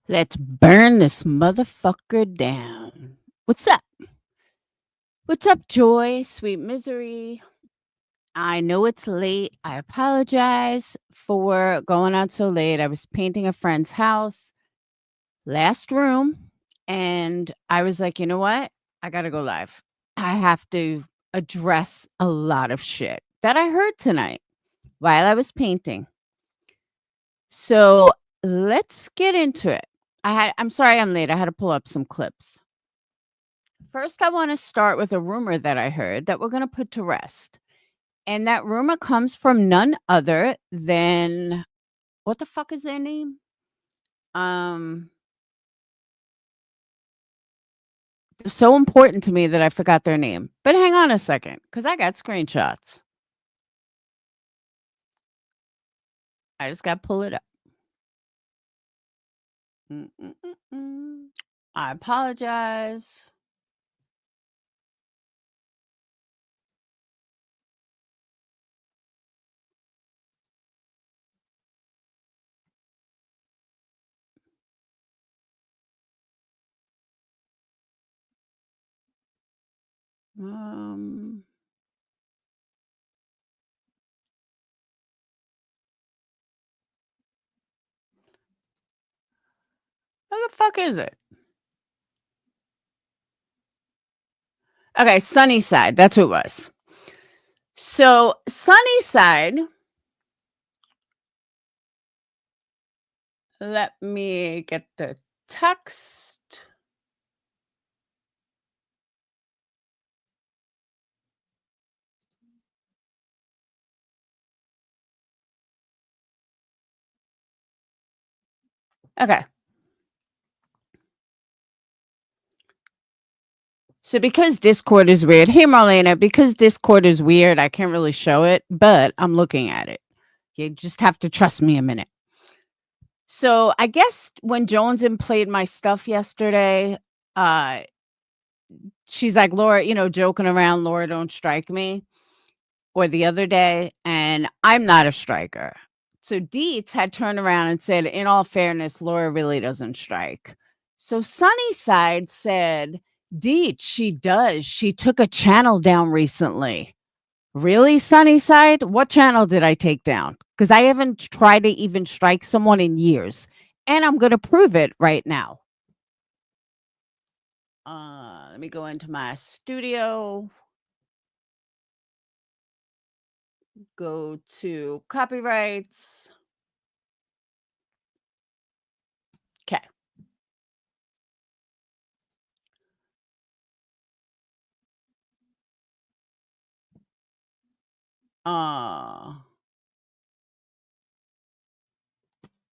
Let's burn this motherfucker down. What's up? What's up, Joy? Sweet misery. I know it's late. I apologize for going out so late. I was painting a friend's house, last room, and I was like, you know what? I got to go live. I have to address a lot of shit that I heard tonight while I was painting. So let's get into it. I'm sorry I'm late. I had to pull up some clips. First, I want to start with a rumor that I heard that we're going to put to rest. And that rumor comes from none other than what the fuck is their name? Um, they're so important to me that I forgot their name. But hang on a second, because I got screenshots. I just got to pull it up. Mm-mm-mm-mm. I apologize. Um, where the fuck is it? Okay, Sunnyside. That's who it was. So, Sunnyside, let me get the text. Okay. So because Discord is weird, hey Marlena, because Discord is weird, I can't really show it, but I'm looking at it. You just have to trust me a minute. So I guess when Jonesin played my stuff yesterday, uh, she's like, Laura, joking around, Laura, don't strike me. Or the other day, and I'm not a striker. So Dietz had turned around and said, in all fairness, Laura really doesn't strike. So Sunnyside said, Dietz, she does. She took a channel down recently. Really, Sunnyside? What channel did I take down? Because I haven't tried to even strike someone in years. And I'm going to prove it right now. Let me go into my studio. Go to copyrights. Okay.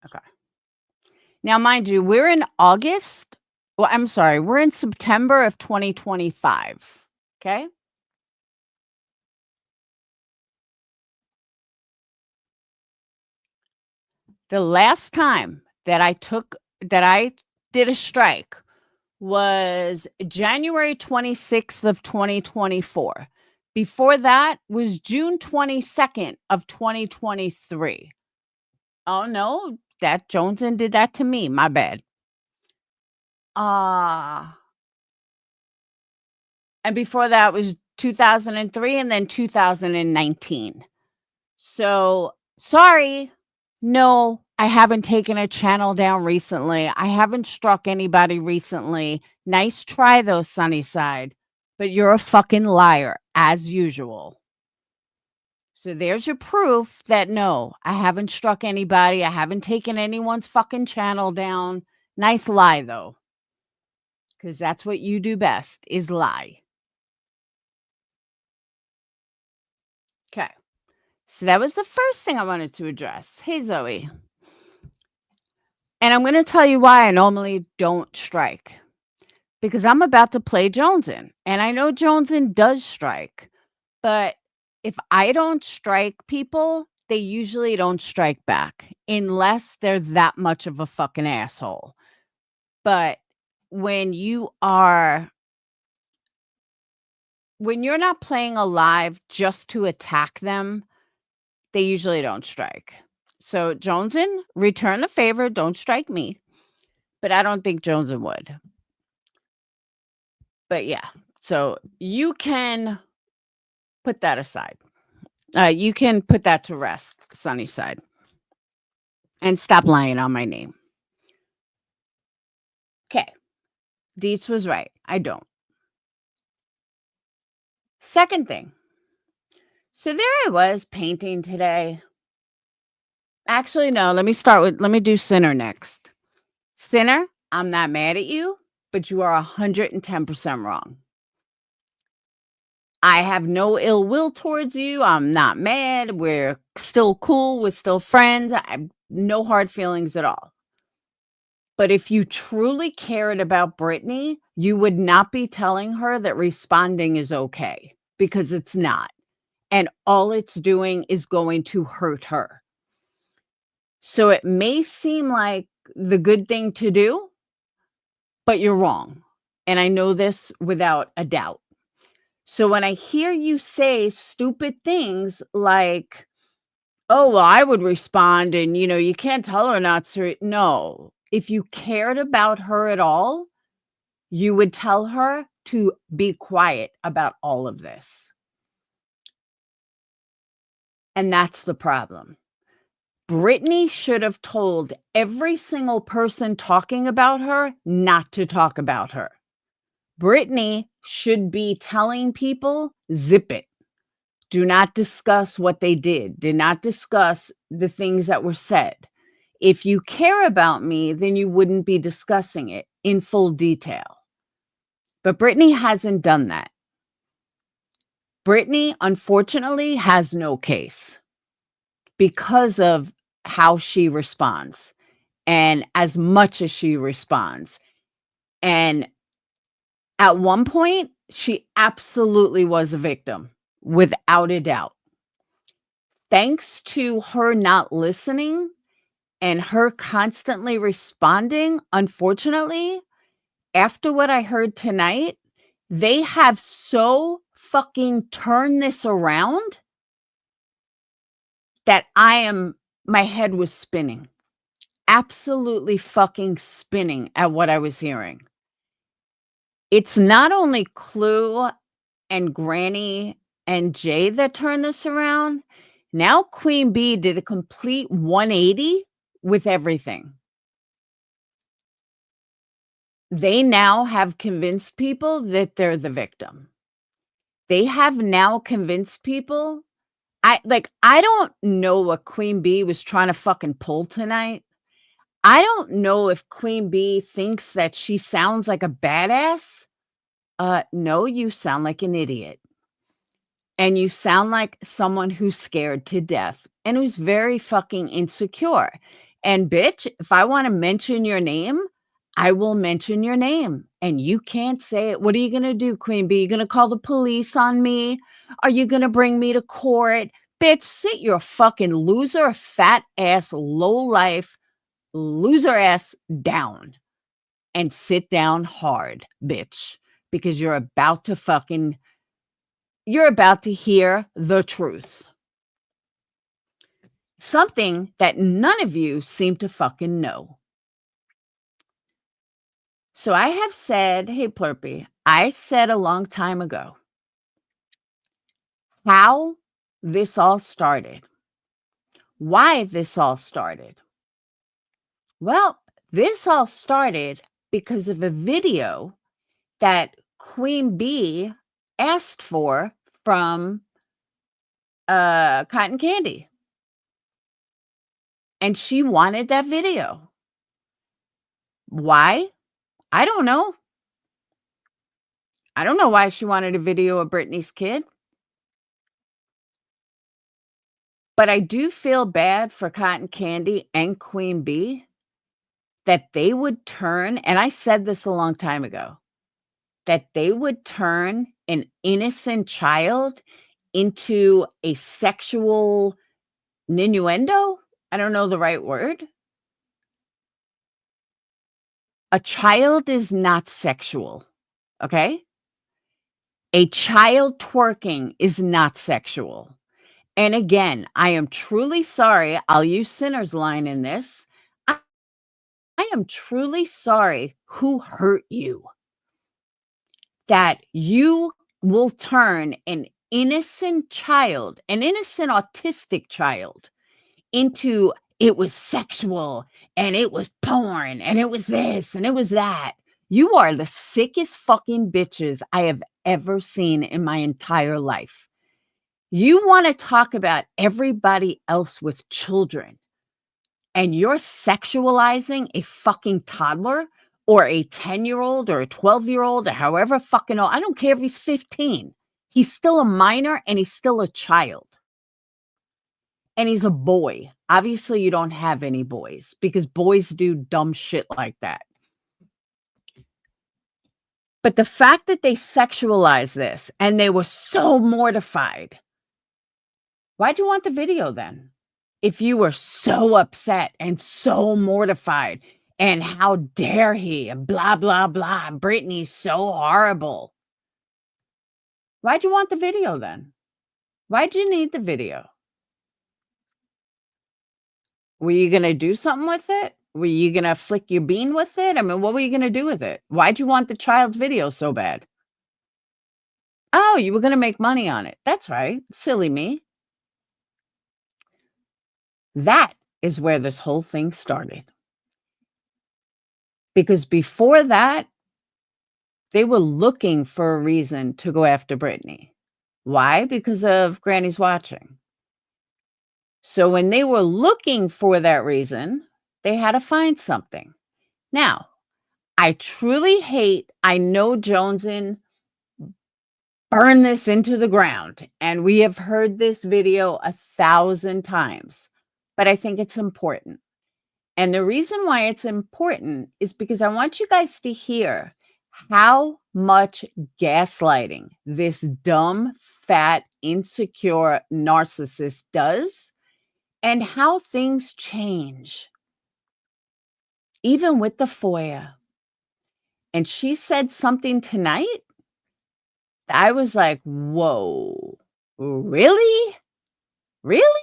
Okay. Now, mind you, we're in August. Well, I'm sorry, we're in September of 2025. Okay. The last time that I did a strike was January 26th of 2024. Before that was June 22nd of 2023. Oh no, that Joneson did that to me. My bad. And before that was 2003 and then 2019. So, sorry. No, I haven't taken a channel down recently. I haven't struck anybody recently. Nice try though, Sunnyside, but you're a fucking liar as usual. So there's your proof that no, I haven't struck anybody. I haven't taken anyone's fucking channel down. Nice lie though. Cuz that's what you do best is lie. Okay. So that was the first thing I wanted to address. Hey Zoe. And I'm going to tell you why I normally don't strike. Because I'm about to play Jonesin. And I know Jonesin does strike. But if I don't strike people, they usually don't strike back unless they're that much of a fucking asshole. But when you're not playing alive just to attack them, they usually don't strike. So Jonesin, return the favor, don't strike me. but I don't think Jones and would. But yeah, so you can put that aside. You can put that to rest, Sunnyside, and stop lying on my name. Okay, Dietz was right. I don't. Second thing. So there I was painting today. Actually, no, let me do Sinner next. Sinner, I'm not mad at you, but you are 110% wrong. I have no ill will towards you. I'm not mad. We're still cool. We're still friends. I have no hard feelings at all. But if you truly cared about Britney, you would not be telling her that responding is okay, because it's not. And all it's doing is going to hurt her. So it may seem like the good thing to do, but you're wrong. And I know this without a doubt. So when I hear you say stupid things like, "Oh, well, I would respond, and, you can't tell her not to." No. If you cared about her at all, you would tell her to be quiet about all of this. And that's the problem. Britney should have told every single person talking about her not to talk about her. Britney should be telling people, zip it. Do not discuss what they did. Do not discuss the things that were said. If you care about me, then you wouldn't be discussing it in full detail. But Britney hasn't done that. Britney, unfortunately, has no case because of how she responds and as much as she responds. And at one point, she absolutely was a victim, without a doubt. Thanks to her not listening and her constantly responding, unfortunately, after what I heard tonight, they have so fucking turned this around that my head was spinning. Absolutely fucking spinning at what I was hearing. It's not only Clue and Granny and Jay that turned this around. Now Queen Bee did a complete 180 with everything. They now have convinced people that they're the victim. They have now convinced people. I don't know what Queen Bee was trying to fucking pull tonight. I don't know if Queen Bee thinks that she sounds like a badass. No, you sound like an idiot. And you sound like someone who's scared to death and who's very fucking insecure. And bitch, if I want to mention your name, I will mention your name. And you can't say it. What are you going to do, Queen Bee? You going to call the police on me? Are you going to bring me to court? Bitch, sit your fucking loser, fat ass, low life, loser ass down and sit down hard, bitch, because you're about to hear the truth. Something that none of you seem to fucking know. So I have said, hey, Plurpy, I said a long time ago how this all started, why this all started. Well, this all started because of a video that Queen Bee asked for from Cotton Candy. And she wanted that video. Why? I don't know. I don't know why she wanted a video of Britney's kid. But I do feel bad for Cotton Candy and Queen Bee that they would turn, and I said this a long time ago, that they would turn an innocent child into a sexual innuendo. I don't know the right word. A child is not sexual, okay? A child twerking is not sexual. And again, I am truly sorry. I'll use Sinner's line in this. I am truly sorry who hurt you. That you will turn an innocent child, an innocent autistic child, into it was sexual and it was porn and it was this and it was that. You are the sickest fucking bitches I have ever seen in my entire life. You want to talk about everybody else with children, and you're sexualizing a fucking toddler or a 10-year-old or a 12-year-old or however fucking old. I don't care if he's 15. He's still a minor and he's still a child. And he's a boy. Obviously, you don't have any boys because boys do dumb shit like that. But the fact that they sexualized this and they were so mortified, why'd you want the video then? If you were so upset and so mortified, and how dare he, and blah, blah, blah, Britney's so horrible. Why'd you want the video then? Why'd you need the video? Were you going to do something with it? Were you going to flick your bean with it? I mean, what were you going to do with it? Why'd you want the child's video so bad? Oh, you were going to make money on it. That's right. Silly me. That is where this whole thing started. Because before that, they were looking for a reason to go after Britney. Why? Because of Granny's watching. So when they were looking for that reason, they had to find something. Now, I truly hate, I know Jonesin burn this into the ground, and we have heard this video 1,000 times, but I think it's important. And the reason why it's important is because I want you guys to hear how much gaslighting this dumb, fat, insecure narcissist does and how things change, even with the FOIA. And she said something tonight that I was like, whoa, really? Really?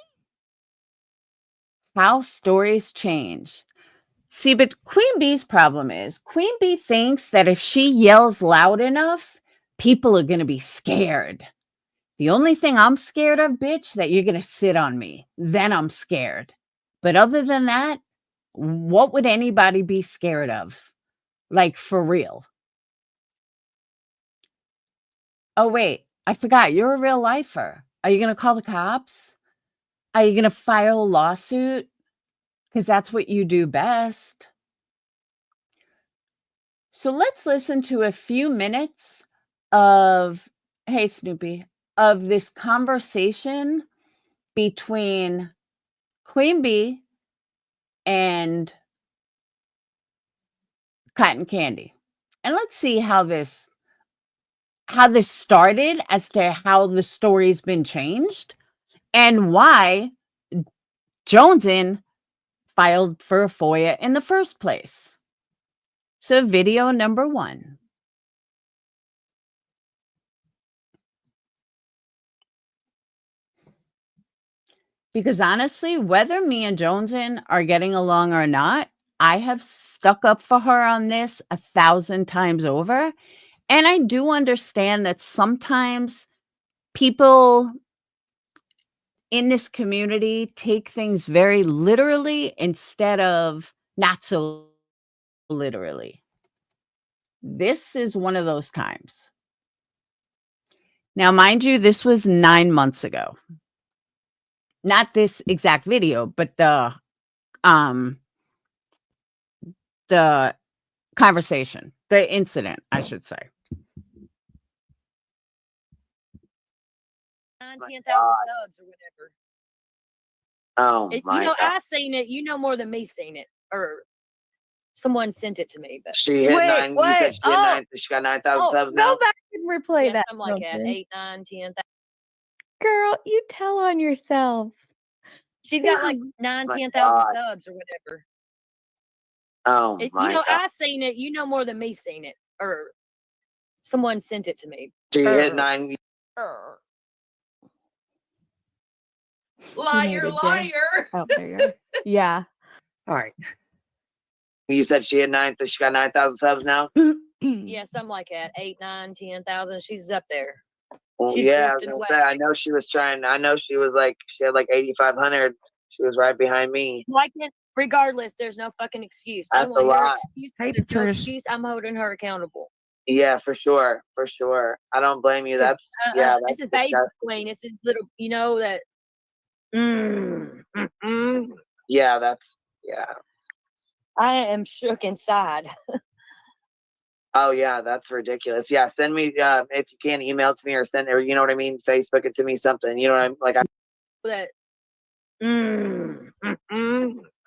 How stories change. See, but Queen Bee's problem is Queen Bee thinks that if she yells loud enough, people are going to be scared. The only thing I'm scared of, bitch, that you're going to sit on me. Then I'm scared. But other than that, what would anybody be scared of? Like, for real. Oh, wait, I forgot. You're a real lifer. Are you going to call the cops? Are you going to file a lawsuit? Because that's what you do best. So let's listen to a few minutes of, hey, Snoopy, of this conversation between Queen Bee and Cotton Candy. And let's see how this started as to how the story's been changed and why Jonesin filed for a FOIA in the first place. So video number 1. Because honestly, whether me and Jonesin are getting along or not, I have stuck up for her on this 1,000 times over. And I do understand that sometimes people in this community take things very literally instead of not so literally. This is one of those times. Now, mind you, this was 9 months ago. Not this exact video, but the conversation, the incident, I should say. 10,000 subs or whatever. Oh my God. I seen it. You know more than me seen it, or someone sent it to me. But She hit Wait, 9. You what? said she hit Oh. 9. She got 9,000 Oh, subs go now. back and replay yeah, that. something like that. Joker. 8, 9, 10,000. Girl, you tell on yourself. She's got like This 9, my 10,000 God. subs or whatever. Oh my God. I seen it. You know more than me seen it, or someone sent it to me. She hit 9. Liar, liar. Oh, there you are. Yeah. All right. You said she got 9,000 subs now? Yeah, something like that. 8, 9, 10,000. She's up there. Well, She's yeah, I was drifting gonna away. say, I know she was trying. I know she was like, she had like 8,500. She was right behind me. Like it, regardless, there's no fucking excuse. That's I don't want a your lot. excuse. Hey, There's no Patrice. excuse. I'm holding her accountable. Yeah, for sure, for sure. I don't blame you. That's This is baby queen. This is little. You know that. Yeah, that's yeah. I am shook inside. Oh yeah, that's ridiculous. Yeah, send me if you can, email it to me or send, or you know what I mean, Facebook it to me, something. You know what I'm like. That.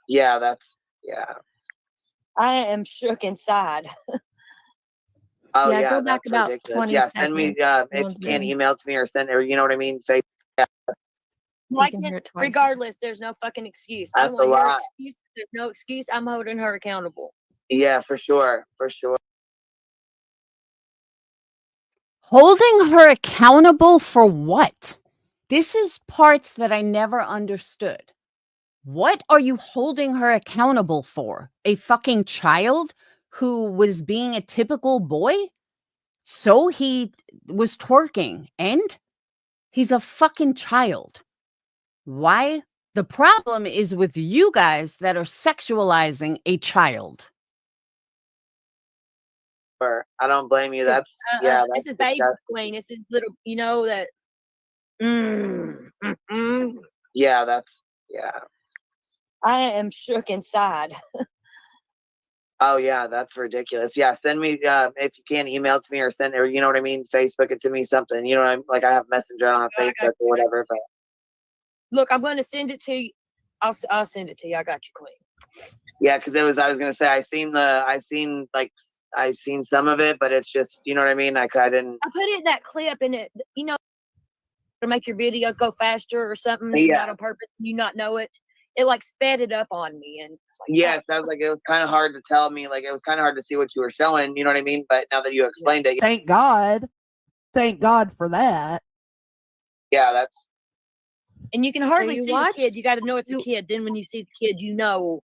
Yeah, that's yeah. I am shook inside. Oh Yeah, yeah, go back that's about ridiculous. 20 Yeah, send me seconds. if you One's can, in. email it to me or send, or you know what I mean, Facebook. Like can hear it, it twice. regardless, there's no fucking excuse. I That's don't a want your lot. excuse. There's no excuse. I'm holding her accountable. Yeah, for sure, for sure. Holding her accountable for what? This is parts that I never understood. What are you holding her accountable for? A fucking child who was being a typical boy? So he was twerking and he's a fucking child. Why? The problem is with you guys that are sexualizing a child. I don't blame you. That's yeah. That's This is baby disgusting. queen. This is little. You know that. Yeah, that's yeah. I am shook inside. Oh yeah, that's ridiculous. Yeah, send me if you can, email it to me or send, or you know what I mean, Facebook it to me, something. You know what I'm like. I have Messenger on Facebook or whatever. But Look, I'm going to send it to you. I'll send it to you. I got you, queen. yeah, because it was. I was gonna say I seen some of it, but it's just, you know what I mean. Like I didn't. I put it that clip in it. You know, to make your videos go faster or something. Yeah. Not on purpose. You not know it. It like sped it up on me, and it's like, Yeah, it sounds like it was kind of hard to tell me. Like it was kind of hard to see what you were showing. You know what I mean? But now that you explained it, Thank God. Thank God for that. yeah, that's and you can hardly you see watched- the kid. You got to know it's a kid. Then when you see the kid, you know,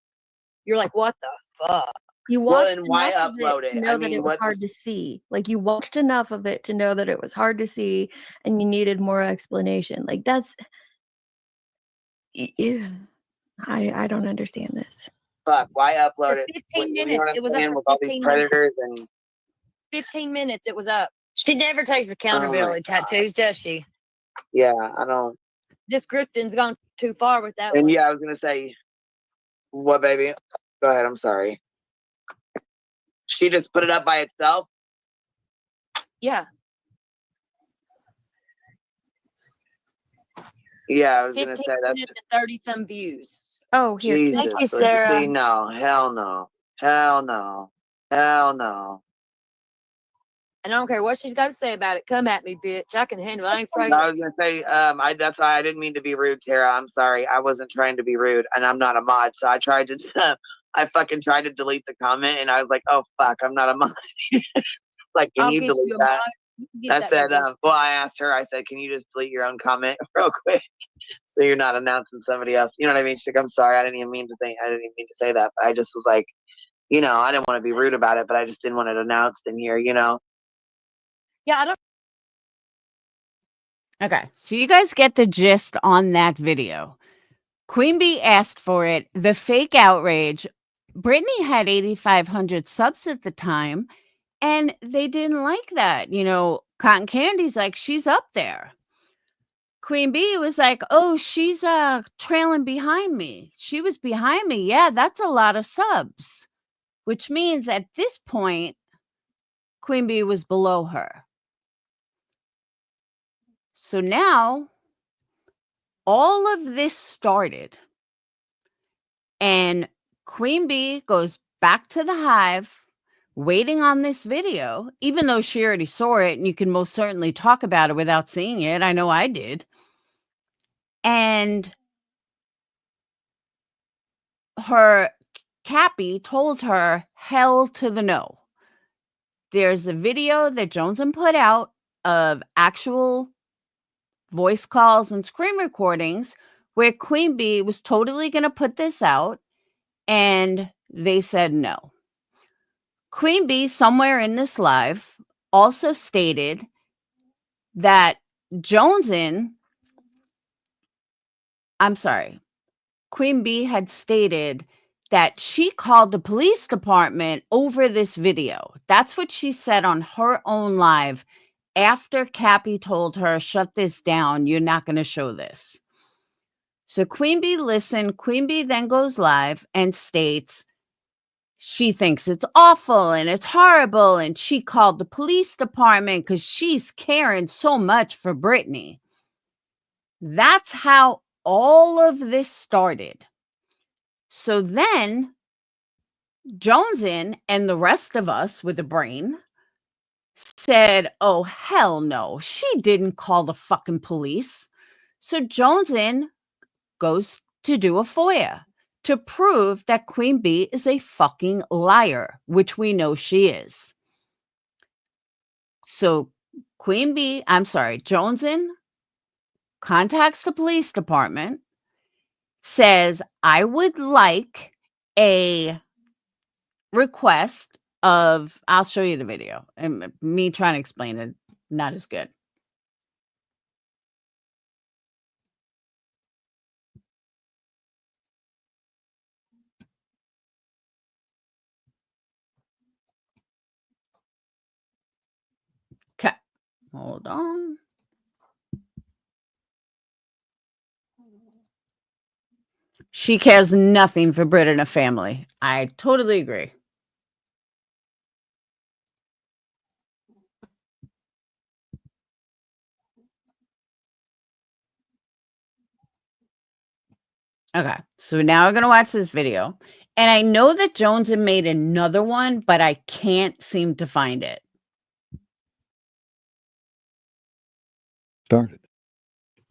you're like, what the fuck? You Well, watched then why enough of upload it to it? know I that mean, it was what- hard to see. Like you watched enough of it to know that it was hard to see, and you needed more explanation. Like that's, I don't understand this. fuck. Why upload For it? 15 You know minutes. what I'm It was up saying? for With all these 15 minutes. predators and 15 minutes. It was up. She never takes accountability tattoos, does she? yeah, I don't. This Grifton's gone too far with that And one. yeah, I was gonna say, what, baby? Go ahead. I'm sorry. She just put it up by itself. Yeah. Yeah, I was 15 gonna say that's minutes and 30 some views. Oh, here, Jesus. Thank you, See, Sarah. no, hell no, hell no, hell no. And I don't care what she's got to say about it. Come at me, bitch. I can handle it. I ain't afraid. I was gonna say, that's why I didn't mean to be rude, Tara. I'm sorry. I wasn't trying to be rude, and I'm not a mod, so I tried to, I fucking tried to delete the comment, and I was like, oh fuck, I'm not a mod. Like, can I'll you get delete you a that? mod. You can get I that said, result. well, I asked her. I said, can you just delete your own comment real quick, so you're not announcing somebody else? You know what I mean? She's like, I'm sorry. I didn't even mean to say that. But I just was like, you know, I didn't want to be rude about it, but I just didn't want it announced in here. You know? Yeah, I don't. Okay, so you guys get the gist on that video. Queen Bee asked for it. The fake outrage. Britney had 8,500 subs at the time, and they didn't like that. You know, Cotton Candy's like, she's up there. Queen Bee was like, oh, she's trailing behind me. She was behind me. Yeah, that's a lot of subs, which means at this point, Queen Bee was below her. So now all of this started, and Queen Bee goes back to the hive waiting on this video, even though she already saw it, and you can most certainly talk about it without seeing it. I know I did. And her Cappy told her, hell to the no. There's a video that Jonesum put out of actual voice calls and screen recordings where Queen Bee was totally going to put this out, and they said no. Queen Bee, somewhere in this live, also stated that Queen Bee had stated that she called the police department over this video. That's what she said on her own live after Cappy told her, shut this down, you're not going to show this. So Queen Bee listened. Queen Bee then goes live and states she thinks it's awful and it's horrible, and she called the police department because she's caring so much for Britney. That's how all of this started. So then Jonesin and the rest of us with a brain said, oh, hell no, she didn't call the fucking police. So Jonesin goes to do a FOIA to prove that Queen Bee is a fucking liar, which we know she is. So Jonesin contacts the police department, says, I would like a request of, I'll show you the video, and me trying to explain it, not as good. Okay, hold on. She cares nothing for Brit and her family. I totally agree. Okay, so now we're going to watch this video. And I know that Jones had made another one, but I can't seem to find it. Started.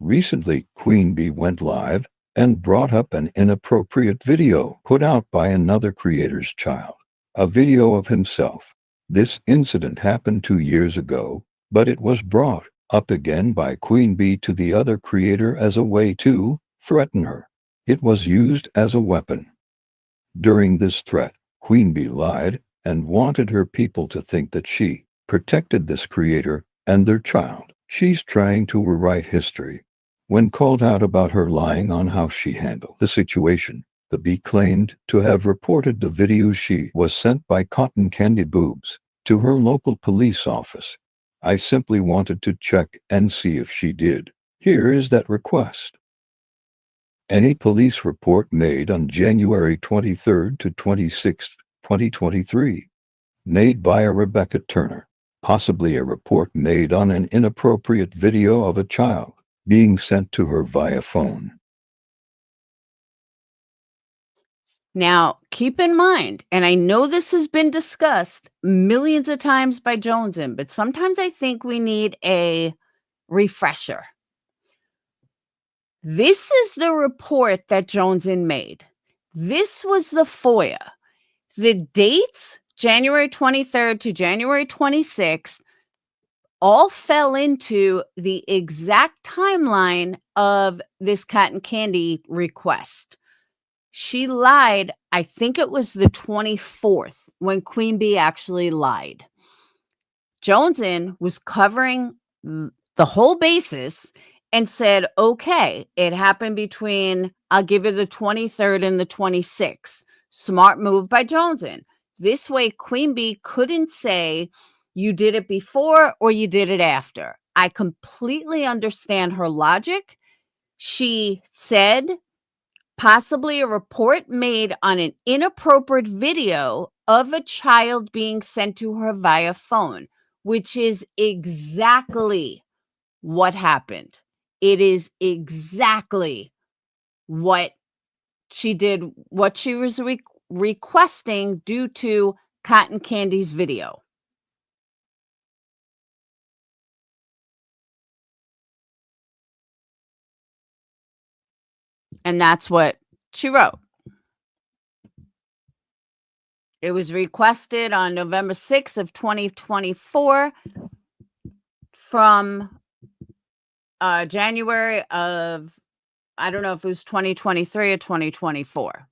Recently, Queen Bee went live and brought up an inappropriate video put out by another creator's child, a video of himself. This incident happened 2 years ago, but it was brought up again by Queen Bee to the other creator as a way to threaten her. It was used as a weapon. During this threat, Queen Bee lied and wanted her people to think that she protected this creator and their child. She's trying to rewrite history. When called out about her lying on how she handled the situation, the Bee claimed to have reported the video she was sent by Cotton Candy Boobs to her local police office. I simply wanted to check and see if she did. Here is that request. Any police report made on January 23rd to 26th, 2023, made by a Rebecca Turner, possibly a report made on an inappropriate video of a child being sent to her via phone. Now, keep in mind, and I know this has been discussed millions of times by Jonesin, but sometimes I think we need a refresher. This is the report that Jonesin made. This was the FOIA. The dates, January 23rd to January 26th, all fell into the exact timeline of this cotton candy request. She lied, I think it was the 24th when Queen Bee actually lied. Jonesin was covering the whole basis and said, okay, it happened between, I'll give you the 23rd and the 26th. Smart move by Jonesin. This way, Queen Bee couldn't say you did it before or you did it after. I completely understand her logic. She said possibly a report made on an inappropriate video of a child being sent to her via phone, which is exactly what happened. It is exactly what she did, what she was requesting due to Cotton Candy's video. And that's what she wrote. It was requested on November 6th of 2024 from January of, I don't know if it was 2023 or 2024.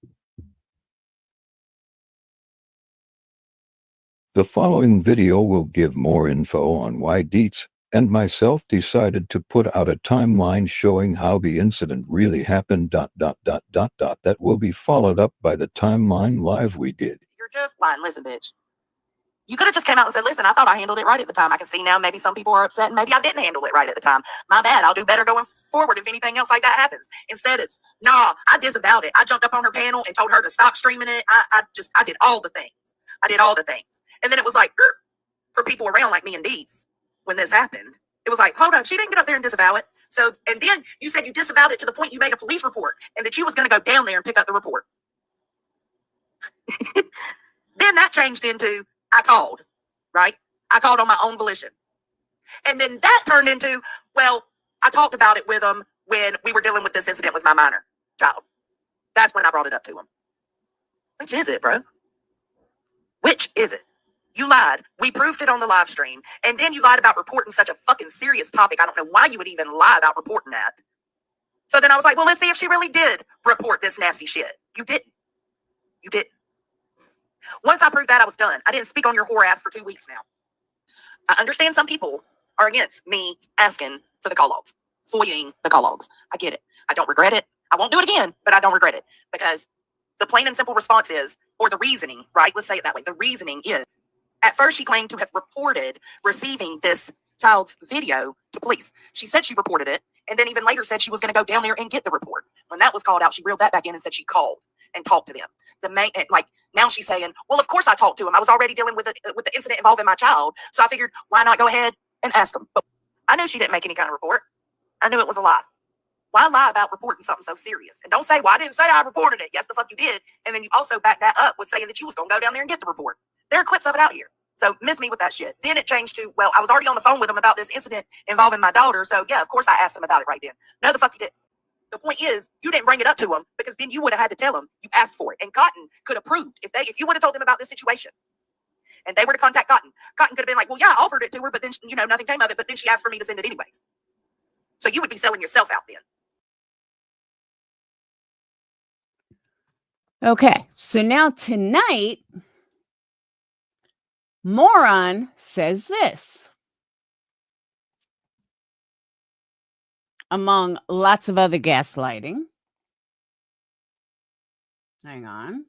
The following video will give more info on why Dietz and myself decided to put out a timeline showing how the incident really happened. That will be followed up by the timeline live we did. You're just lying. Listen, bitch. You could have just came out and said, listen, I thought I handled it right at the time. I can see now maybe some people are upset and maybe I didn't handle it right at the time. My bad. I'll do better going forward if anything else like that happens. Instead, it's, nah, I disavowed it. I jumped up on her panel and told her to stop streaming it. I did all the things. I did all the things. And then it was like, for people around like me and Deeds, when this happened, it was like, hold up, she didn't get up there and disavow it. So, and then you said you disavowed it to the point you made a police report and that you was going to go down there and pick up the report. Then that changed into, I called, right? I called on my own volition. And then that turned into, well, I talked about it with them when we were dealing with this incident with my minor child. That's when I brought it up to him. Which is it, bro? Which is it? You lied. We proved it on the live stream. And then you lied about reporting such a fucking serious topic. I don't know why you would even lie about reporting that. So then I was like, well, let's see if she really did report this nasty shit. You didn't. You didn't. Once I proved that, I was done. I didn't speak on your whore ass for 2 weeks now. I understand some people are against me asking for the call logs, FOIAing the call logs. I get it. I don't regret it. I won't do it again, but I don't regret it because the plain and simple response is, or the reasoning, right? Let's say it that way. The reasoning is, at first she claimed to have reported receiving this child's video to police. She said she reported it, and then even later said she was going to go down there and get the report. When that was called out, she reeled that back in and said she called and talked to them. Now she's saying, well, of course I talked to him. I was already dealing with the incident involving my child, so I figured why not go ahead and ask him. But I knew she didn't make any kind of report. I knew it was a lie. Why lie about reporting something so serious? And don't say, well, I didn't say I reported it. Yes, the fuck you did. And then you also back that up with saying that you was going to go down there and get the report. There are clips of it out here. So miss me with that shit. Then it changed to, well, I was already on the phone with him about this incident involving my daughter. So yeah, of course I asked him about it right then. No, the fuck you didn't. The point is, you didn't bring it up to him because then you would have had to tell him you asked for it. And Cotton could have proved if you would have told him about this situation and they were to contact Cotton, Cotton could have been like, well, yeah, I offered it to her, but then, nothing came of it. But then she asked for me to send it anyways. So you would be selling yourself out then. Okay, so now tonight, Moron says this. Among lots of other gaslighting. Hang on.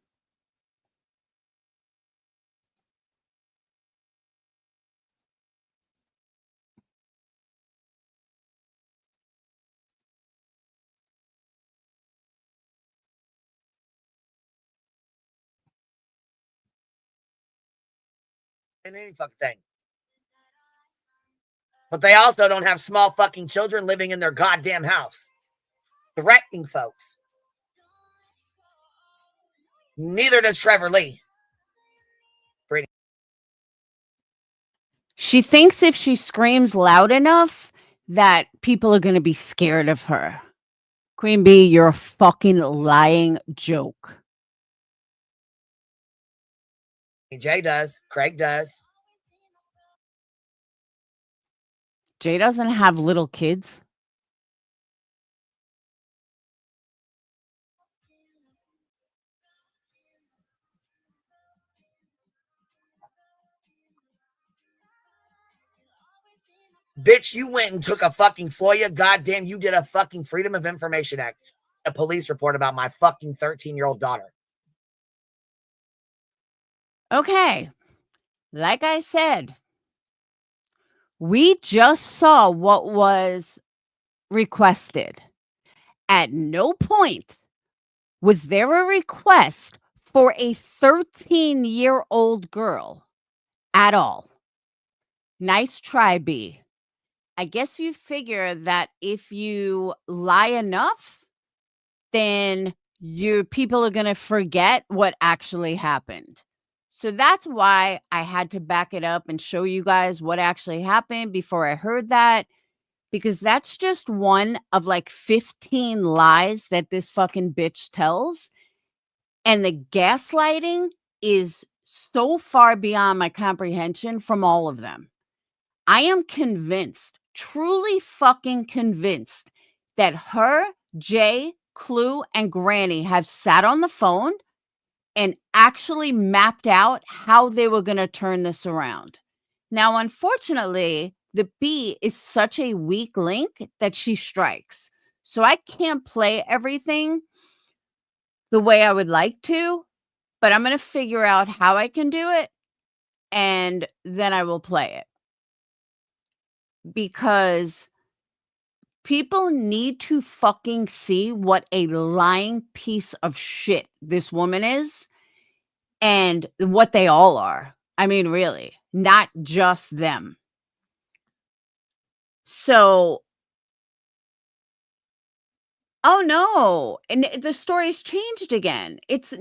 In any fucking thing. But they also don't have small fucking children living in their goddamn house, threatening folks. Neither does Trevor Lee. Britney. She thinks if she screams loud enough that people are going to be scared of her. Queen Bee, you're a fucking lying joke. Jay does. Craig does. Jay doesn't have little kids. Bitch, you went and took a fucking FOIA. Goddamn, you did a fucking Freedom of Information Act, a police report about my fucking 13-year-old daughter. Okay. Like I said, we just saw what was requested. At no point was there a request for a 13-year-old girl at all. Nice try, B. I guess you figure that if you lie enough, then people are going to forget what actually happened. So that's why I had to back it up and show you guys what actually happened before I heard that, because that's just one of like 15 lies that this fucking bitch tells. And the gaslighting is so far beyond my comprehension from all of them. I am convinced, truly fucking convinced, that her, Jay, Clue, and Granny have sat on the phone and actually mapped out how they were going to turn this around. Now, unfortunately, the bee is such a weak link that she strikes. So I can't play everything the way I would like to, but I'm going to figure out how I can do it, and then I will play it. Because people need to fucking see what a lying piece of shit this woman is and what they all are. I mean, really, not just them. So, oh no, and the story's changed again. It's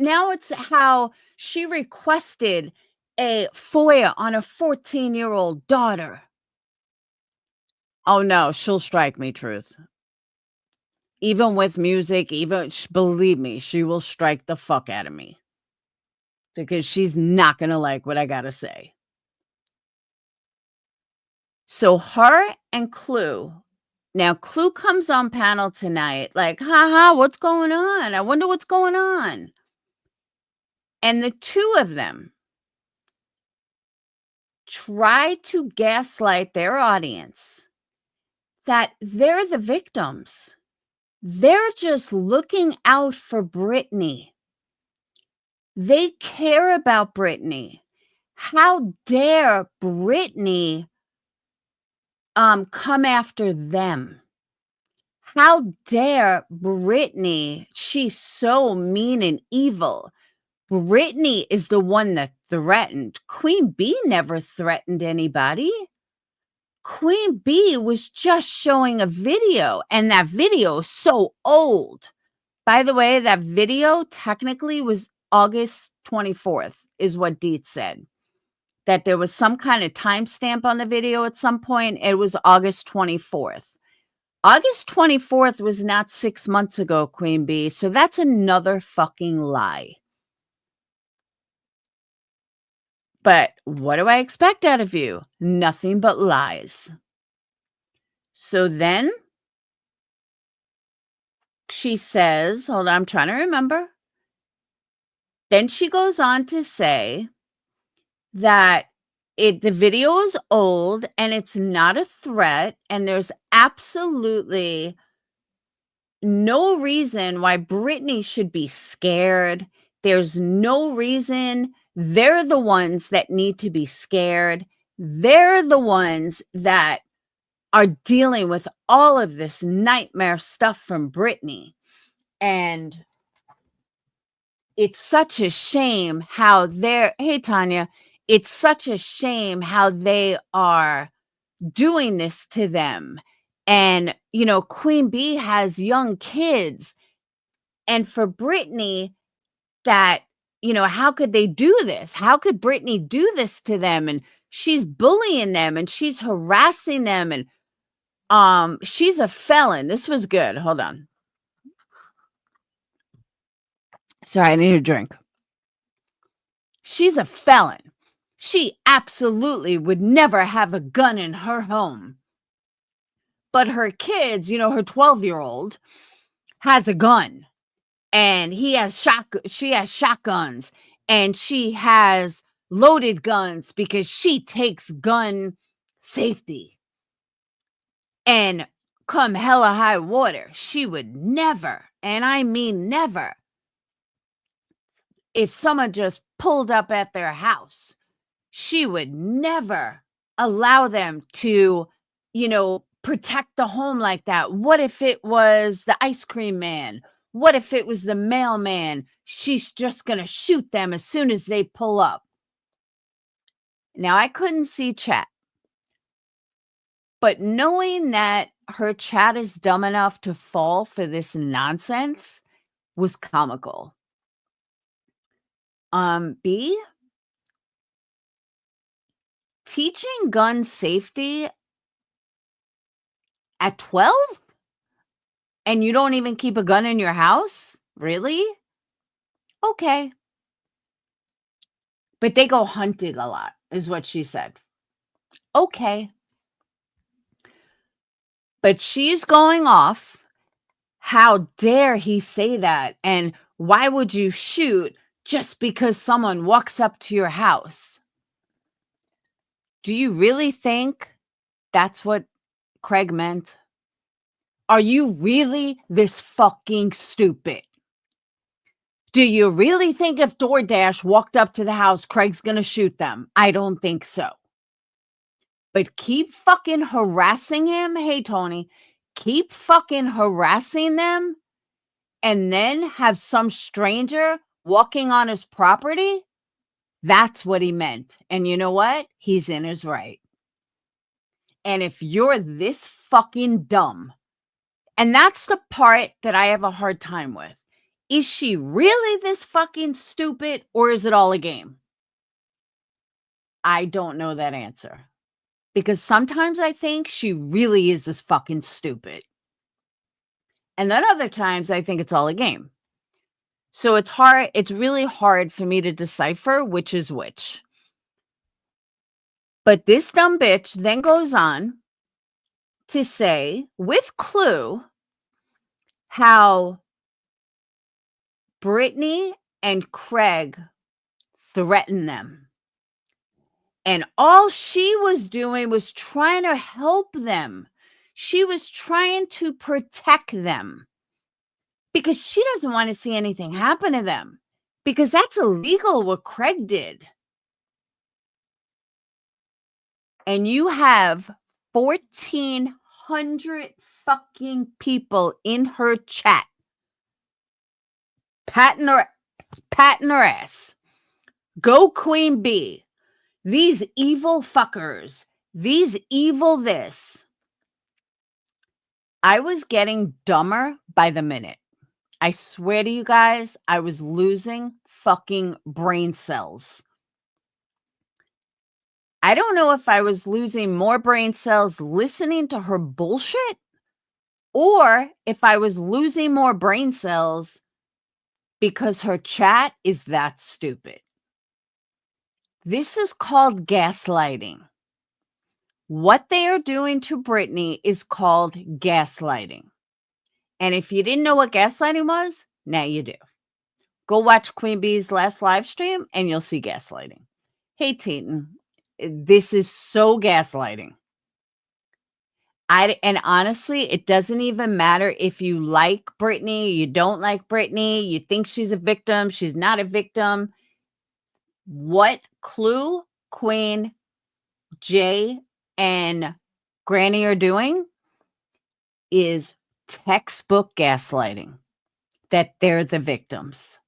how she requested a FOIA on a 14-year-old daughter. Oh no, she'll strike me, Truth. Even with music, believe me, she will strike the fuck out of me. Because she's not going to like what I got to say. So her and Clue. Now, Clue comes on panel tonight like, haha, what's going on? I wonder what's going on. And the two of them try to gaslight their audience that they're the victims. They're just looking out for Britney. They care about Britney. How dare Britney come after them? How dare Britney? She's so mean and evil. Britney is the one that threatened. Queen Bee never threatened anybody. Queen Bee was just showing a video, and that video is so old. By the way, that video technically was August 24th, is what Deet said. That there was some kind of timestamp on the video at some point. It was August 24th. August 24th was not 6 months ago, Queen Bee. So that's another fucking lie. But what do I expect out of you? Nothing but lies. So then she says, hold on, I'm trying to remember. Then she goes on to say that the video is old and it's not a threat, and there's absolutely no reason why Britney should be scared. There's no reason. They're the ones that need to be scared. They're the ones that are dealing with all of this nightmare stuff from Britney. And it's such a shame how hey, Tanya, it's such a shame how they are doing this to them. And, Queen Bee has young kids. And for Britney, that, how could they do this? How could Britney do this to them? And she's bullying them and she's harassing them. And she's a felon. This was good. Hold on. Sorry, I need a drink. She's a felon. She absolutely would never have a gun in her home. But her kids, her 12-year-old has a gun. And she has shotguns, and she has loaded guns because she takes gun safety. And come hella high water, she would never, and I mean never, if someone just pulled up at their house, she would never allow them to, protect the home like that. What if it was the ice cream man? What if it was the mailman? She's just going to shoot them as soon as they pull up. Now, I couldn't see chat. But knowing that her chat is dumb enough to fall for this nonsense was comical. B, teaching gun safety at 12? And you don't even keep a gun in your house? Really? Okay. But they go hunting a lot, is what she said. Okay. But she's going off. How dare he say that? And why would you shoot just because someone walks up to your house. Do you really think that's what Craig meant? Are you really this fucking stupid? Do you really think if DoorDash walked up to the house, Craig's gonna shoot them? I don't think so. But keep fucking harassing him. Hey, Tony, keep fucking harassing them and then have some stranger walking on his property. That's what he meant. And you know what? He's in his right. And if you're this fucking dumb, and that's the part that I have a hard time with. Is she really this fucking stupid, or is it all a game? I don't know that answer. Because sometimes I think she really is this fucking stupid. And then other times I think it's all a game. So it's really hard for me to decipher which is which. But this dumb bitch then goes on to say, with clue, how Britney and Craig threatened them. And all she was doing was trying to help them. She was trying to protect them because she doesn't want to see anything happen to them, because that's illegal what Craig did. And you have 1,400 fucking people in her chat patting her ass. Go Queen Bee. These evil fuckers. These evil this. I was getting dumber by the minute. I swear to you guys, I was losing fucking brain cells. I don't know if I was losing more brain cells listening to her bullshit, or if I was losing more brain cells because her chat is that stupid. This is called gaslighting. What they are doing to Britney is called gaslighting. And if you didn't know what gaslighting was, now you do. Go watch Queen Bee's last live stream and you'll see gaslighting. Hey, Teton, this is so gaslighting. And honestly, it doesn't even matter if you like Britney, you don't like Britney, you think she's a victim, she's not a victim. What Clue, Queen, Jay, and Granny are doing is textbook gaslighting, that they're the victims.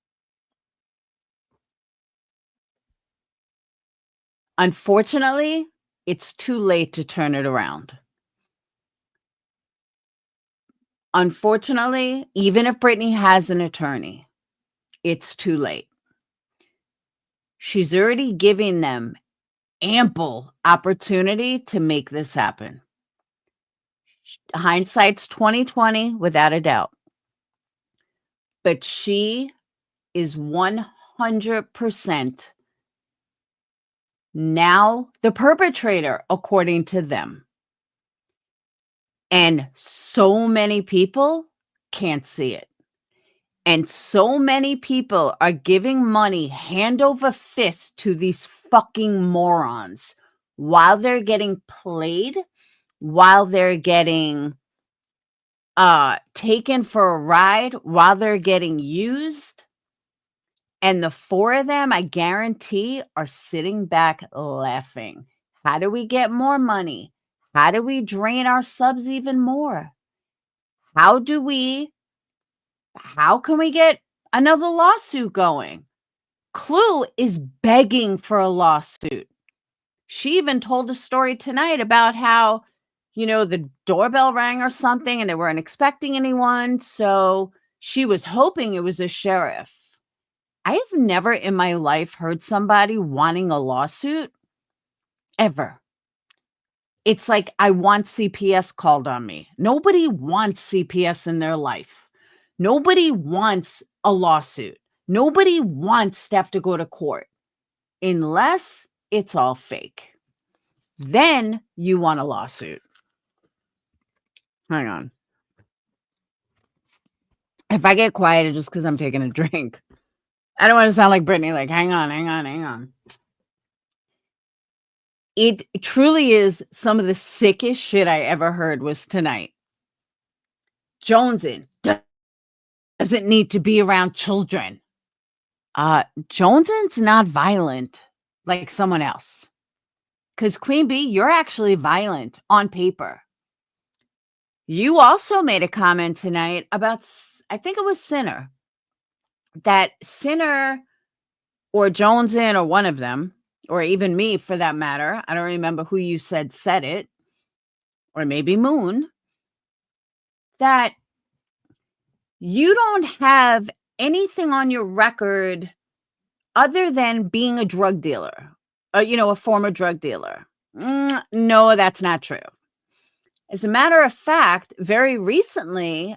Unfortunately, it's too late to turn it around. Unfortunately, even if Britney has an attorney, it's too late. She's already giving them ample opportunity to make this happen. Hindsight's 2020, without a doubt. But she is 100% now the perpetrator, according to them. And so many people can't see it. And so many people are giving money hand over fist to these fucking morons while they're getting played, while they're getting taken for a ride, while they're getting used. And the four of them, I guarantee, are sitting back laughing. How do we get more money? How do we drain our subs even more? How can we get another lawsuit going? Clue is begging for a lawsuit. She even told a story tonight about how, the doorbell rang or something and they weren't expecting anyone. So she was hoping it was a sheriff. I have never in my life heard somebody wanting a lawsuit ever. It's like, I want CPS called on me. Nobody wants CPS in their life. Nobody wants a lawsuit. Nobody wants to have to go to court unless it's all fake. Then you want a lawsuit. Hang on. If I get quiet, it's just because I'm taking a drink. I don't want to sound like Britney, like, hang on. It truly is some of the sickest shit I ever heard was tonight. Jonesing doesn't need to be around children. Jonesing's not violent like someone else. Because Queen Bee, you're actually violent on paper. You also made a comment tonight about, I think it was Sinner, that Sinner or Jonesin or one of them, or even me for that matter, I don't remember who you said it, or maybe Moon, that you don't have anything on your record other than being a drug dealer, a former drug dealer. No, that's not true. As a matter of fact, very recently,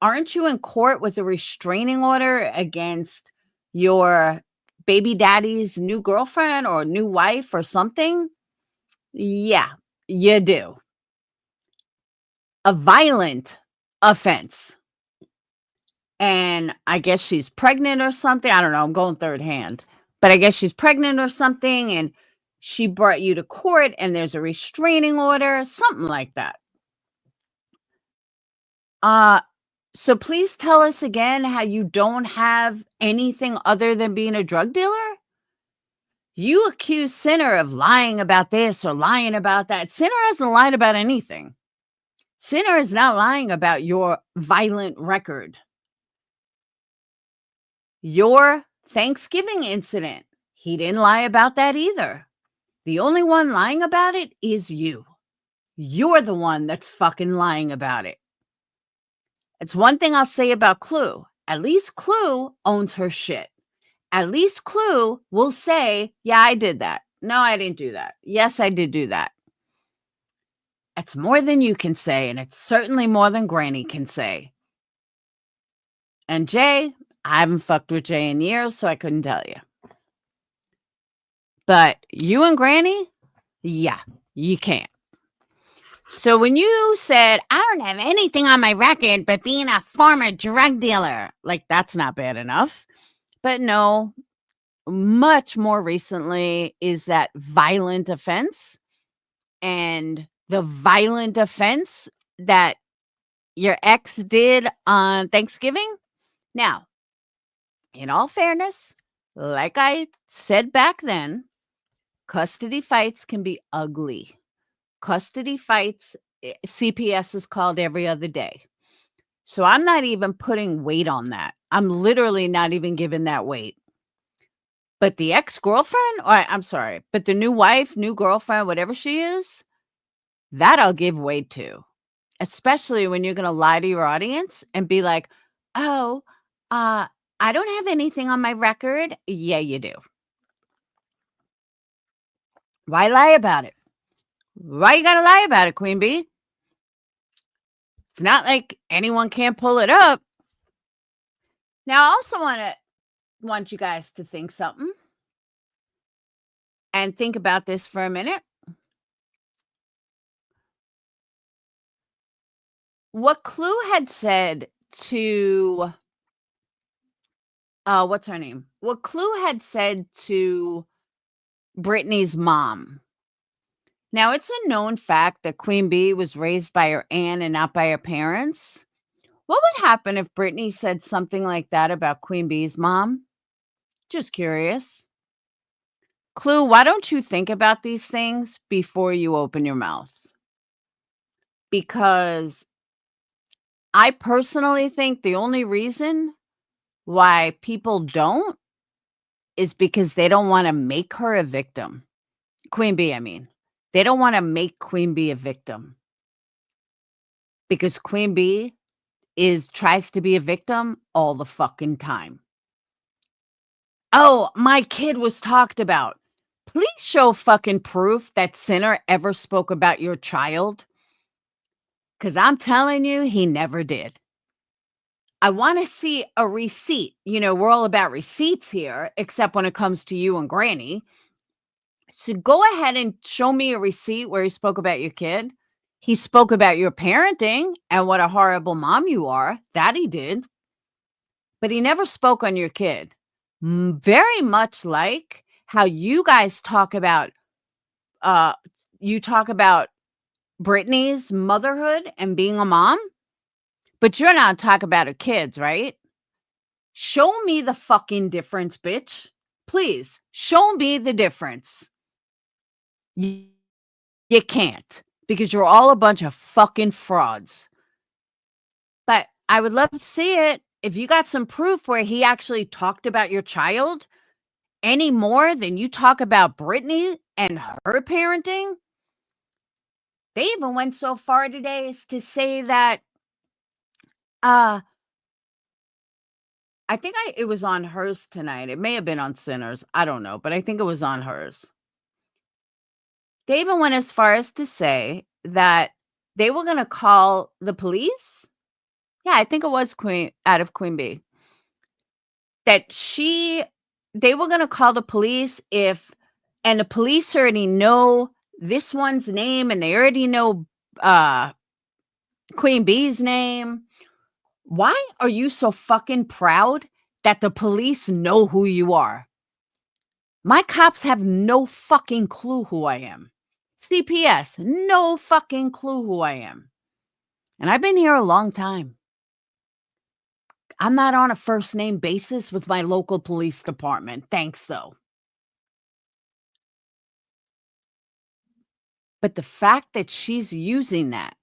aren't you in court with a restraining order against your baby daddy's new girlfriend or new wife or something? Yeah, you do. A violent offense. And I guess she's pregnant or something. I don't know. I'm going third hand. But I guess she's pregnant or something. And she brought you to court and there's a restraining order, something like that. So please tell us again how you don't have anything other than being a drug dealer? You accuse Sinner of lying about this or lying about that. Sinner hasn't lied about anything. Sinner is not lying about your violent record. Your Thanksgiving incident, he didn't lie about that either. The only one lying about it is you. You're the one that's fucking lying about it. It's one thing I'll say about Clue. At least Clue owns her shit. At least Clue will say, yeah, I did that. No, I didn't do that. Yes, I did do that. It's more than you can say, and it's certainly more than Granny can say. And Jay, I haven't fucked with Jay in years, so I couldn't tell you. But you and Granny, yeah, you can't. So when you said, I don't have anything on my record but being a former drug dealer, like that's not bad enough. But no, much more recently is that violent offense. And the violent offense that your ex did on Thanksgiving. Now, in all fairness, like I said back then, custody fights can be ugly. Custody fights, CPS is called every other day. So I'm not even putting weight on that. I'm literally not even giving that weight. But the ex-girlfriend, or I'm sorry, but the new wife, new girlfriend, whatever she is, that I'll give weight to. Especially when you're going to lie to your audience and be like, oh, I don't have anything on my record. Yeah, you do. Why lie about it? Why you got to lie about it, Queen Bee? It's not like anyone can't pull it up. Now, I also want you guys to think something and think about this for a minute. What Clue had said to, what's her name? What Clue had said to Britney's mom. Now, it's a known fact that Queen Bee was raised by her aunt and not by her parents. What would happen if Britney said something like that about Queen Bee's mom? Just curious. Clue, why don't you think about these things before you open your mouth? Because I personally think the only reason why people don't is because they don't want to make her a victim. Queen Bee, I mean. They don't want to make Queen Bee a victim. Because Queen Bee tries to be a victim all the fucking time. Oh, my kid was talked about. Please show fucking proof that Sinner ever spoke about your child. Because I'm telling you, he never did. I want to see a receipt. You know, we're all about receipts here, except when it comes to you and Granny. So go ahead and show me a receipt where he spoke about your kid. He spoke about your parenting and what a horrible mom you are. That he did. But he never spoke on your kid. very much like how you guys talk about you talk about Britney's motherhood and being a mom, but you're not talking about her kids, right? Show me the fucking difference, bitch. Please, show me the difference. You can't, because you're all a bunch of fucking frauds. But I would love to see it. If you got some proof where he actually talked about your child any more than you talk about Britney and her parenting. They even went so far today as to say that I think it was on hers tonight. It may have been on Sinners. I don't know, but I think it was on hers. They even went as far as to say that they were going to call the police. Yeah, I think it was out of Queen Bee. That they were going to call the police and the police already know this one's name and they already know Queen Bee's name. Why are you so fucking proud that the police know who you are? My cops have no fucking clue who I am. CPS, no fucking clue who I am. And I've been here a long time. I'm not on a first name basis with my local police department. Thanks, though. But the fact that she's using that,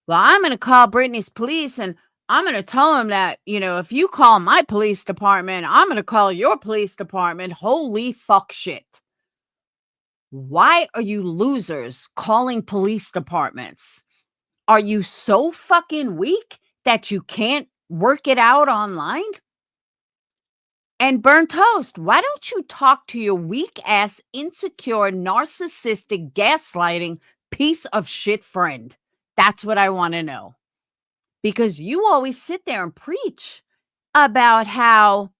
well, I'm going to call Britney's police and I'm going to tell them that, if you call my police department, I'm going to call your police department. Holy fuck shit. Why are you losers calling police departments? Are you so fucking weak that you can't work it out online? And Burn Toast, why don't you talk to your weak ass, insecure, narcissistic, gaslighting piece of shit friend? That's what I want to know. Because you always sit there and preach about how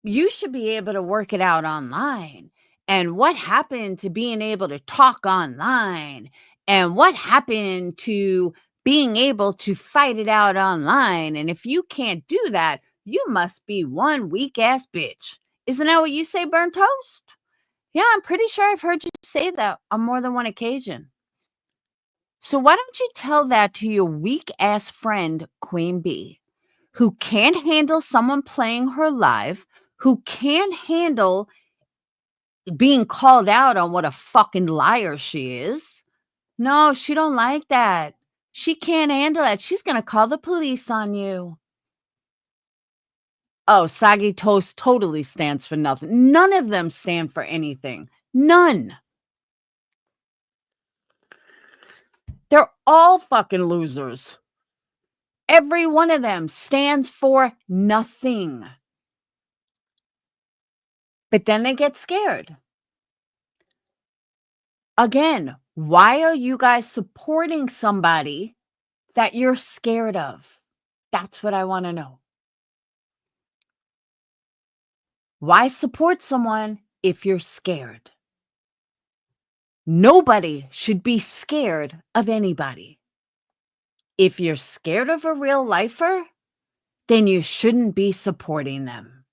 you should be able to work it out online. And what happened to being able to talk online? And what happened to being able to fight it out online? And if you can't do that, you must be one weak ass bitch. Isn't that what you say, Burnt Toast? Yeah, I'm pretty sure I've heard you say that on more than one occasion. So why don't you tell that to your weak ass friend, Queen Bee, who can't handle someone playing her live, who can't handle being called out on what a fucking liar she is. No, she don't like that. She can't handle that. She's going to call the police on you. Oh, Soggy Toast totally stands for nothing. None of them stand for anything. None. They're all fucking losers. Every one of them stands for nothing. But then they get scared. Again, why are you guys supporting somebody that you're scared of? That's what I want to know. Why support someone if you're scared? Nobody should be scared of anybody. If you're scared of a real lifer, then you shouldn't be supporting them.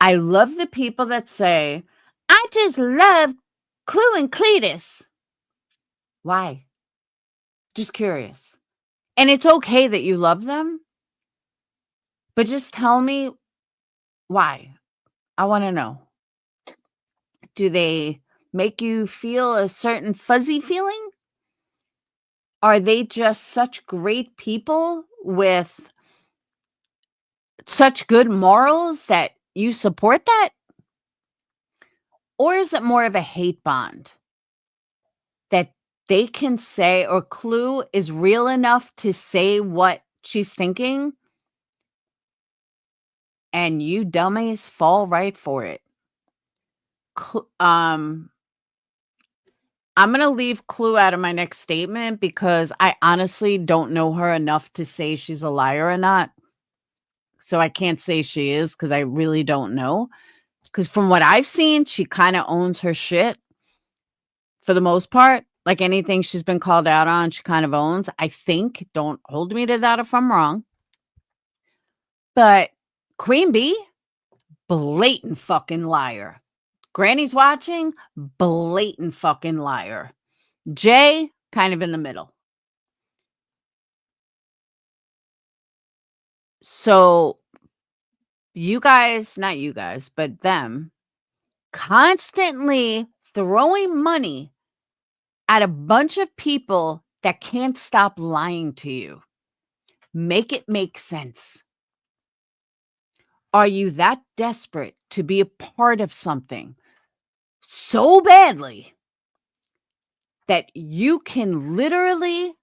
I love the people that say, I just love Clue and Cletus. Why? Just curious. And it's okay that you love them, but just tell me why. I want to know. Do they make you feel a certain fuzzy feeling? Are they just such great people with such good morals that you support that? Or is it more of a hate bond that they can say, or Clue is real enough to say what she's thinking, and you dummies fall right for it? I'm going to leave Clue out of my next statement because I honestly don't know her enough to say she's a liar or not. So I can't say she is because I really don't know. Because from what I've seen, she kind of owns her shit for the most part. Like anything she's been called out on, she kind of owns. I think. Don't hold me to that if I'm wrong. But Queen Bee, blatant fucking liar. Granny's watching, blatant fucking liar. Jay, kind of in the middle. So you guys, not you guys, but them, constantly throwing money at a bunch of people that can't stop lying to you. Make it make sense. Are you that desperate to be a part of something so badly that you can literally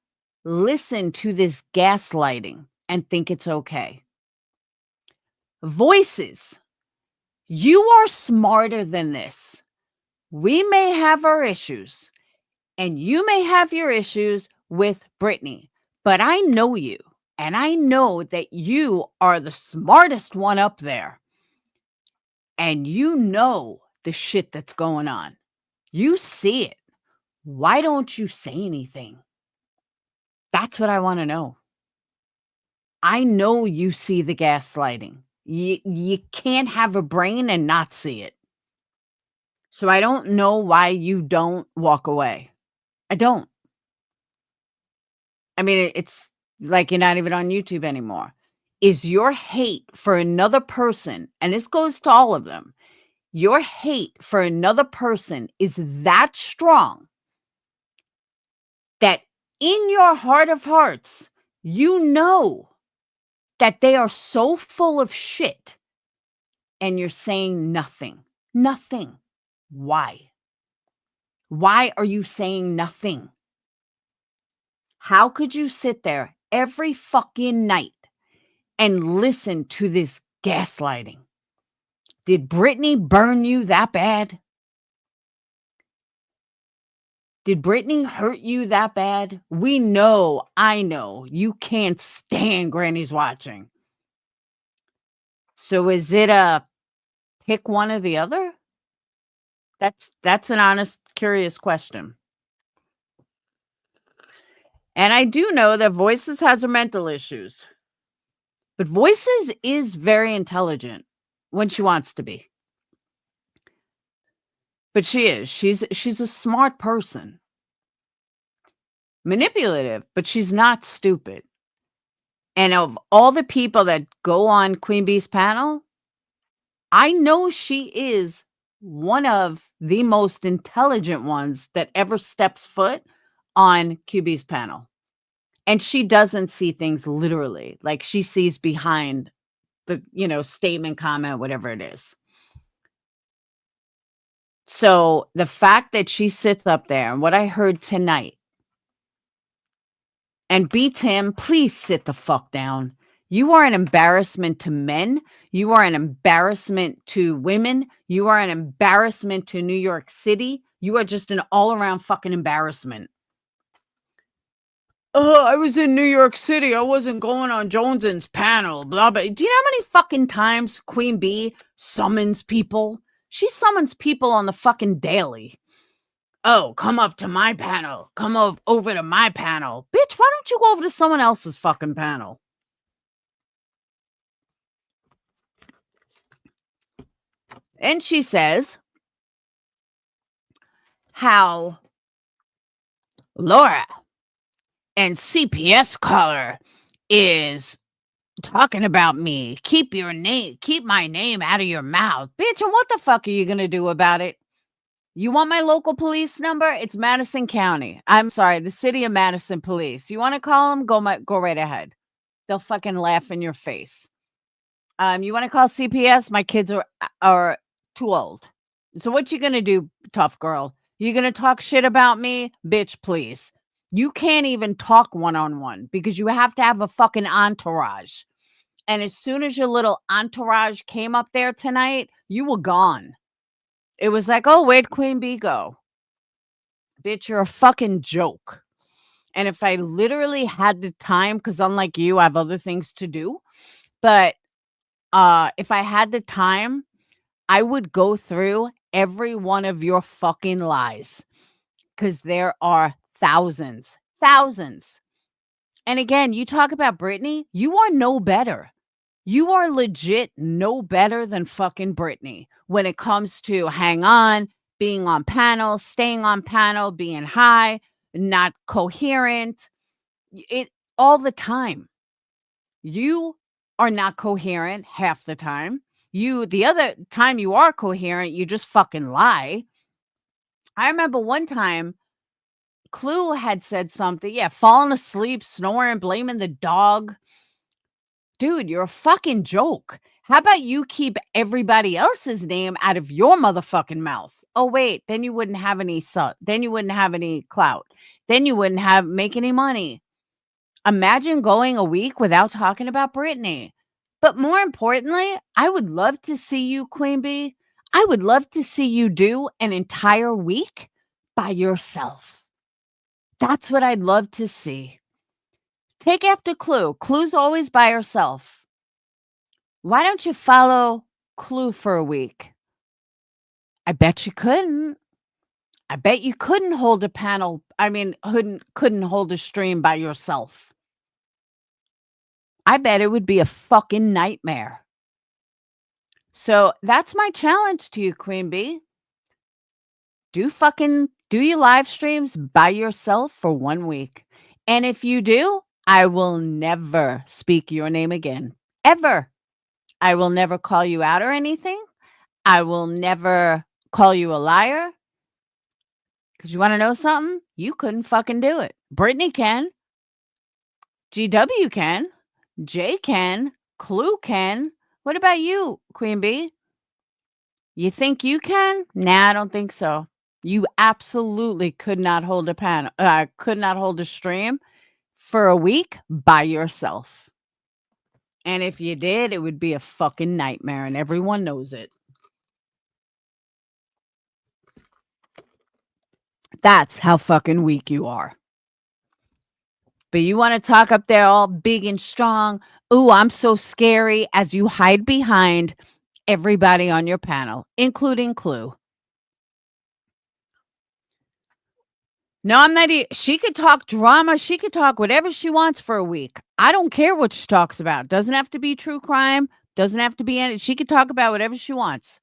listen to this gaslighting and think it's okay? Voices, you are smarter than this. We may have our issues, and you may have your issues with Britney, but I know you, and I know that you are the smartest one up there. And you know the shit that's going on. You see it. Why don't you say anything? That's what I want to know. I know you see the gaslighting. You can't have a brain and not see it. So I don't know why you don't walk away. I don't. I mean, it's like you're not even on YouTube anymore. Is your hate for another person, and this goes to all of them, your hate for another person is that strong that in your heart of hearts, you know that they are so full of shit and you're saying nothing. Nothing. Why? Why are you saying nothing? How could you sit there every fucking night and listen to this gaslighting? Did Britney burn you that bad? Did Britney hurt you that bad? We know, I know, you can't stand Granny's watching. So is it a pick one or the other? That's an honest, curious question. And I do know that Voices has her mental issues. But Voices is very intelligent when she wants to be. But she is. She's a smart person. Manipulative, but she's not stupid. And of all the people that go on Queen Bee's panel, I know she is one of the most intelligent ones that ever steps foot on QB's panel. And she doesn't see things literally. Like she sees behind the, statement, comment, whatever it is. So the fact that she sits up there and what I heard tonight, and B. Tim, please sit the fuck down. You are an embarrassment to men. You are an embarrassment to women. You are an embarrassment to New York City. You are just an all-around fucking embarrassment. Oh, I was in New York City. I wasn't going on Jones's panel. Blah, blah. Do you know how many fucking times Queen Bee summons people? She summons people on the fucking daily. Oh, come up to my panel. Come over to my panel. Bitch, why don't you go over to someone else's fucking panel? And she says how Laura and CPS caller is talking about me. Keep my name out of your mouth. Bitch, and what the fuck are you going to do about it? You want my local police number? It's Madison County. I'm sorry, the city of Madison police. You want to call them? Go right ahead. They'll fucking laugh in your face. You want to call CPS? My kids are too old. So what you going to do, tough girl? You going to talk shit about me? Bitch, please. You can't even talk one-on-one because you have to have a fucking entourage. And as soon as your little entourage came up there tonight, you were gone. It was like, oh, where'd Queen Bee go? Bitch, you're a fucking joke. And if I literally had the time, because unlike you, I have other things to do. But if I had the time, I would go through every one of your fucking lies. Because there are thousands. And again, you talk about Britney, you are no better. You are legit no better than fucking Britney when it comes to hang on, being on panel, staying on panel, being high, not coherent. It all the time. You are not coherent half the time. The other time you are coherent, you just fucking lie. I remember one time Clue had said something, falling asleep, snoring, blaming the dog. Dude, you're a fucking joke. How about you keep everybody else's name out of your motherfucking mouth? Oh wait, then you wouldn't have any then you wouldn't have any clout. Then you wouldn't make any money. Imagine going a week without talking about Britney. But more importantly, I would love to see you, Queen Bee. I would love to see you do an entire week by yourself. That's what I'd love to see. Take after Clue. Clue's always by herself. Why don't you follow Clue for a week? I bet you couldn't. I bet you couldn't hold a panel. I mean, couldn't hold a stream by yourself. I bet it would be a fucking nightmare. So that's my challenge to you, Queen Bee. Do your live streams by yourself for 1 week. And if you do, I will never speak your name again. Ever. I will never call you out or anything. I will never call you a liar. Because you want to know something? You couldn't fucking do it. Britney can. GW can. Jay can. Clue can. What about you, Queen Bee? You think you can? Nah, I don't think so. You absolutely could not hold a could not hold a stream for a week by yourself. And if you did, it would be a fucking nightmare, and everyone knows it. That's how fucking weak you are. But you want to talk up there all big and strong. Ooh, I'm so scary, as you hide behind everybody on your panel, including Clue. No, I'm not. She could talk drama. She could talk whatever she wants for a week. I don't care what she talks about. Doesn't have to be true crime. Doesn't have to be any. She could talk about whatever she wants.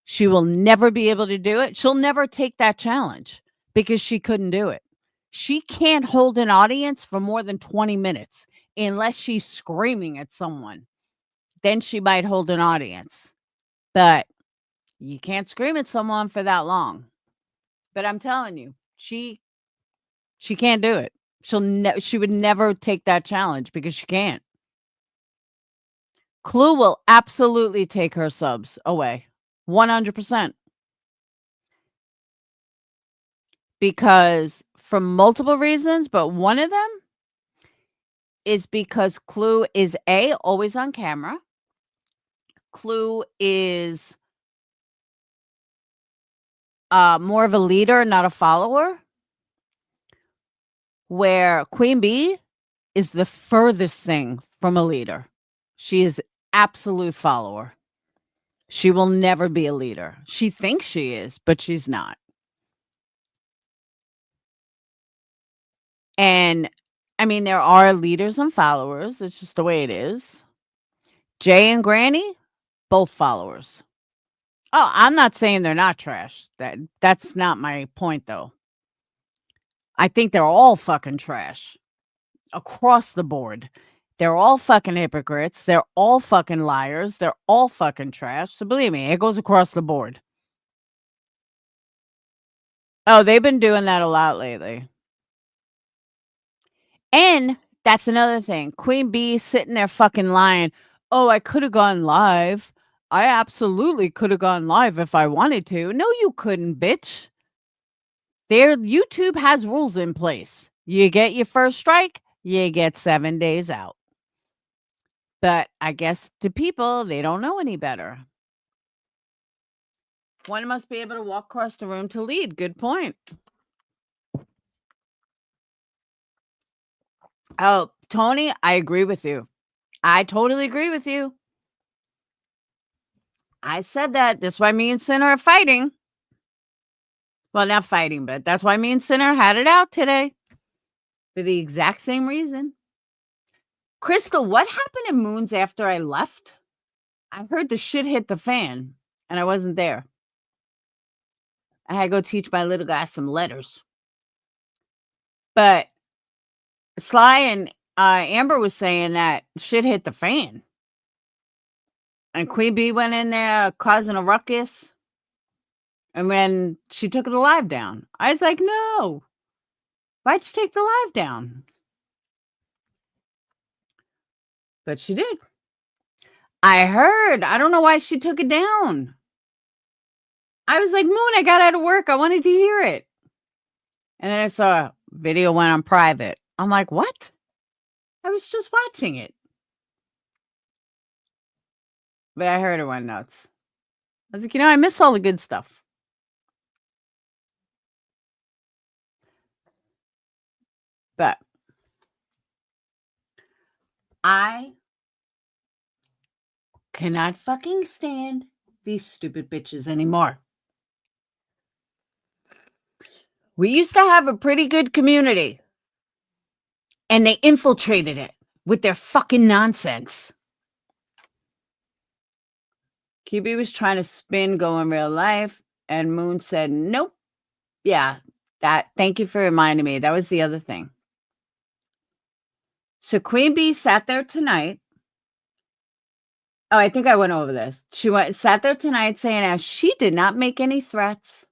She will never be able to do it. She'll never take that challenge because she couldn't do it. She can't hold an audience for more than 20 minutes unless she's screaming at someone. Then she might hold an audience. But you can't scream at someone for that long. But I'm telling you, she can't do it. She would never take that challenge because she can't. Clue will absolutely take her subs away. 100%. Because for multiple reasons, but one of them is because Clue is always on camera. Clue is more of a leader, not a follower. Where Queen Bee is the furthest thing from a leader. She is absolute follower. She will never be a leader. She thinks she is, but she's not. And I mean, there are leaders and followers. It's just the way it is. Jay and Granny, both followers. Oh, I'm not saying they're not trash. That's not my point, though. I think they're all fucking trash across the board. They're all fucking hypocrites. They're all fucking liars. They're all fucking trash. So believe me, it goes across the board. Oh, they've been doing that a lot lately. And that's another thing. Queen Bee sitting there fucking lying. Oh, I could have gone live. I absolutely could have gone live if I wanted to. No, you couldn't, bitch. YouTube has rules in place. You get your first strike, you get 7 days out. But I guess to people, they don't know any better. One must be able to walk across the room to lead. Good point. Oh, Tony, I agree with you. I totally agree with you. I said that. That's why me and Sinner are fighting. Well, not fighting, but that's why me and Sinner had it out today. For the exact same reason. Crystal, what happened in Moons after I left? I heard the shit hit the fan, and I wasn't there. I had to go teach my little guy some letters. But Sly and Amber was saying that shit hit the fan. And Queen Bee went in there causing a ruckus. And then she took the live down. I was like, no. Why'd you take the live down? But she did. I heard. I don't know why she took it down. I was like, Moon, I got out of work. I wanted to hear it. And then I saw a video went on private. I'm like, what? I was just watching it. But I heard it went nuts. I was like, I miss all the good stuff. But I cannot fucking stand these stupid bitches anymore. We used to have a pretty good community. And they infiltrated it with their fucking nonsense. QB was trying to spin Go in Real Life. And Moon said, nope. Yeah, thank you for reminding me. That was the other thing. So Queen Bee sat there tonight. Oh, I think I went over this. She sat there tonight saying as she did not make any threats.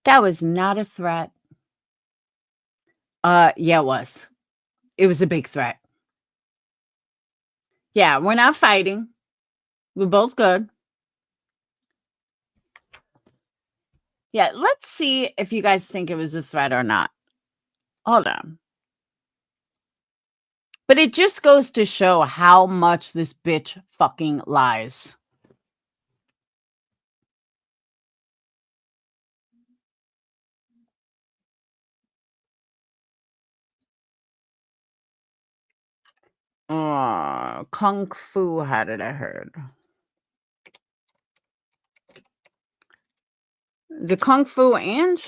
That was not a threat. Yeah, it was. It was a big threat. Yeah, we're not fighting. We're both good. Yeah, let's see if you guys think it was a threat or not. Hold on. But it just goes to show how much this bitch fucking lies. Kung Fu had it, I heard. The Kung Fu and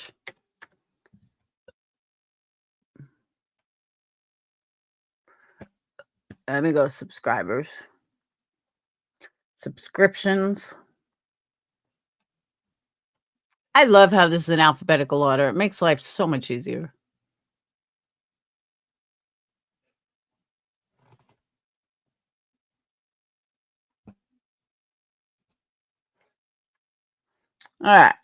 let me go subscribers. Subscriptions. I love how this is in alphabetical order. It makes life so much easier. All right.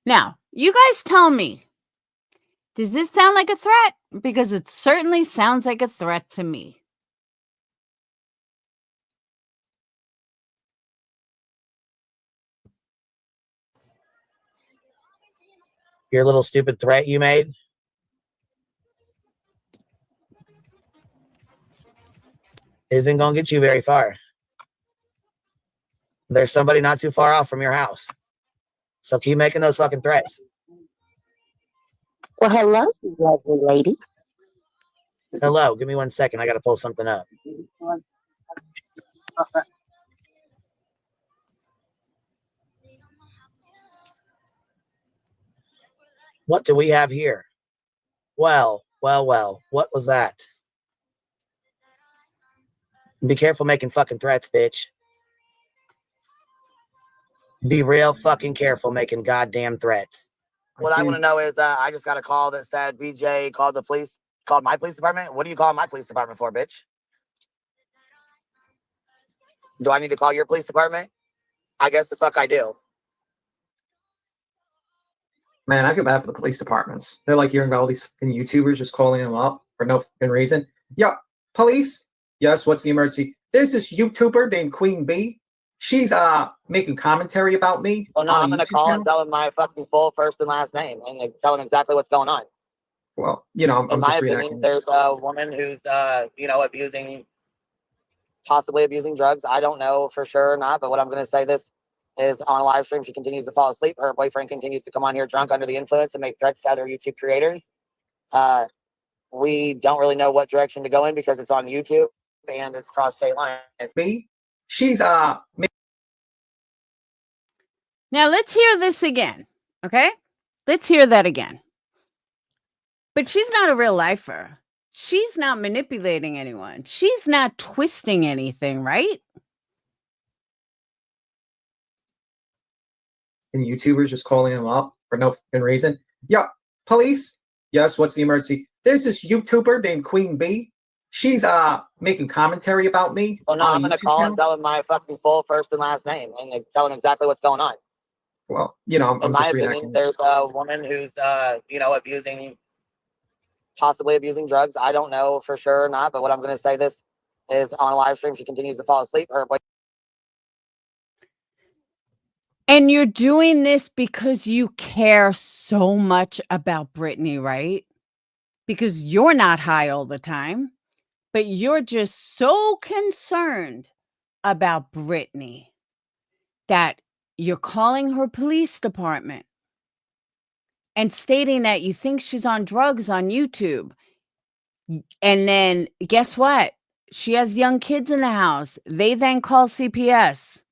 Now, you guys tell me, does this sound like a threat? Because it certainly sounds like a threat to me. Your little stupid threat you made. Isn't going to get you very far. There's somebody not too far off from your house. So keep making those fucking threats. Well, hello, lovely lady. Hello, give me 1 second. I got to pull something up. What do we have here? Well. What was that? Be careful making fucking threats, bitch. Be real fucking careful making goddamn threats. What I want to know is, I just got a call that said BJ called the police, called my police department. What are you calling my police department for, bitch? Do I need to call your police department? I guess the fuck I do. Man, I feel bad for the police departments. They're like hearing about all these fucking YouTubers just calling them up for no fucking reason. Yeah, police? Yes, what's the emergency? There's this YouTuber named Queen Bee. She's making commentary about me. Well, no, I'm going to call and tell him my fucking full first and last name and tell him exactly what's going on. Well, I'm in my just opinion, reacting. there's a woman who's, possibly abusing drugs. I don't know for sure or not, but what I'm going to say this is on a live stream, she continues to fall asleep. Her boyfriend continues to come on here drunk under the influence and make threats to other YouTube creators. We don't really know what direction to go in because it's on YouTube and it's cross state lines. Me? She's Now let's hear this again. Okay? Let's hear that again. But she's not a real lifer. She's not manipulating anyone. She's not twisting anything, right? And YouTubers just calling him up for no reason. Yeah, police. Yes, what's the emergency? There's this YouTuber named Queen Bee. She's making commentary about me. Well, no, on I'm a gonna YouTube call channel. and tell him my fucking full first and last name and tell him exactly what's going on. Well, you know, In I'm my just opinion, reacting. there's a woman who's possibly abusing drugs. I don't know for sure or not, but what I'm gonna say this is on a live stream, she continues to fall asleep. Her boyfriend And you're doing this because you care so much about Britney, right? Because you're not high all the time, but you're just so concerned about Britney that you're calling her police department and stating that you think she's on drugs on YouTube. And then guess what? She has young kids in the house. They then call CPS.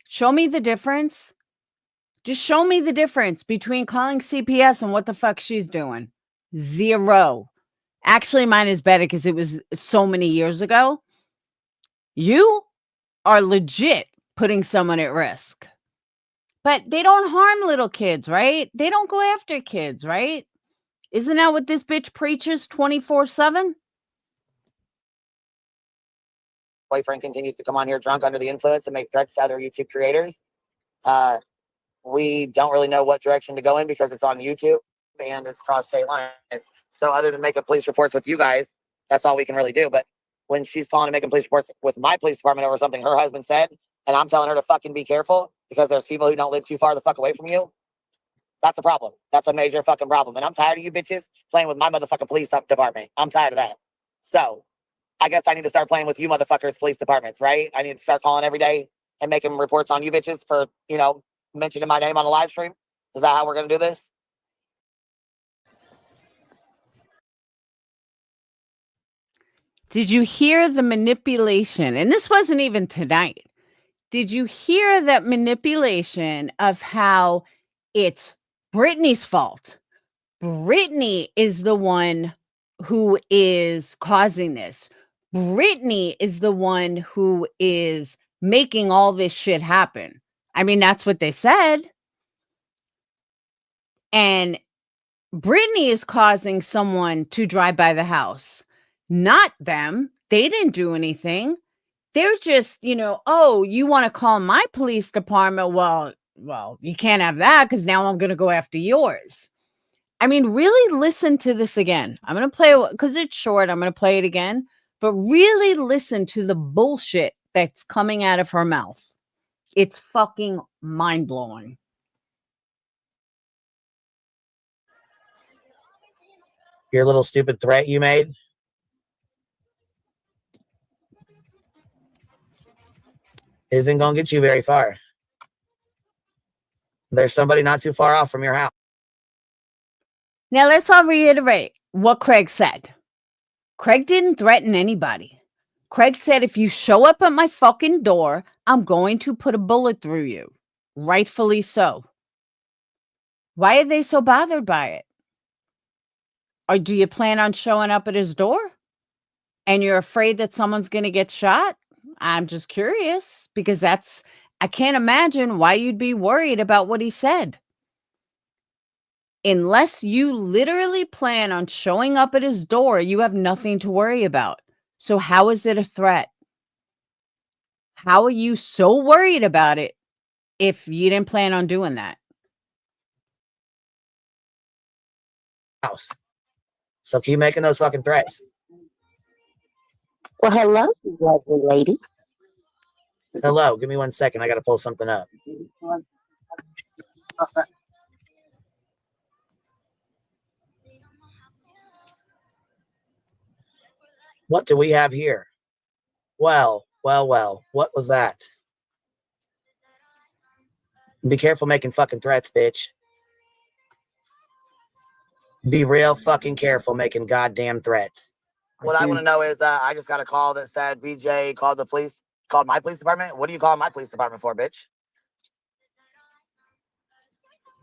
Show me the difference. Just show me the difference between calling CPS and what the fuck she's doing. Zero. Actually, mine is better because it was so many years ago. You are legit putting someone at risk. But they don't harm little kids, right? They don't go after kids, right? Isn't that what this bitch preaches 24/7? continues to come on here drunk under the influence and make threats to other YouTube creators. We don't really know what direction to go in because it's on YouTube and it's cross state lines. So other than making police reports with you guys, that's all we can really do. But when she's calling and making police reports with my police department over something her husband said, and I'm telling her to fucking be careful because there's people who don't live too far the fuck away from you, that's a problem. That's a major fucking problem. And I'm tired of you bitches playing with my motherfucking police department. I'm tired of that. So I guess I need to start playing with you motherfuckers' police departments, right? I need to start calling every day and making reports on you bitches for, mentioning my name on a live stream. Is that how we're going to do this? Did you hear the manipulation? And this wasn't even tonight. Did you hear that manipulation of how it's Britney's fault? Britney is the one who is causing this. Britney is the one who is making all this shit happen. I mean, that's what they said. And Britney is causing someone to drive by the house, not them. They didn't do anything. They're just, oh, you want to call my police department? Well, you can't have that because now I'm going to go after yours. I mean, really listen to this again. I'm going to play it because it's short. I'm going to play it again, but really listen to the bullshit that's coming out of her mouth. It's fucking mind blowing. Your little stupid threat you made. Isn't going to get you very far. There's somebody not too far off from your house. Now, let's all reiterate what Craig said. Craig didn't threaten anybody. Craig said, if you show up at my fucking door, I'm going to put a bullet through you. Rightfully so. Why are they so bothered by it? Or do you plan on showing up at his door? And you're afraid that someone's going to get shot? I'm just curious because I can't imagine why you'd be worried about what he said. Unless you literally plan on showing up at his door, you have nothing to worry about. So how is it a threat? How are you so worried about it if you didn't plan on doing that? House. So keep making those fucking threats. Well, hello, lovely lady. Hello, give me 1 second. I got to pull something up. What do we have here? Well. What was that? Be careful making fucking threats, bitch. Be real fucking careful making goddamn threats. What I want to know is, I just got a call that said BJ called the police, called my police department. What do you call my police department for, bitch?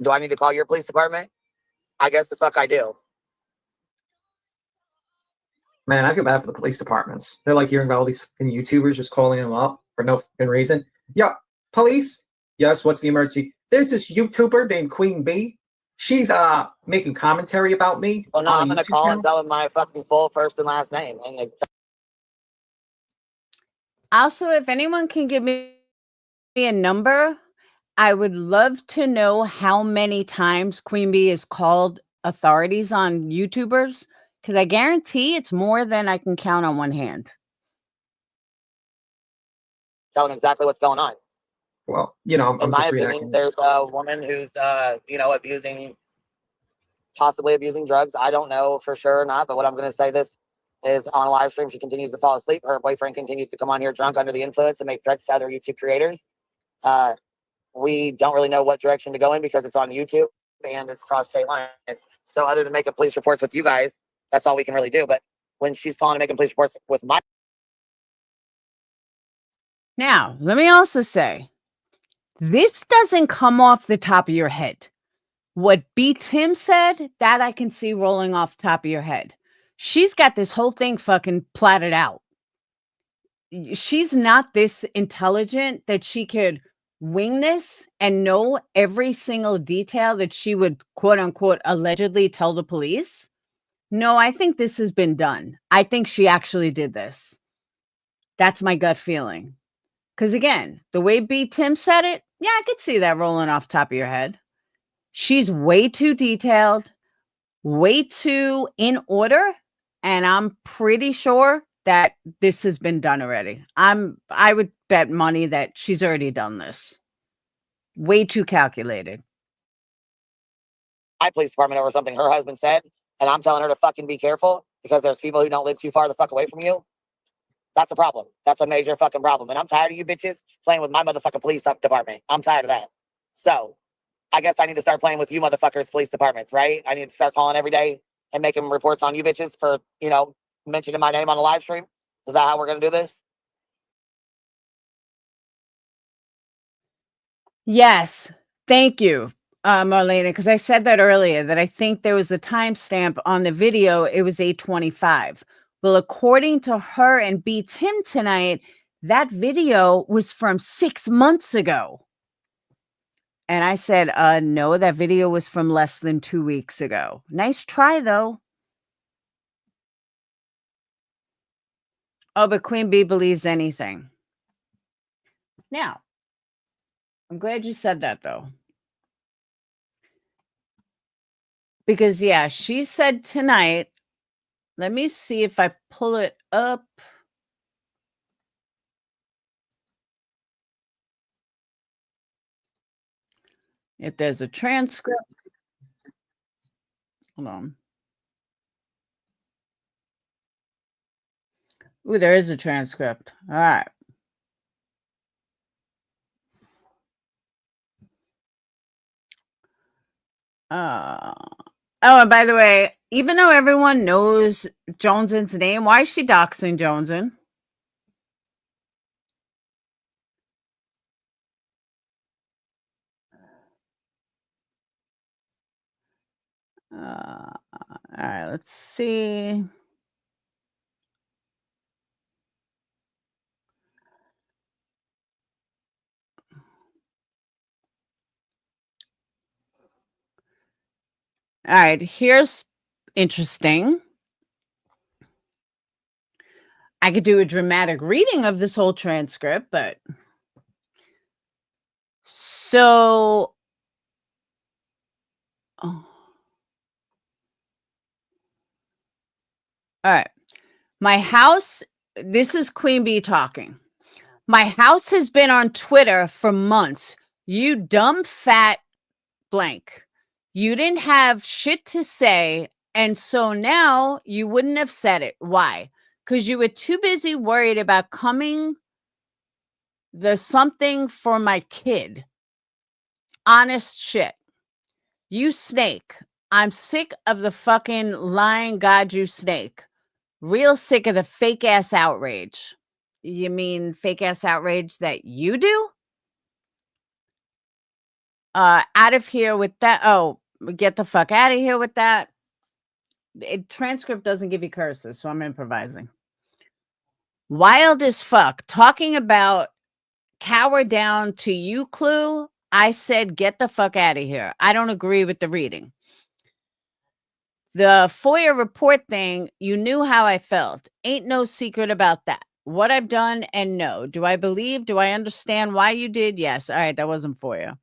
Do I need to call your police department? I guess the fuck I do. Man, I feel bad for the police departments. They're like hearing about all these fucking YouTubers just calling them up for no fucking reason. Yeah, police? Yes, what's the emergency? There's this YouTuber named Queen Bee. She's making commentary about me. Well, no, on a I'm gonna YouTube call and channel. tell him my fucking full first and last name. And Also, if anyone can give me a number, I would love to know how many times Queen Bee has called authorities on YouTubers, because I guarantee it's more than I can count on one hand. tell him exactly what's going on. Well, you know, In I'm my just opinion, reacting. there's a woman who's, possibly abusing drugs. I don't know for sure or not, but what I'm going to say this is on a live stream, she continues to fall asleep. Her boyfriend continues to come on here drunk under the influence and make threats to other YouTube creators. We don't really know what direction to go in because it's on YouTube and it's across state lines. So other than making police reports with you guys, that's all we can really do. But when she's calling and making police reports with my Now, let me also say, this doesn't come off the top of your head. What B. Tim said, that I can see rolling off the top of your head. She's got this whole thing fucking plotted out. She's not this intelligent that she could wing this and know every single detail that she would, quote unquote, allegedly tell the police. No, I think this has been done. I think she actually did this. That's my gut feeling. Because again, the way B. Tim said it, yeah, I could see that rolling off the top of your head. She's way too detailed, way too in order, and I'm pretty sure that this has been done already. I would bet money that she's already done this. Way too calculated. police department over something her husband said, and I'm telling her to fucking be careful because there's people who don't live too far the fuck away from you. That's a problem. That's a major fucking problem. And I'm tired of you bitches playing with my motherfucking police department. I'm tired of that. So I guess I need to start playing with you motherfuckers' police departments, right? I need to start calling every day and making reports on you bitches for, mentioning my name on the live stream. Is that how we're going to do this? Yes. Thank you, Marlena, because I said that earlier, that I think there was a timestamp on the video. It was 8:25. Well, according to her and B. Tim tonight, that video was from 6 months ago. And I said, no, that video was from less than 2 weeks ago. Nice try, though. Oh, but Queen Bee believes anything. Now, I'm glad you said that, though. Because, yeah, she said tonight, let me see if I pull it up. If there's a transcript. Hold on. Ooh, there is a transcript. All right. Oh, and by the way, even though everyone knows Jonesen's name, why is she doxing Jonesen? All right, let's see. All right, here's interesting. I could do a dramatic reading of this whole transcript, but so all right. My house, this is Queen Bee talking. My house has been on Twitter for months. You dumb fat blank. You didn't have shit to say. And so now you wouldn't have said it. Why? Because you were too busy worried about coming the something for my kid. Honest shit. You snake. I'm sick of the fucking lying God, you snake. Real sick of the fake ass outrage. You mean fake ass outrage that you do? Out of here with that. Oh, get the fuck out of here with that. Transcript doesn't give you curses, so I'm improvising. Wild as fuck. Talking about cower down to you, Clue. I said, get the fuck out of here. I don't agree with the reading. The FOIA report thing, you knew how I felt. Ain't no secret about that. What I've done and no. Do I believe? Do I understand why you did? Yes. All right, that wasn't FOIA.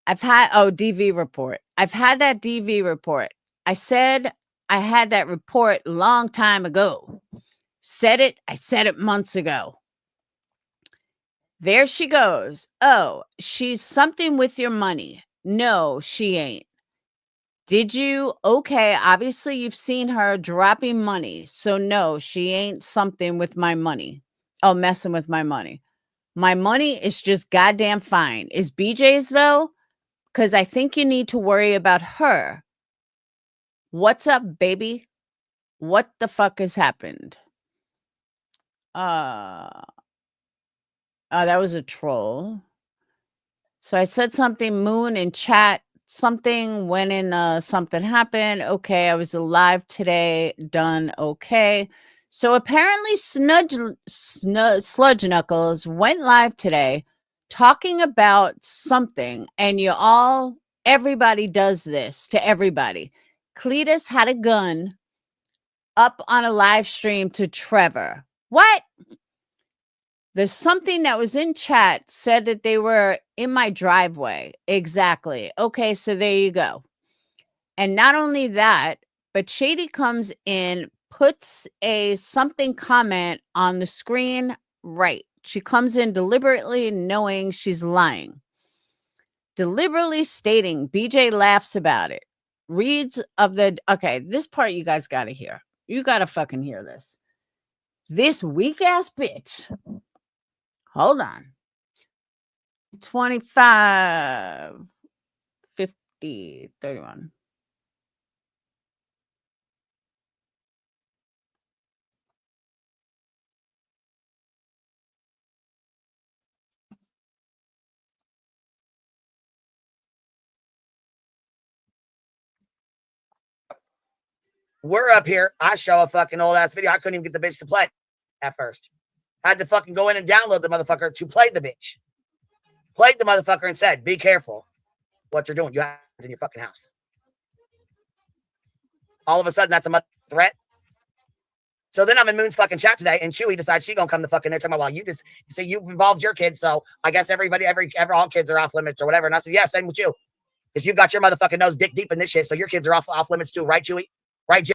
DV report. I've had that DV report. I said I had that report long time ago. I said it months ago. There she goes. Oh, she's something with your money. No, she ain't. Did you? Okay, obviously you've seen her dropping money. So no, she ain't something with my money. Oh, messing with my money. My money is just goddamn fine. Is BJ's though? Because I think you need to worry about her. What's up, baby? What the fuck has happened? That was a troll. So I said something, Moon, in chat. Something went in, something happened. Okay, I was alive today. Done. Okay. So apparently Sludge Knuckles went live today talking about something. And everybody does this to everybody. Cletus had a gun up on a live stream to Trevor. What? There's something that was in chat said that they were in my driveway. Exactly. Okay, so there you go. And not only that, but Shady comes in, puts a something comment on the screen. Right. She comes in deliberately knowing she's lying. Deliberately stating, BJ laughs about it. Okay, this part you guys got to hear. You got to fucking hear this. This weak ass bitch. Hold on. 25, 50, 31. We're up here. I show a fucking old ass video. I couldn't even get the bitch to play at first. Had to fucking go in and download the motherfucker to play the bitch. Played the motherfucker and said, be careful what you're doing. You have in your fucking house. All of a sudden, that's a threat. So then I'm in Moon's fucking chat today, and Chewy decides she's gonna come the fucking there talking about, well, you say you've involved your kids, so I guess all kids are off limits or whatever. And I said, yeah, same with you. Because you've got your motherfucking nose dick deep in this shit, so your kids are off limits too, right, Chewy? Right, Jim?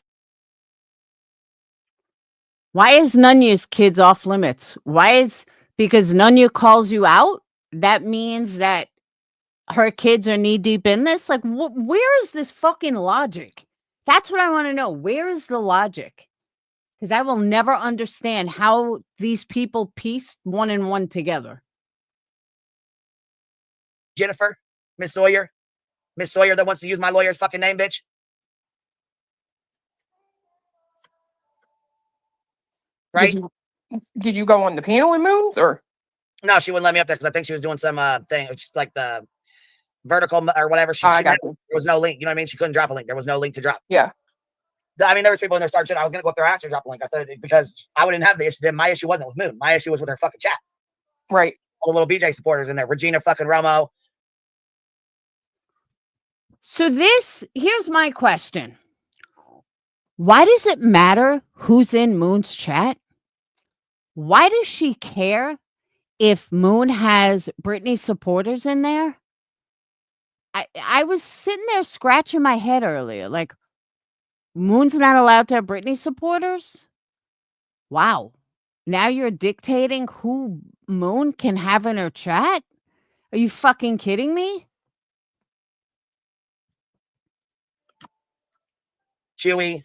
Why is Nunya's kids off limits? Because Nunya calls you out? That means that her kids are knee deep in this? Like, where is this fucking logic? That's what I want to know. Where is the logic? Because I will never understand how these people piece one and one together. Jennifer, Miss Sawyer that wants to use my lawyer's fucking name, bitch. Right? Did you go on the panel and move, or? No, she wouldn't let me up there because I think she was doing some thing, like the vertical or whatever. There was no link. You know what I mean? She couldn't drop a link. There was no link to drop. Yeah. I mean, there was people in there starting shit. I was gonna go up there after drop a link. I thought because I wouldn't have the issue. Then my issue wasn't with Moon. My issue was with her fucking chat. Right. All the little BJ supporters in there. Regina fucking Romo. So here's my question. Why does it matter who's in Moon's chat? Why does she care if Moon has Britney supporters in there? I was sitting there scratching my head earlier. Like, Moon's not allowed to have Britney supporters? Wow. Now you're dictating who Moon can have in her chat? Are you fucking kidding me? Chewy.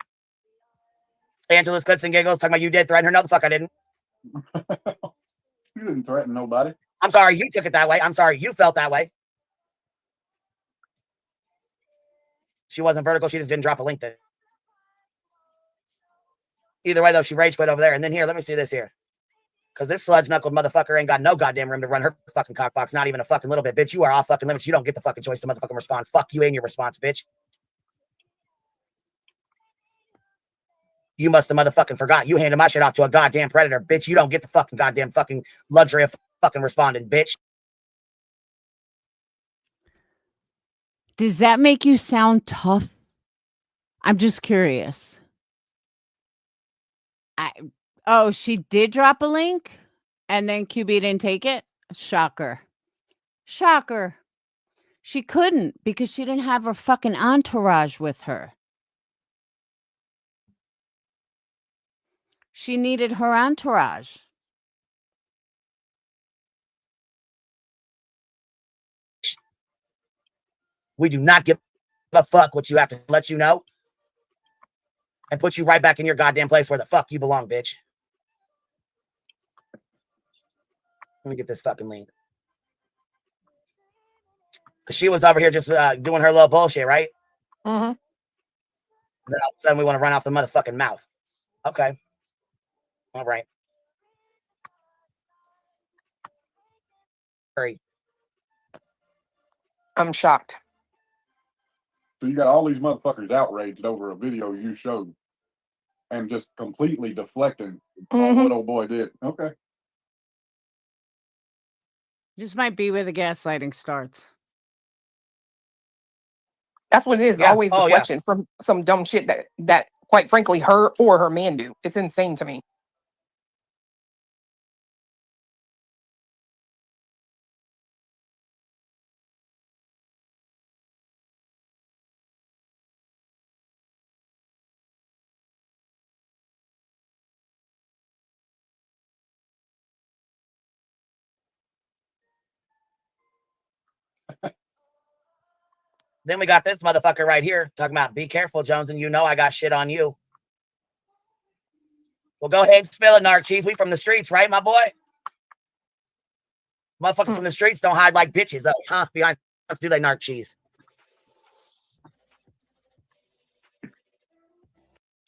Angela's Clips and Giggles talking about you did threaten her. No, the fuck I didn't. You didn't threaten nobody. I'm sorry you took it that way. I'm sorry you felt that way. She wasn't vertical. She just didn't drop a link there. Either way, though, she rage quit over there. And then here, let me see this here. Because this sludge-knuckled motherfucker ain't got no goddamn room to run her fucking cockbox. Not even a fucking little bit. Bitch, you are off fucking limits. You don't get the fucking choice to motherfucking respond. Fuck you and your response, bitch. You must have motherfucking forgot. You handed my shit off to a goddamn predator, bitch. You don't get the fucking goddamn fucking luxury of fucking responding, bitch. Does that make you sound tough? I'm just curious. Oh, she did drop a link and then QB didn't take it? Shocker. Shocker. She couldn't because she didn't have her fucking entourage with her. She needed her entourage. We do not give a fuck what you have to let you know and put you right back in your goddamn place where the fuck you belong, bitch. Let me get this fucking link. Because she was over here just doing her little bullshit, right? Mm-hmm. Then all of a sudden we want to run off the motherfucking mouth. Okay. All right. Hurry. I'm shocked. So you got all these motherfuckers outraged over a video you showed and just completely deflecting on what old boy did. Okay. This might be where the gaslighting starts. That's what it is. Yeah. Always Oh, yeah. deflection from some dumb shit that quite frankly her or her man do. It's insane to me. Then we got this motherfucker right here talking about be careful, Jones, and you know I got shit on you. Well, go ahead and spill it, narc cheese. We from the streets, right, my boy? Motherfuckers from the streets don't hide like bitches, though, huh? Behind do they, narc cheese?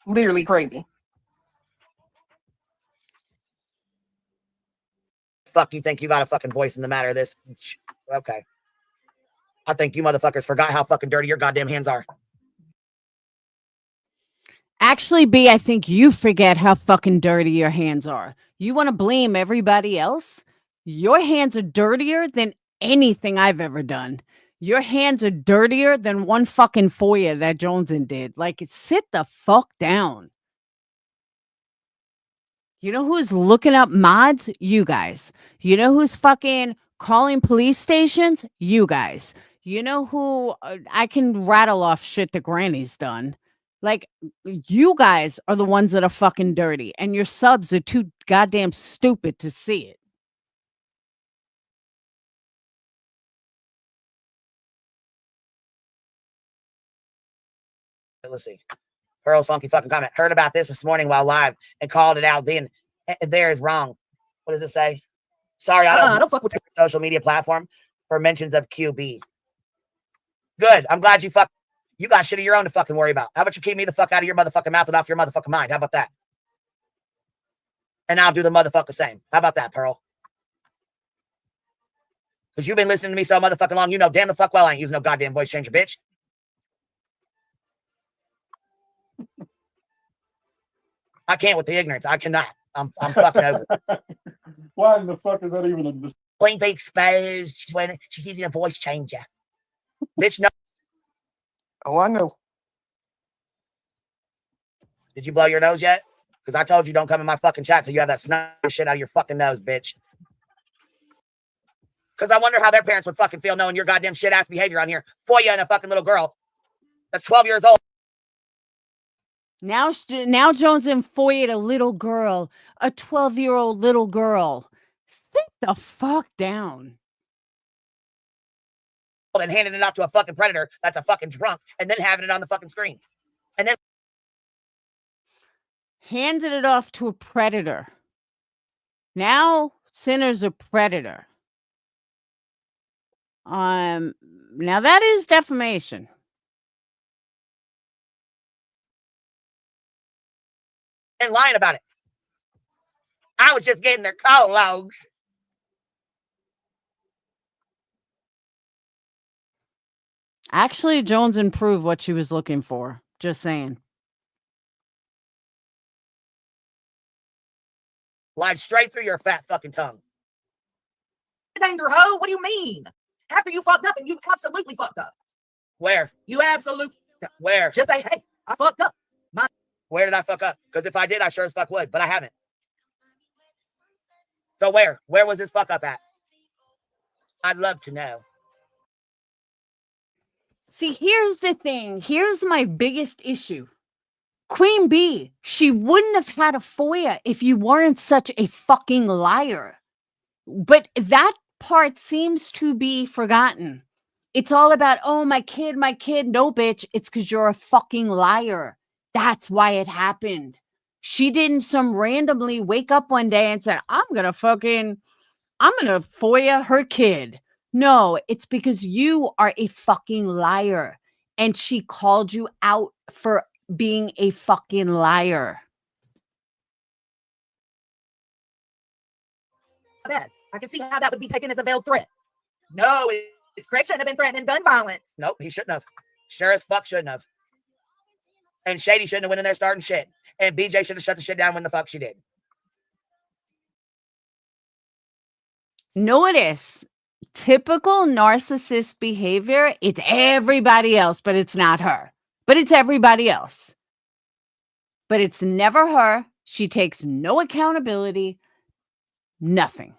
Literally crazy. Fuck, you think you got a fucking voice in the matter of this? Okay. I think you motherfuckers forgot how fucking dirty your goddamn hands are. Actually, B, I think you forget how fucking dirty your hands are. You want to blame everybody else? Your hands are dirtier than anything I've ever done. Your hands are dirtier than one fucking FOIA that Joneson did. Like, sit the fuck down. You know who's looking up mods? You guys. You know who's fucking calling police stations? You guys. You know who I can rattle off shit that Granny's done. Like, you guys are the ones that are fucking dirty, and your subs are too goddamn stupid to see it. Let's see. Pearl's funky fucking comment. Heard about this morning while live and called it out then. There is wrong. What does it say? Sorry, I don't fuck with your social media platform for mentions of QB. Good. I'm glad you got shit of your own to fucking worry about. How about you keep me the fuck out of your motherfucking mouth and off your motherfucking mind? How about that? And I'll do the motherfucker same. How about that, Pearl? Because you've been listening to me so motherfucking long, you know damn the fuck well I ain't using no goddamn voice changer, bitch. I can't with the ignorance. I cannot. I'm fucking over it. Why in the fuck is that even a Queen Bee exposed when she's using a voice changer? Bitch, no. Oh, I know. Did you blow your nose yet? Because I told you don't come in my fucking chat till you have that snot shit out of your fucking nose, bitch. Because I wonder how their parents would fucking feel knowing your goddamn shit ass behavior on here. FOIA and a fucking little girl that's 12 years old. Now Jones and FOIA'd a little girl, a 12-year-old little girl. Sit the fuck down. And handing it off to a fucking predator that's a fucking drunk and then having it on the fucking screen. And then handed it off to a predator. Now Sinner's a predator. Now that is defamation. And lying about it. I was just getting their call logs. Actually, Jones improved what she was looking for. Just saying. Lied straight through your fat fucking tongue. Danger, ho. What do you mean? After you fucked up, and you absolutely fucked up. Where? You absolutely. Where? Just say, hey, I fucked up. Where did I fuck up? Because if I did, I sure as fuck would, but I haven't. So where? Where was this fuck up at? I'd love to know. See, here's the thing. Here's my biggest issue. Queen Bee, she wouldn't have had a FOIA if you weren't such a fucking liar. But that part seems to be forgotten. It's all about, oh, my kid. No, bitch. It's because you're a fucking liar. That's why it happened. She didn't some randomly wake up one day and said, I'm going to FOIA her kid. No, it's because you are a fucking liar. And she called you out for being a fucking liar. Bad. I can see how that would be taken as a veiled threat. No, it's Craig shouldn't have been threatening gun violence. Nope, he shouldn't have. Sure as fuck shouldn't have. And Shady shouldn't have went in there starting shit. And BJ should have shut the shit down when the fuck she did. Notice typical narcissist behavior. It's everybody else, but it's not her. But it's everybody else. But it's never her. She takes no accountability. Nothing.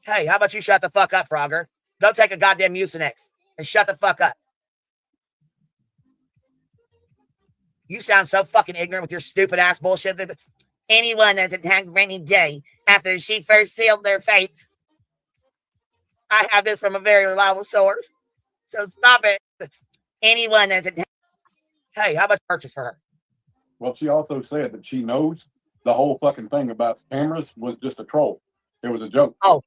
Hey, how about you shut the fuck up, Frogger? Go take a goddamn Mucinex and shut the fuck up. You sound so fucking ignorant with your stupid ass bullshit. Anyone that's attacked Britney Day after she first sealed their fates. I have this from a very reliable source. So stop it. Anyone that's attacked. Hey, how about purchase for her? Well, she also said that she knows the whole fucking thing about cameras was just a troll. It was a joke. Oh,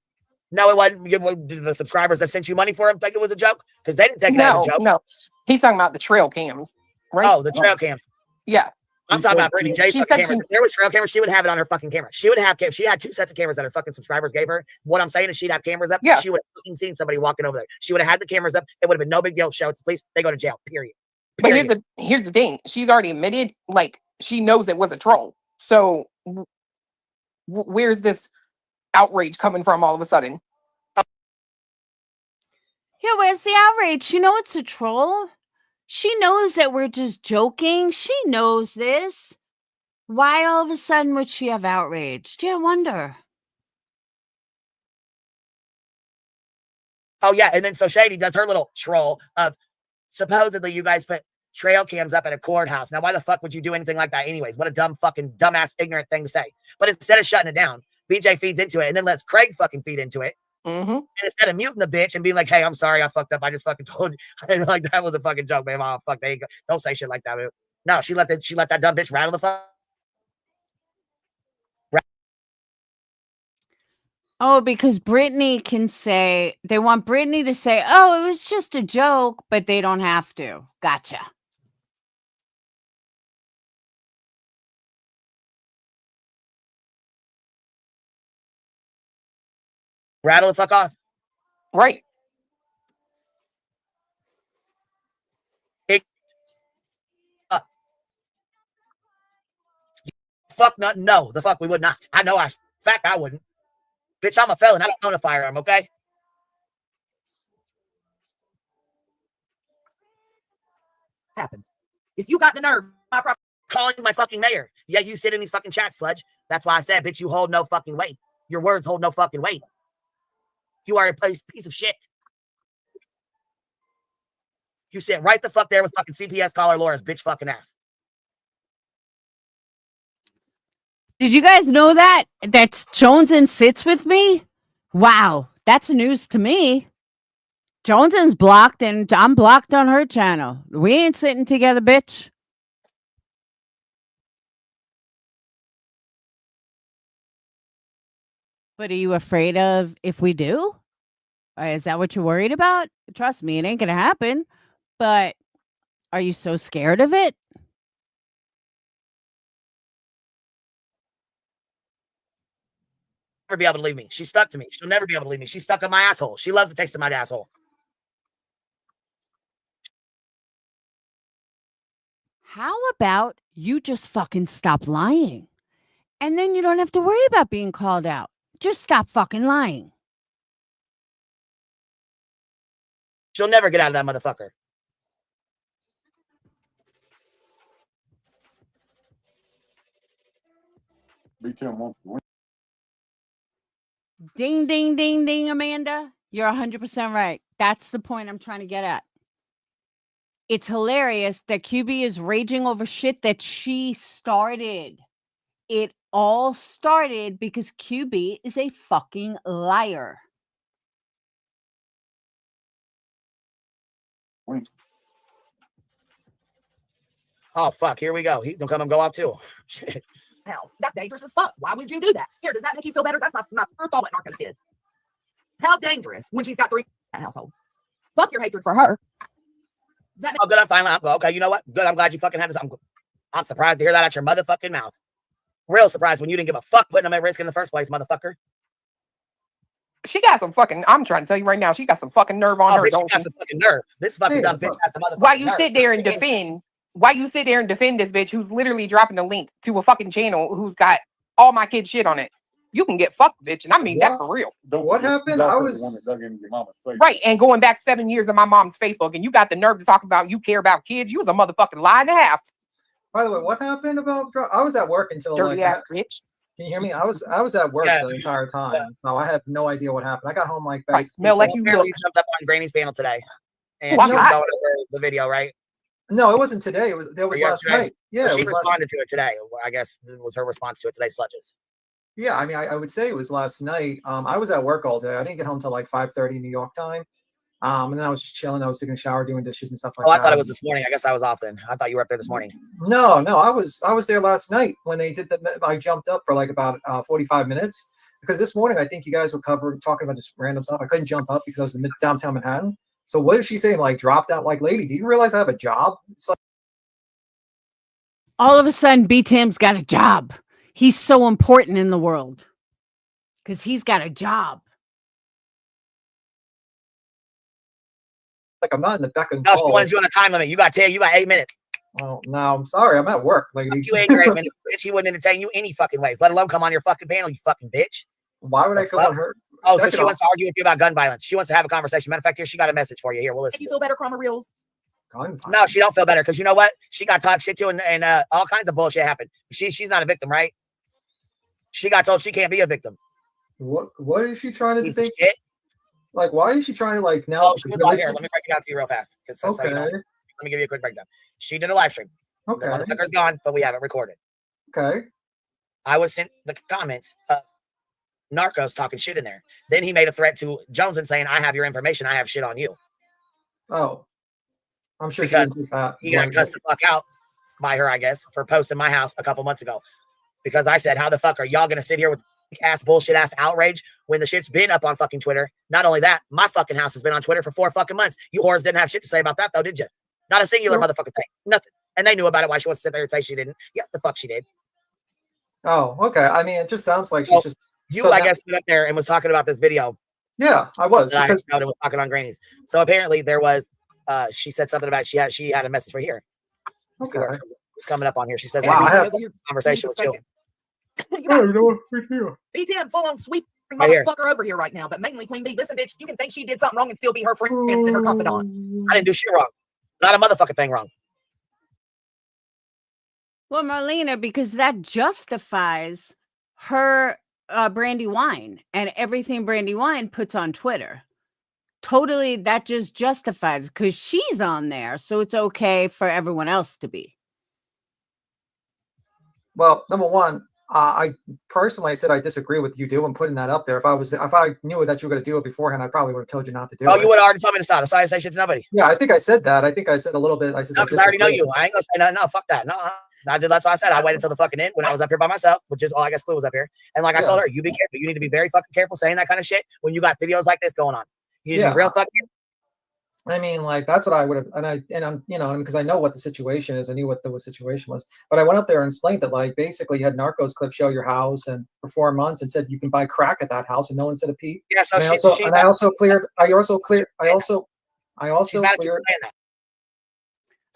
no, it wasn't. Did the subscribers that sent you money for him think it was a joke? Because they didn't take it as a joke. No, he's talking about the trail cams, right? Oh, the trail cams. Yeah. I'm talking about Britney J's fucking cameras. If there was trail cameras, she would have it on her fucking camera. She would have. She had 2 sets of cameras that her fucking subscribers gave her. What I'm saying is, she'd have cameras up. Yeah. She would have fucking seen somebody walking over there. She would have had the cameras up. It would have been no big deal. Show it to the police. They go to jail. Period. But here's the thing. She's already admitted, like, she knows it was a troll. So where's this outrage coming from all of a sudden? Yeah, where's the outrage? She knows it's a troll. She knows that we're just joking. She knows this. Why all of a sudden would she have outrage? Yeah, I wonder. Oh, yeah. And then so Shady does her little troll of supposedly you guys put trail cams up at a courthouse. Now, why the fuck would you do anything like that anyways? What a dumbass, ignorant thing to say. But instead of shutting it down, BJ feeds into it and then lets Craig fucking feed into it. Mm-hmm. And instead of muting the bitch and being like, hey, I'm sorry, I fucked up. I just fucking told you. Like, that was a fucking joke, man. Oh, fuck, there you go. Don't say shit like that, man. No, she let that dumb bitch rattle the fuck. Oh, because Britney can say, they want Britney to say, oh, it was just a joke, but they don't have to. Gotcha. Rattle the fuck off. Right. Fuck not. No, the fuck we would not. I know. In fact, I wouldn't. Bitch, I'm a felon. I don't own a firearm. Okay. Happens. If you got the nerve, calling my fucking mayor. Yeah, you sit in these fucking chats, sludge. That's why I said, bitch, you hold no fucking weight. Your words hold no fucking weight. You are a piece of shit. You sit right the fuck there with fucking CPS caller Laura's bitch fucking ass. Did you guys know that? That's Joneson sits with me? Wow, that's news to me. Joneson's blocked and I'm blocked on her channel. We ain't sitting together, bitch. But are you afraid of if we do? Is that what you're worried about? Trust me, it ain't gonna happen. But are you so scared of it? Never be able to leave me. She's stuck to me. She'll never be able to leave me. She's stuck on my asshole. She loves the taste of my asshole. How about you just fucking stop lying? And then you don't have to worry about being called out. Just stop fucking lying. She'll never get out of that motherfucker. Ding, ding, ding, ding, Amanda. You're 100% right. That's the point I'm trying to get at. It's hilarious that QB is raging over shit that she started. It all started because QB is a fucking liar. Oh, fuck. Here we go. He's going to come and go off too. Shit. House. That's dangerous as fuck. Why would you do that? Here, does that make you feel better? That's my first thought what Narcos did. How dangerous when she's got 3 in that household. Fuck your hatred for her. Does that Oh, good. I'm finally. Okay, you know what? Good. I'm glad you fucking had this. I'm surprised to hear that out your motherfucking mouth. Real surprised when you didn't give a fuck putting them at risk in the first place, motherfucker. She got some fucking, I'm trying to tell you right now, she got some fucking nerve on her, Bitch, don't she got some fucking nerve. This fucking dumb bitch has the motherfucking Why you nerve. sit there and defend? Why you sit there and defend this bitch who's literally dropping a link to a fucking channel who's got all my kids' shit on it? You can get fucked, bitch, and I mean that for real. What happened? I was right, and going back 7 years of my mom's Facebook, and you got the nerve to talk about you care about kids. You was a motherfucking lie and a half. By the way, what happened about? I was at work until dirty ass bitch. Can you hear me? I was at work the entire time, so I have no idea what happened. I got home like I smell like you barely jumped up on Granny's panel today, and she was going over the video, right? No, it wasn't today. It was last night. Yeah, well, she responded to it today. I guess it was her response to it today. Sludges. Yeah, I mean, I would say it was last night. I was at work all day. I didn't get home till like 5:30 New York time. And then I was just chilling. I was taking a shower, doing dishes and stuff like that. Oh, I thought it was this morning. I guess I was off then. I thought you were up there this morning. No, I was there last night when they did I jumped up for like about 45 minutes because this morning I think you guys were talking about just random stuff. I couldn't jump up because I was in downtown Manhattan. So what is she saying? Like dropped out? Like, lady, do you realize I have a job? It's like all of a sudden, B Tim's got a job. He's so important in the world because he's got a job. Like I'm not in the beck and call. No, she wanted you on a time limit. You got 8 minutes. Oh no, I'm sorry. I'm at work. Like you ain't your 8 minutes, bitch. He wouldn't entertain you any fucking ways, let alone come on your fucking panel, you fucking bitch. Why would I come on her? Oh, because she wants to argue with you about gun violence. She wants to have a conversation. Matter of fact, here she got a message for you. Here, we'll listen. Make you feel better, Chroma Reels? No, she don't feel better because you know what? She got talked shit to and all kinds of bullshit happened. She's not a victim, right? She got told she can't be a victim. What is she trying to think? Shit. Like, why is she trying to like now? Oh, she was on here. Let me break it down to you real fast. Okay. Let me give you a quick breakdown. She did a live stream. Okay. The motherfucker's gone, but we have it recorded. Okay. I was sent the comments of Narcos talking shit in there. Then he made a threat to Jones and saying, I have your information. I have shit on you. Oh. I'm sure because she didn't do that. He got cussed the fuck out by her, I guess, for posting my house a couple months ago. Because I said, how the fuck are y'all going to sit here with ass bullshit ass outrage when the shit's been up on fucking Twitter? Not only that, my fucking house has been on Twitter for 4 fucking months. You whores didn't have shit to say about that though, did you? Not a singular motherfucking thing. Nothing. And they knew about it. Why she wants to sit there and say she didn't. Yes, the fuck she did. Oh, okay. I mean, it just sounds like she's just. You, I guess, went up there and was talking about this video. Yeah, I was. Because I was talking on Granny's. So apparently there was, she said something about she had a message for here. Okay. It's coming up on here. She says, wow, I have a conversation with you. BTM full on sweep Right motherfucker over here right now, but mainly Queen Bee. Listen, bitch, you can think she did something wrong and still be her friend and her confidant. I didn't do shit wrong. Not a motherfucking thing wrong. Well, Marlena, because that justifies her Brandy Wine and everything Brandy Wine puts on Twitter. Totally, that just justifies because she's on there, so it's okay for everyone else to be. Well, number one, I personally said I disagree with you doing putting that up there. If I knew that you were going to do it beforehand, I probably would have told you not to do it. Oh, you would have already told me to stop. That's why I say shit to nobody. Yeah, I think I said that. I think I said a little bit. I said, no, because I already know you. I ain't gonna say no, fuck that. No, that's why I said I waited until the fucking end when I was up here by myself, which is all I guess Clue was up here. And like I told her, you be careful. You need to be very fucking careful saying that kind of shit when you got videos like this going on. You need to be real fucking careful. I mean, like that's what I would have, and I'm, you know, because I know what the situation is. I knew what the situation was, but I went up there and explained that, like, basically, you had Narcos clip show your house, and for 4 months, and said you can buy crack at that house, and no one said a peep. Yeah, so I also cleared.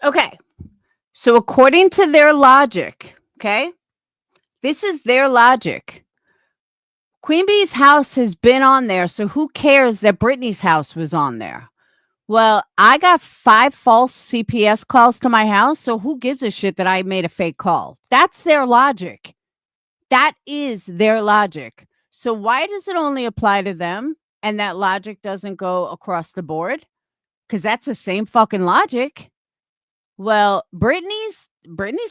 Okay, So according to their logic, okay, this is their logic. Queen Bee's house has been on there, so who cares that Britney's house was on there? Well, I got 5 false CPS calls to my house, so who gives a shit that I made a fake call? That's their logic. That is their logic. So why does it only apply to them and that logic doesn't go across the board? Because that's the same fucking logic. Well, Britney's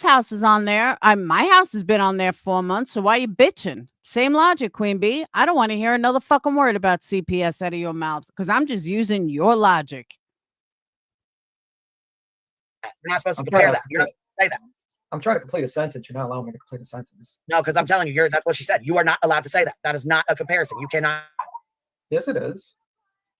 house is on there. My house has been on there 4 months, so why you bitching? Same logic, Queen Bee. I don't want to hear another fucking word about CPS out of your mouth because I'm just using your logic. You're not supposed to compare that. You're not supposed to say that. I'm trying to complete a sentence. You're not allowing me to complete a sentence. No, because I'm telling you, that's what she said. You are not allowed to say that. That is not a comparison. You cannot. Yes, it is.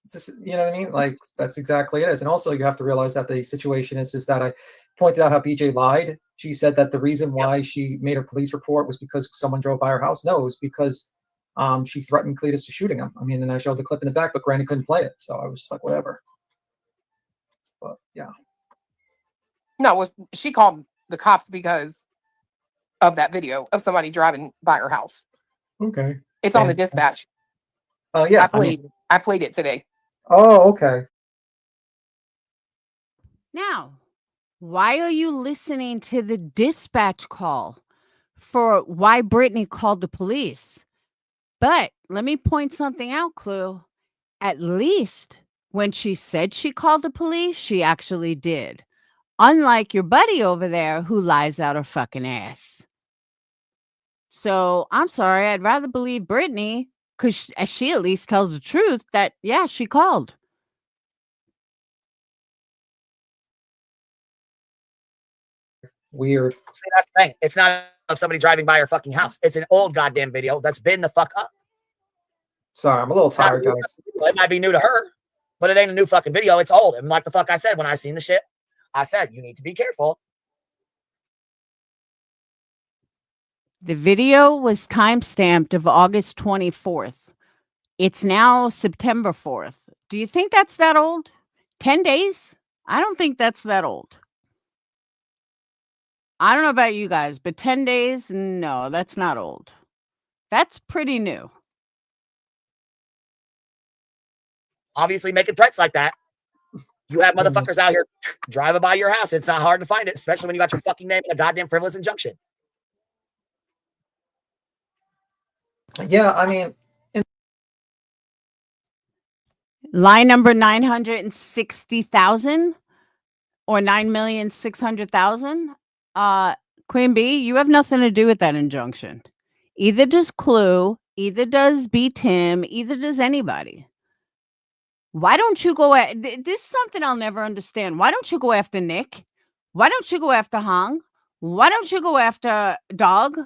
It's just, you know what I mean? Like, that's exactly it is. And also, you have to realize that the situation is that I pointed out how BJ lied. She said that the reason why she made her police report was because someone drove by her house. No, it was because she threatened Cletus to shooting him. I mean, and I showed the clip in the back, but Granny couldn't play it. So I was just like, whatever. But yeah. No, she called the cops because of that video of somebody driving by her house. Okay. It's on the dispatch. Oh, yeah. I played it today. Oh, okay. Now, why are you listening to the dispatch call for why Britney called the police? But let me point something out, Clue. At least when she said she called the police, she actually did. Unlike your buddy over there who lies out her fucking ass. So I'm sorry, I'd rather believe Britney because she at least tells the truth that, yeah, she called. Weird. See, that's the thing. It's not of somebody driving by her fucking house. It's an old goddamn video that's been the fuck up. Sorry, I'm a little tired, guys. It might be new to her, but it ain't a new fucking video. It's old. And like the fuck I said, when I seen the shit, I said, you need to be careful. The video was timestamped of August 24th. It's now September 4th. Do you think that's that old? 10 days? I don't think that's that old. I don't know about you guys, but 10 days? No, that's not old. That's pretty new. Obviously making threats like that. You have motherfuckers out here driving by your house. It's not hard to find it, especially when you got your fucking name in a goddamn frivolous injunction. Yeah, I mean, Line number 960,000 or 9,600,000. Queen Bee, you have nothing to do with that injunction. Either does Clue, either does B Tim, either does anybody. Why don't you go at this is something I'll never understand. Why don't you go after Nick? Why don't you go after Hong? Why don't you go after Dog?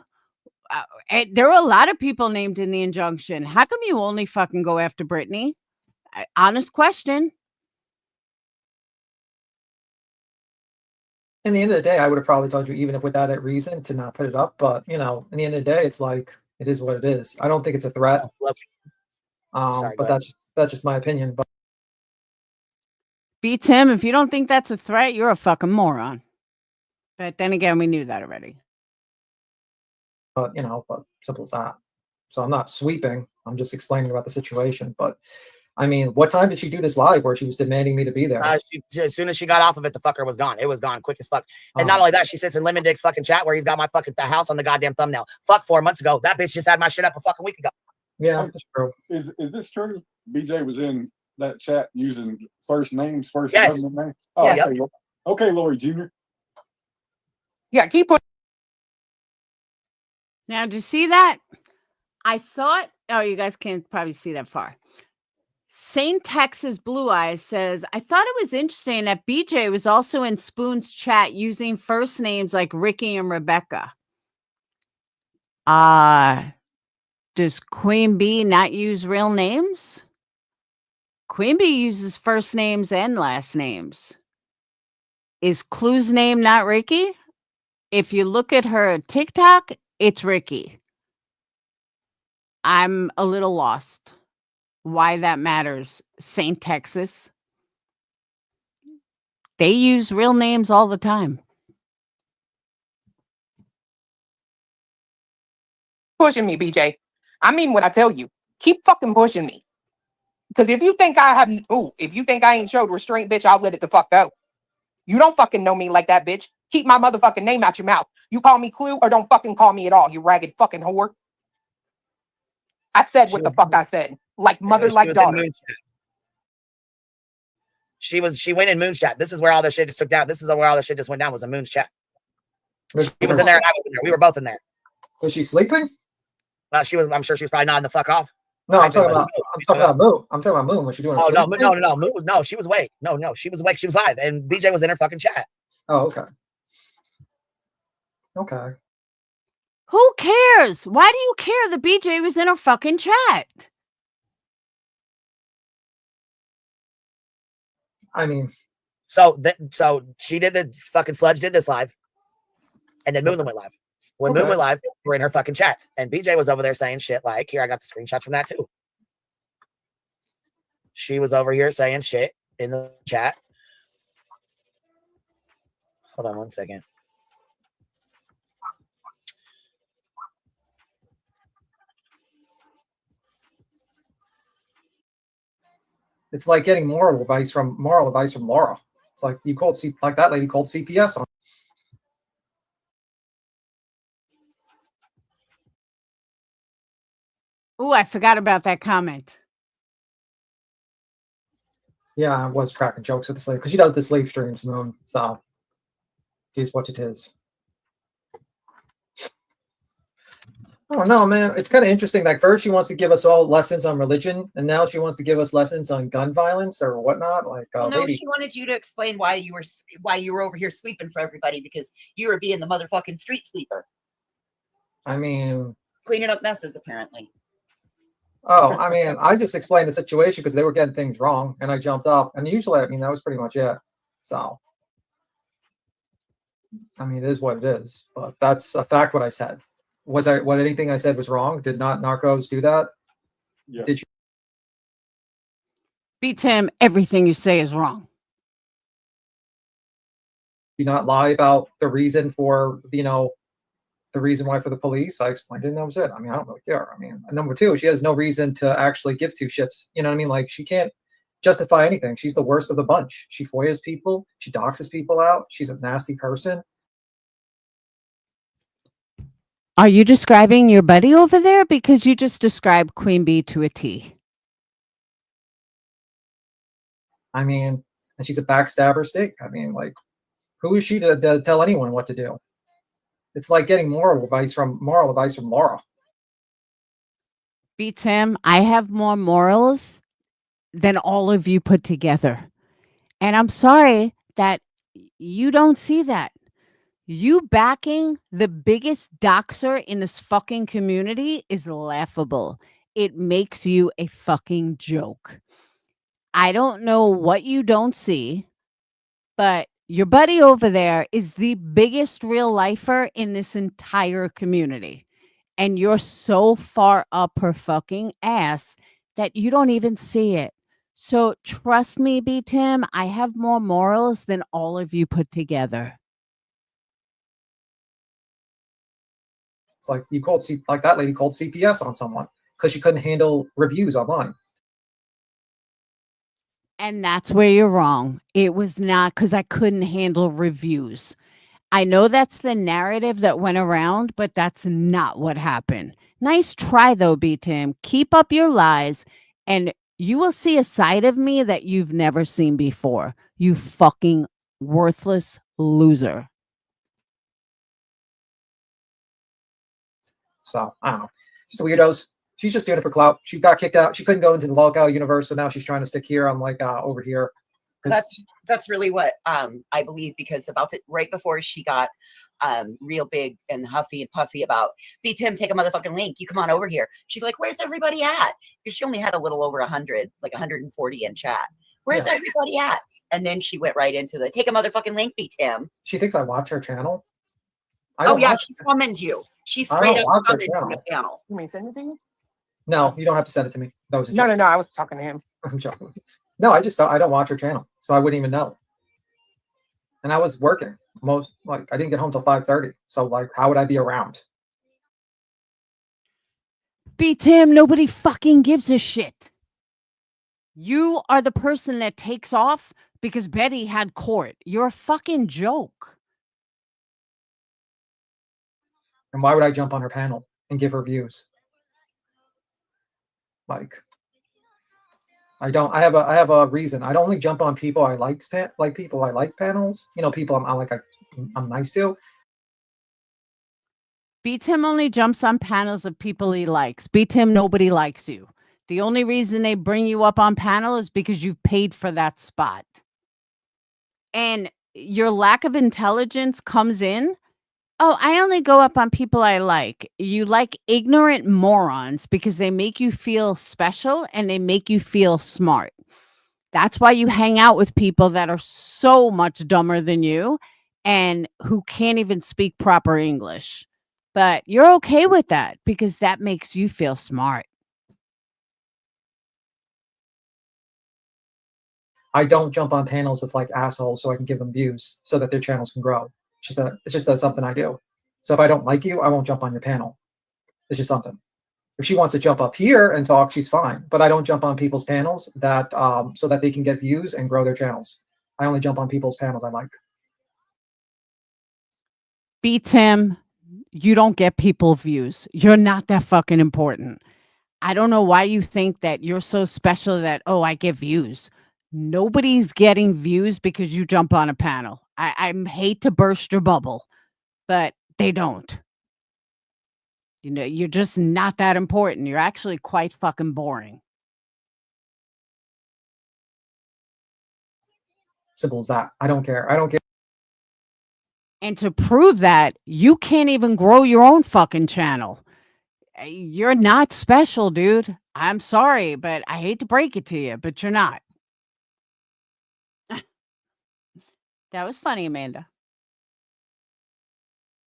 There are a lot of people named in the injunction. How come you only fucking go after Britney? Honest question. in the end of the day, I would have probably told you, even if without that reason, to not put it up. But in the end of the day, it's like it is what it is. I don't think it's a threat. But that's just my opinion. But B Tim, if you don't think that's a threat, you're a fucking moron. But then again, we knew that already. But simple as that. So I'm not sweeping. I'm just explaining about the situation. But I mean, what time did she do this live where she was demanding me to be there? As soon as she got off of it, the fucker was gone. It was gone quick as fuck. And not only that, she sits in Lemon Dick's fucking chat where he's got my fucking the house on the goddamn thumbnail. Fuck, 4 months ago. That bitch just had my shit up a fucking week ago. Yeah, that's true. Is this true? BJ was in that chat using first names, first yes. name? Oh, yes. Okay, Lori Jr. Yeah, keep putting. Now, do you see that? I thought, oh, you guys can't probably see that far. St. Texas Blue Eyes says, I thought it was interesting that BJ was also in Spoon's chat using first names like Ricky and Rebecca. Does Queen Bee not use real names? Queen Bee uses first names and last names. Is Clue's name not Ricky? If you look at her TikTok, it's Ricky. I'm a little lost. Why that matters. St. Texas. They use real names all the time. pushing me, BJ. I mean what I tell you. Keep fucking pushing me. Because if you think I ain't showed restraint, bitch, I'll let it the fuck go. You don't fucking know me like that, bitch. Keep my motherfucking name out your mouth. You call me Clue or don't fucking call me at all, you ragged fucking whore. I said what the fuck I said. Like mother, like daughter. She went in Moon's chat. This is where all this shit just took down. This is where all this shit just went down, was in Moon's chat. She was in there and I was in there. We were both in there. Was she sleeping? I'm sure she was probably nodding the fuck off. No, I'm talking about Moon. I'm talking about Moon. Was she doing? Oh no, Moon was no. She was awake. No, she was awake. She was live, and BJ was in her fucking chat. Oh, okay. Okay. Who cares? Why do you care that BJ was in her fucking chat? I mean, so she did the fucking Sludge did this live, and then Moon went live. When Moon went live, we're in her fucking chat, and BJ was over there saying shit like, "Here, I got the screenshots from that too." She was over here saying shit in the chat. Hold on one second. it's like getting moral advice from Laura. It's like you called like that lady called CPS on. Oh, I forgot about that comment. Yeah, I was cracking jokes with this lady because she does this live streams, Moon. So, it is what it is. I don't know, man. It's kind of interesting. Like first, she wants to give us all lessons on religion, and now she wants to give us lessons on gun violence or whatnot. Like, well, no, lady. she wanted you to explain why you were over here sweeping for everybody because you were being the motherfucking street sweeper. I mean, cleaning up messes, apparently. Oh, I mean, I just explained the situation because they were getting things wrong, and I jumped up. And usually, I mean, that was pretty much it. So, I mean, it is what it is. But that's a fact. What I said was anything I said was wrong? Did not Narcos do that? Yeah. Did you? Beat him. Everything you say is wrong. Do not lie about the reason for the reason why for the police. I explained it, and that was it. I mean, I don't really care. I mean, and number two, she has no reason to actually give two shits. You know what I mean? Like, she can't justify anything. She's the worst of the bunch. She FOIAs people. She doxes people out. She's a nasty person. Are you describing your buddy over there? Because you just described Queen Bee to a T. I mean, and she's a backstabber stick. I mean, like, who is she to tell anyone what to do? It's like getting moral advice from Laura. Beat him. I have more morals than all of you put together. And I'm sorry that you don't see that. You backing the biggest doxer in this fucking community is laughable. It makes you a fucking joke. I don't know what you don't see, but your buddy over there is the biggest real lifer in this entire community. And you're so far up her fucking ass that you don't even see it. So trust me, B. Tim, I have more morals than all of you put together. It's like like that lady called CPS on someone because she couldn't handle reviews online. And that's where you're wrong. It was not because I couldn't handle reviews. I know that's the narrative that went around, but that's not what happened. Nice try, though, B. Tim. Keep up your lies, and you will see a side of me that you've never seen before. You fucking worthless loser. So, I don't know. Just weirdos. She's just doing it for clout. She got kicked out. She couldn't go into the lockout universe, so now she's trying to stick here. I'm like, over here. That's really what I believe, because right before she got real big and huffy and puffy about, B. Tim, take a motherfucking link. You come on over here. She's like, where's everybody at? Because she only had a little over 100, like 140 in chat. Where's everybody at? And then she went right into the take a motherfucking link, B. Tim. She thinks I watch her channel. Oh yeah, she summoned you. She straight up summoned you on the channel. You mean send it to you? No, you don't have to send it to me. That was a No, joke. no, I was talking to him. I'm joking. No, I don't watch her channel, so I wouldn't even know. And I was working I didn't get home till 5:30. So like, how would I be around? Tim, nobody fucking gives a shit. You are the person that takes off because Betty had court. You're a fucking joke. And why would I jump on her panel and give her views? Like, I don't. I have a reason. I don't only jump on people I like people I like panels. You know, people I'm nice to. Tim only jumps on panels of people he likes. Tim, nobody likes you. The only reason they bring you up on panel is because you've paid for that spot. And your lack of intelligence comes in. Oh, I only go up on people I like. You like ignorant morons because they make you feel special and they make you feel smart. That's why you hang out with people that are so much dumber than you and who can't even speak proper English. But you're okay with that because that makes you feel smart. I don't jump on panels of like assholes so I can give them views so that their channels can grow. It's just something I do. So if I don't like you, I won't jump on your panel. It's just something. If she wants to jump up here and talk, she's fine. But I don't jump on people's panels that so that they can get views and grow their channels. I only jump on people's panels I like. Tim, you don't get people views. You're not that fucking important. I don't know why you think that you're so special that, oh, I get views. Nobody's getting views because you jump on a panel. I hate to burst your bubble, but they don't. You know, you're just not that important. You're actually quite fucking boring. Simple as that. I don't care. I don't care. And to prove that, you can't even grow your own fucking channel. You're not special, dude. I'm sorry, but I hate to break it to you, but you're not. That was funny, Amanda.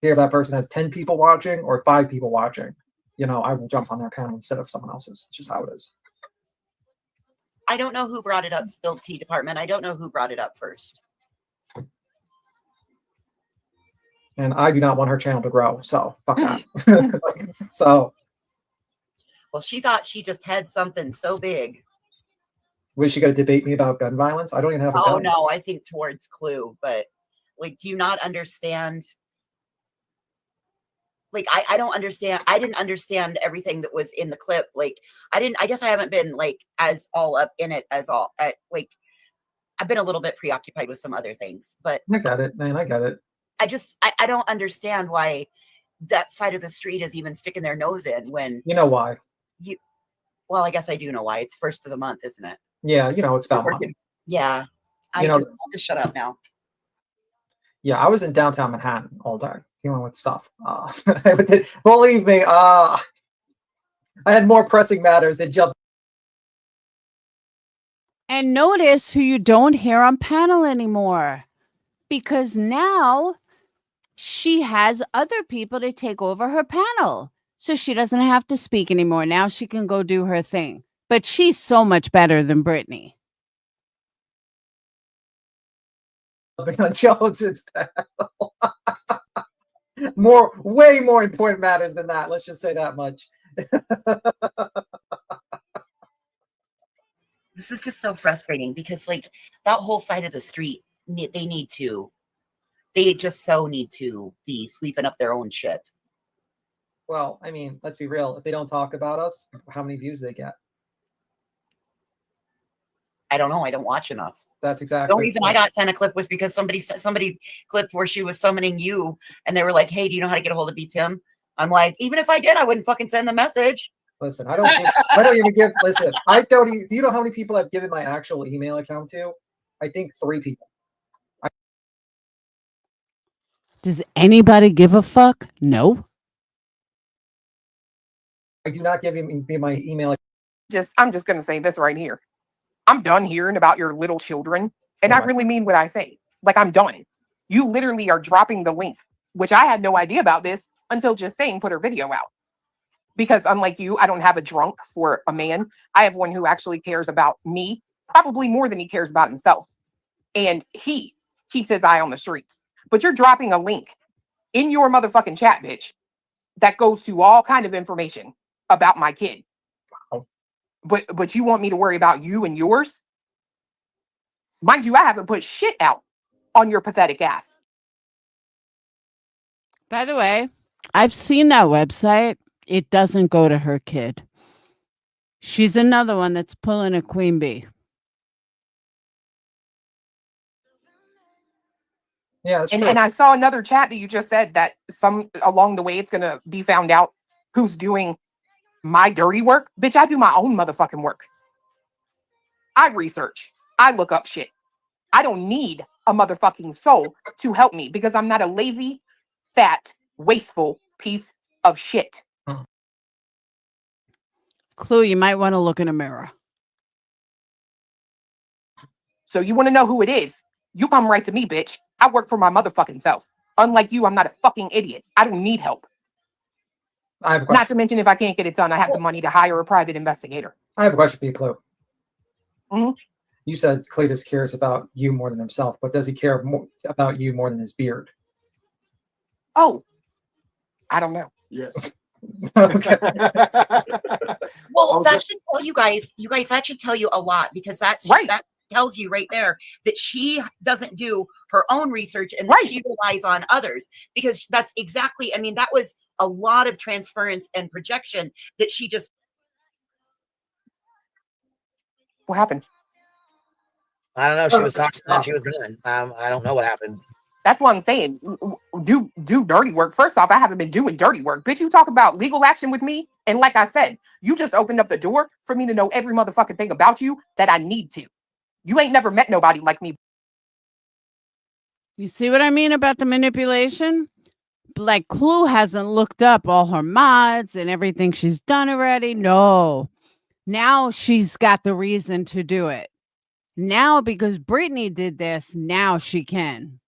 If that person has 10 people watching or 5 people watching, you know, I will jump on their panel instead of someone else's. It's just how it is. I don't know who brought it up, Spilled Tea Department. I don't know who brought it up first. And I do not want her channel to grow, so fuck that. So, well, she thought she just had something so big. was she going to debate me about gun violence? I don't even have a gun. Oh no, I think towards Clue, but like, do you not understand? Like, I don't understand. I didn't understand everything that was in the clip. Like, I guess I haven't been like as all up in it as all like, I've been a little bit preoccupied with some other things, but I got it, man. I got it. I don't understand why that side of the street is even sticking their nose in when you know why. Well, I guess I do know why. It's first of the month, isn't it? Yeah, you know, it's about money. Yeah. I'll just shut up now. Yeah, I was in downtown Manhattan all day dealing with stuff. Believe me, I had more pressing matters than jump. And notice who you don't hear on panel anymore. Because now she has other people to take over her panel. So she doesn't have to speak anymore. Now she can go do her thing. But she's so much better than Britney. On Jones's panel. Way more important matters than that. Let's just say that much. This is just so frustrating because like that whole side of the street, they just so need to be sweeping up their own shit. Well, I mean, let's be real. If they don't talk about us, how many views they get? I don't know. I don't watch enough. That's exactly. The only reason I got sent a clip was because somebody clipped where she was summoning you, and they were like, "Hey, do you know how to get a hold of Tim?" I'm like, even if I did, I wouldn't fucking send the message. Listen, I don't even give. Listen, I don't. Do you know how many people I've given my actual email account to? I think 3 people. Does anybody give a fuck? No. I do not give him my email. I'm just gonna say this right here. I'm done hearing about your little children. And I really mean what I say. Like, I'm done. You literally are dropping the link, which I had no idea about this until just saying put her video out. Because unlike you, I don't have a drunk for a man. I have one who actually cares about me, probably more than he cares about himself. And he keeps his eye on the streets. But you're dropping a link in your motherfucking chat, bitch, that goes to all kind of information about my kid. But you want me to worry about you and yours? Mind you, I haven't put shit out on your pathetic ass. By the way, I've seen that website. It doesn't go to her kid. She's another one that's pulling a queen bee. Yeah, that's And true. I saw another chat that you just said that some along the way it's gonna be found out who's doing my dirty work. Bitch, I do my own motherfucking work. I research. I look up shit. I don't need a motherfucking soul to help me because I'm not a lazy, fat, wasteful piece of shit. Clue, you might want to look in a mirror. So you want to know who it is? You come right to me, bitch. I work for my motherfucking self. Unlike you, I'm not a fucking idiot. I don't need help. I have a Not question. to mention, if I can't get it done, I have the money to hire a private investigator. I have a question for you, Chloe. Mhm. You said Cletus cares about you more than himself, but does he care more about you more than his beard? Oh, I don't know. Yes. Okay. Well, Okay. that should tell you guys. You guys, that should tell you a lot because that tells you right there that she doesn't do her own research and that she relies on others, because that's exactly. I mean, that was a lot of transference and projection that she just. What happened? I don't know. She was talking and she was done. I don't know what happened. That's what I'm saying. Do dirty work. First off, I haven't been doing dirty work. Bitch, you talk about legal action with me. And like I said, you just opened up the door for me to know every motherfucking thing about you that I need to. You ain't never met nobody like me. You see what I mean about the manipulation? Like Clue hasn't looked up all her mods and everything she's done already. No. Now she's got the reason to do it. Now, because Britney did this, now she can.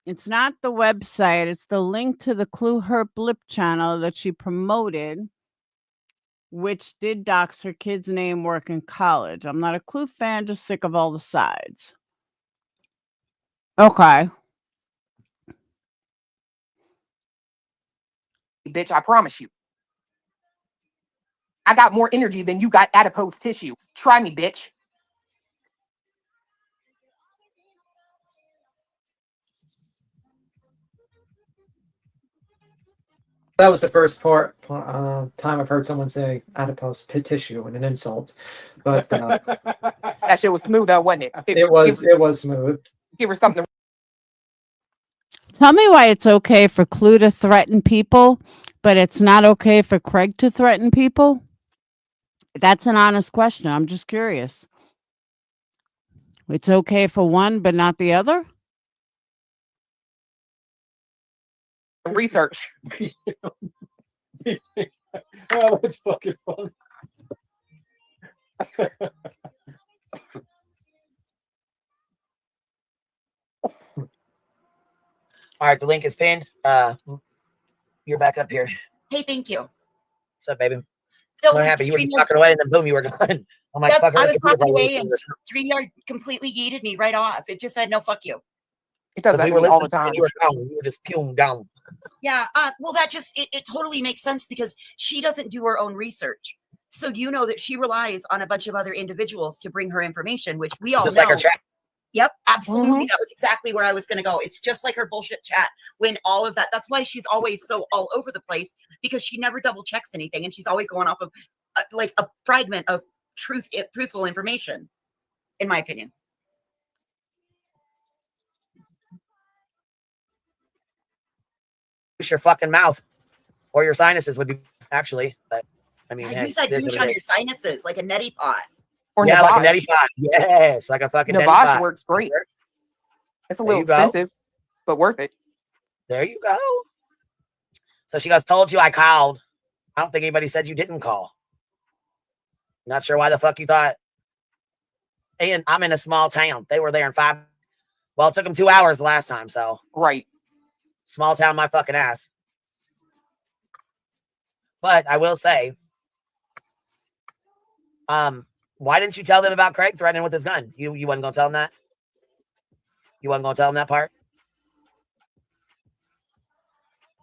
It's not the website, it's the link to the Clue Her Blip channel that she promoted, which did dox her kid's name, work, in college. I'm not a Clue fan, just sick of all the sides. Okay. Bitch, I promise you. I got more energy than you got adipose tissue. Try me, bitch. That was the first time I've heard someone say adipose tissue and an insult, but that shit was smooth though, wasn't it? It was smooth. Give her something. Tell me why it's okay for Clue to threaten people, but it's not okay for Craig to threaten people? That's an honest question. I'm just curious. It's okay for one, but not the other? Research. Oh, that's fucking funny. All right, the link is pinned. You're back up here. Hey, thank you. What's up, baby? So What happened? You were just talking away, and then boom, you were gone. I'm like, Yep, fuck her. I was talking away, and StreamYard completely yeeted me right off. It just said no, fuck you. It does that we were all the listening, time. and you were gone. You were just pum down. Yeah, well, that just it totally makes sense because she doesn't do her own research. So you know that she relies on a bunch of other individuals to bring her information, which we all Just know. like her chat. Yep, absolutely. That was exactly where I was going to go. It's just like her bullshit chat when all of that. That's why she's always so all over the place, because she never double checks anything, and she's always going off of like a fragment of truthful information, in my opinion. Your fucking mouth or your sinuses would be actually, but I mean, You said douche on your sinuses like a neti pot. Or yeah, Navash. like a neti pot. Yes, like a fucking neti Navash pot. works great. It's a There little you go. expensive, but worth it. There you go. So she goes, told you I called. I don't think anybody said you didn't call. Not sure why the fuck you thought. And I'm in a small town. They were there in 5. Well, it took them 2 hours the last time. So right. Small town, my fucking ass. But I will say, why didn't you tell them about Craig threatening with his gun? You wasn't gonna tell them that? You wasn't gonna tell them that part?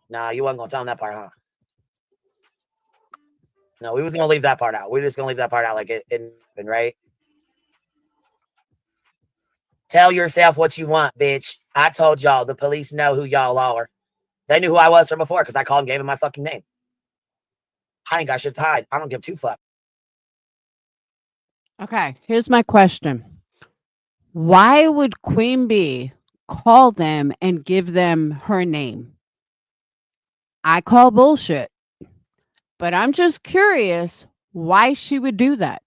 Nah, you wasn't gonna tell them that part, huh? No, we was gonna leave that part out. We're just gonna leave that part out, like it happened, right? Tell yourself what you want, bitch. I told y'all the police know who y'all are. They knew who I was from before because I called and gave them my fucking name. I ain't got shit to hide. I don't give two fucks. Okay, here's my question. Why would Queen Bee call them and give them her name? I call bullshit. But I'm just curious why she would do that.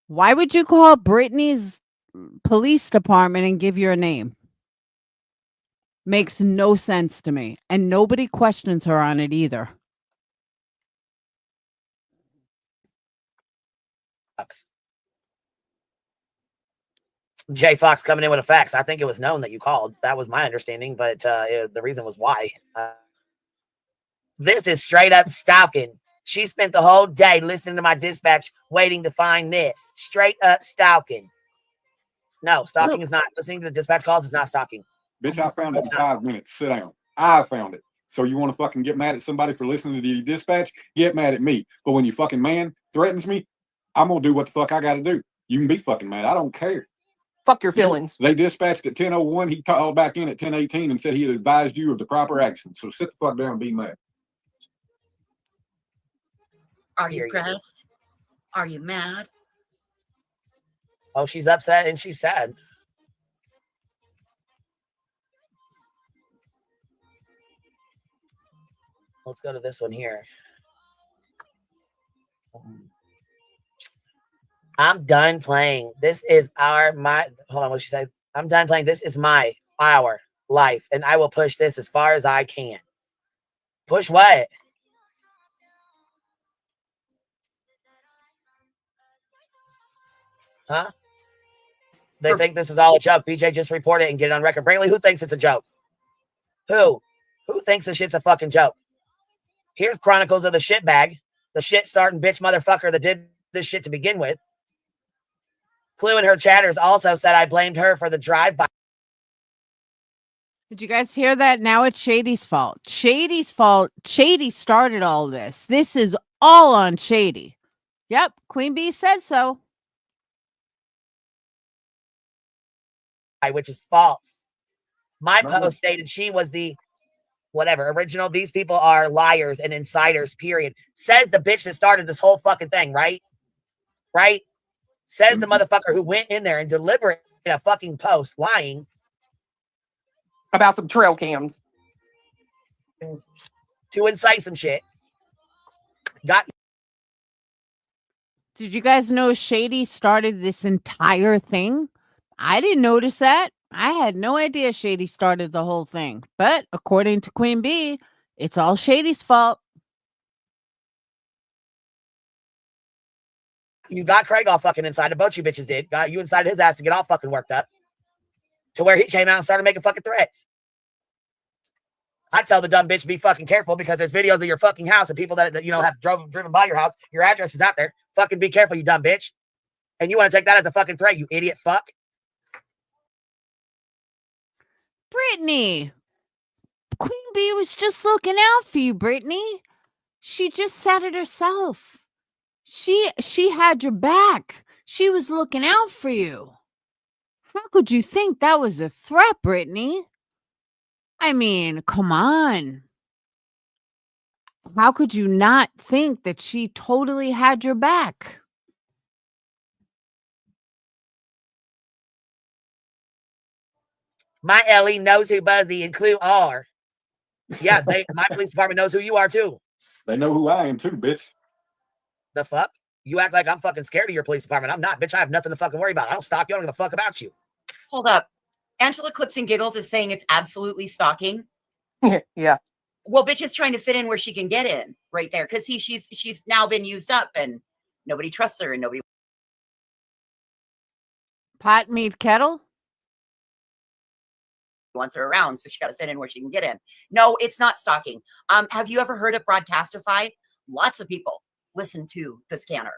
Why would you call Britney's police department and give your name? Makes no sense to me. And nobody questions her on it either. Jay Fox coming in with the facts. I think it was known that you called. That was my understanding, but the reason was why. This is straight up stalking. She spent the whole day listening to my dispatch, waiting to find this. Straight up stalking. No, stalking is not. Listening to the dispatch calls is not stalking. Bitch, I found it in 5 minutes. Sit down. I found it. So you want to fucking get mad at somebody for listening to the dispatch? Get mad at me. But when you fucking man threatens me, I'm going to do what the fuck I got to do. You can be fucking mad. I don't care. Fuck your feelings. They dispatched at 10:01. He called back in at 10:18 and said he had advised you of the proper action. So sit the fuck down and be mad. Are you pressed? Are you mad? Oh, she's upset and she's sad. Let's go to this one here. I'm done playing. This is hold on, what did she say? I'm done playing. This is our life, and I will push this as far as I can. Push what? Huh? They think this is all a joke. BJ just report it and get it on record. Brinkley, who thinks it's a joke? Who? Who thinks this shit's a fucking joke? Here's chronicles of the shitbag, the shit starting bitch motherfucker that did this shit to begin with. Clue in her chatters also said I blamed her for the drive-by. Did you guys hear that? Now it's Shady's fault. Shady's fault. Shady started all this. This is all on Shady. Yep, Queen Bee said so. Which is false. My post stated she was the whatever original. These people are liars and insiders, period. Says the bitch that started this whole fucking thing, right? Right? Says the motherfucker who went in there and delivered a fucking post lying about some trail cams to incite some shit. Did you guys know Shady started this entire thing? I didn't notice that. I had no idea Shady started the whole thing. But according to Queen Bee, it's all Shady's fault. You got Craig all fucking inside. Both you bitches did. Got you inside his ass to get all fucking worked up. To where he came out and started making fucking threats. I tell the dumb bitch to be fucking careful because there's videos of your fucking house and people that you know have driven by your house. Your address is out there. Fucking be careful, you dumb bitch. And you want to take that as a fucking threat, you idiot fuck. Brittany. Queen Bee was just looking out for you, Brittany. She just said it herself. She had your back. She was looking out for you. How could you think that was a threat, Brittany? I mean, come on. How could you not think that she totally had your back? My Ellie knows who Buzzy and Clue are. Yeah, my police department knows who you are too. They know who I am too, bitch. The fuck? You act like I'm fucking scared of your police department. I'm not, bitch. I have nothing to fucking worry about. I don't stalk you. I don't give a fuck about you. Hold up. Angela Clips and Giggles is saying it's absolutely stalking. Yeah. Well, bitch is trying to fit in where she can get in right there because she's now been used up and nobody trusts her and nobody Pot meet kettle? wants her around, so she got to fit in where she can get in. No, it's not stalking. Have you ever heard of Broadcastify? Lots of people listen to the scanner.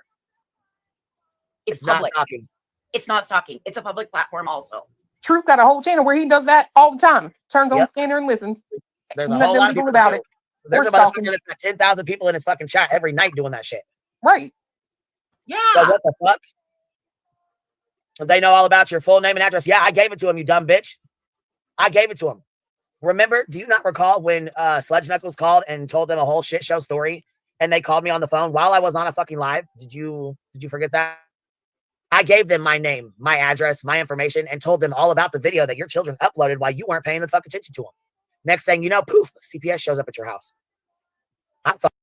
It's public. Not stalking. It's not stalking. It's a public platform also. Truth got a whole channel where he does that all the time. Turns on the scanner and listens. There's a Nothing whole lot of illegal people about it. There's Or a motherfucker stalking. that's got 10,000 people in his fucking chat every night doing that shit. Right. Yeah. So what the fuck? They know all about your full name and address. Yeah, I gave it to him, you dumb bitch. I gave it to him. Remember, do you not recall when Sledge Knuckles called and told them a whole shit show story and they called me on the phone while I was on a fucking live? Did you forget that? I gave them my name, my address, my information, and told them all about the video that your children uploaded while you weren't paying the fuck attention to them. Next thing you know, poof, CPS shows up at your house. I thought.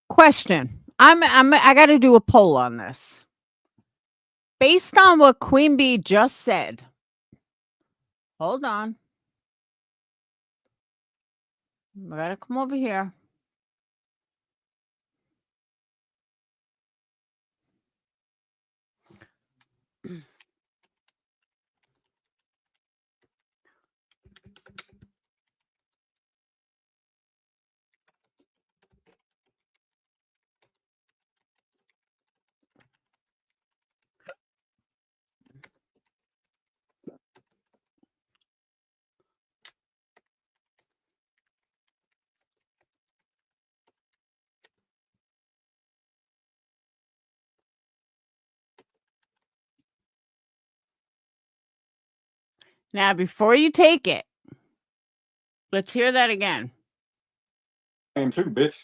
Question. I got to do a poll on this. Based on what Queen Bee just said. Hold on. I got to come over here. Now, before you take it, let's hear that again. I am too, bitch.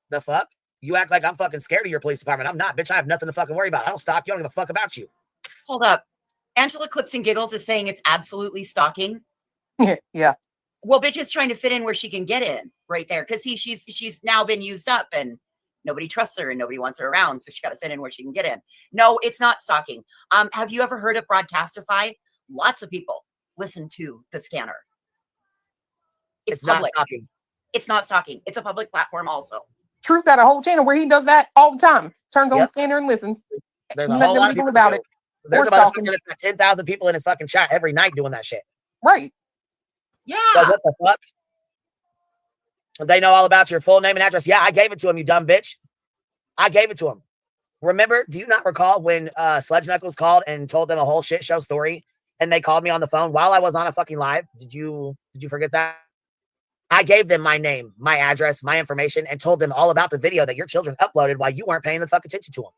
The fuck? You act like I'm fucking scared of your police department. I'm not, bitch. I have nothing to fucking worry about. I don't stalk you. I don't give a fuck about you. Hold up. Angela Clips and Giggles is saying it's absolutely stalking. Yeah. Well, bitch is trying to fit in where she can get in right there. Because she's now been used up and nobody trusts her and nobody wants her around. So she got to fit in where she can get in. No, it's not stalking. Have you ever heard of Broadcastify? Lots of people listen to the scanner. It's public. Not stalking. It's not stalking. It's a public platform also. Truth got a whole channel where he does that all the time. Turns on the Yep. scanner and listens. There's a Nothing whole lot of illegal people about do. it. There's Or a stalking. motherfucker that's got 10,000 people in his fucking chat every night doing that shit. Right. Yeah. So what the fuck? They know all about your full name and address. Yeah, I gave it to him, you dumb bitch. I gave it to him. Remember, do you not recall when Sledge Knuckles called and told them a whole shit show story and they called me on the phone while I was on a fucking live? Did you forget that? I gave them my name, my address, my information, and told them all about the video that your children uploaded while you weren't paying the fuck attention to them.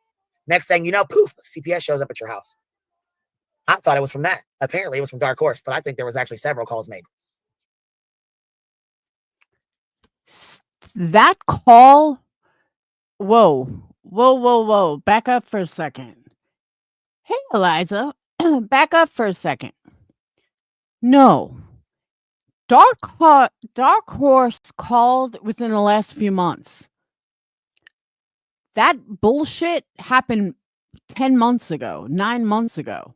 Next thing you know, poof, CPS shows up at your house. I thought it was from that. Apparently it was from Dark Horse, but I think there was actually several calls made. That call. Whoa. Back up for a second. Hey, Eliza. Back up for a second. No. Dark Horse called within the last few months. That bullshit happened 10 months ago, 9 months ago.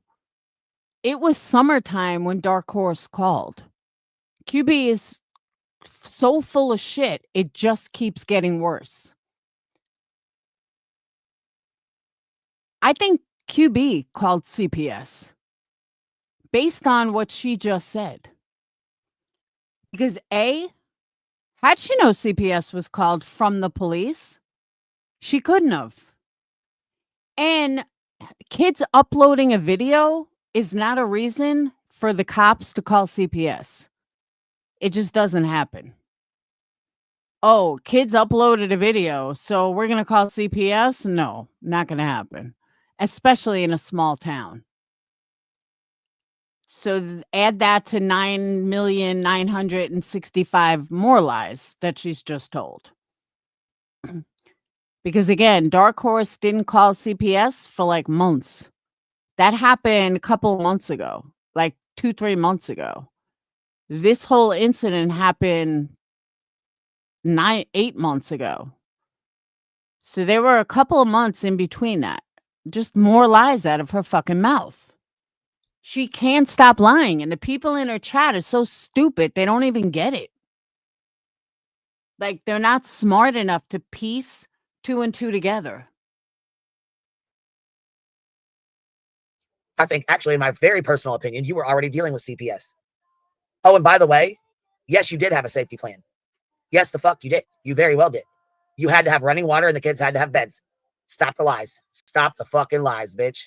It was summertime when Dark Horse called. QB is so full of shit, it just keeps getting worse. I think QB called CPS based on what she just said. Because had she know CPS was called from the police, she couldn't have. And kids uploading a video is not a reason for the cops to call CPS. It just doesn't happen. Oh, kids uploaded a video, so we're going to call CPS? No, not going to happen, especially in a small town. So add that to 9,965,000 more lies that she's just told. Because again, Dark Horse didn't call CPS for like months. That happened a couple of months ago, like 2-3 months ago. This whole incident happened 8 months ago. So there were a couple of months in between that. Just more lies out of her fucking mouth. She can't stop lying. And the people in her chat are so stupid, they don't even get it. Like, they're not smart enough to piece 2 and 2 together. I think, actually, in my very personal opinion, you were already dealing with CPS. Oh, and by the way, yes, you did have a safety plan. Yes, the fuck you did. You very well did. You had to have running water and the kids had to have beds. Stop the lies. Stop the fucking lies, bitch.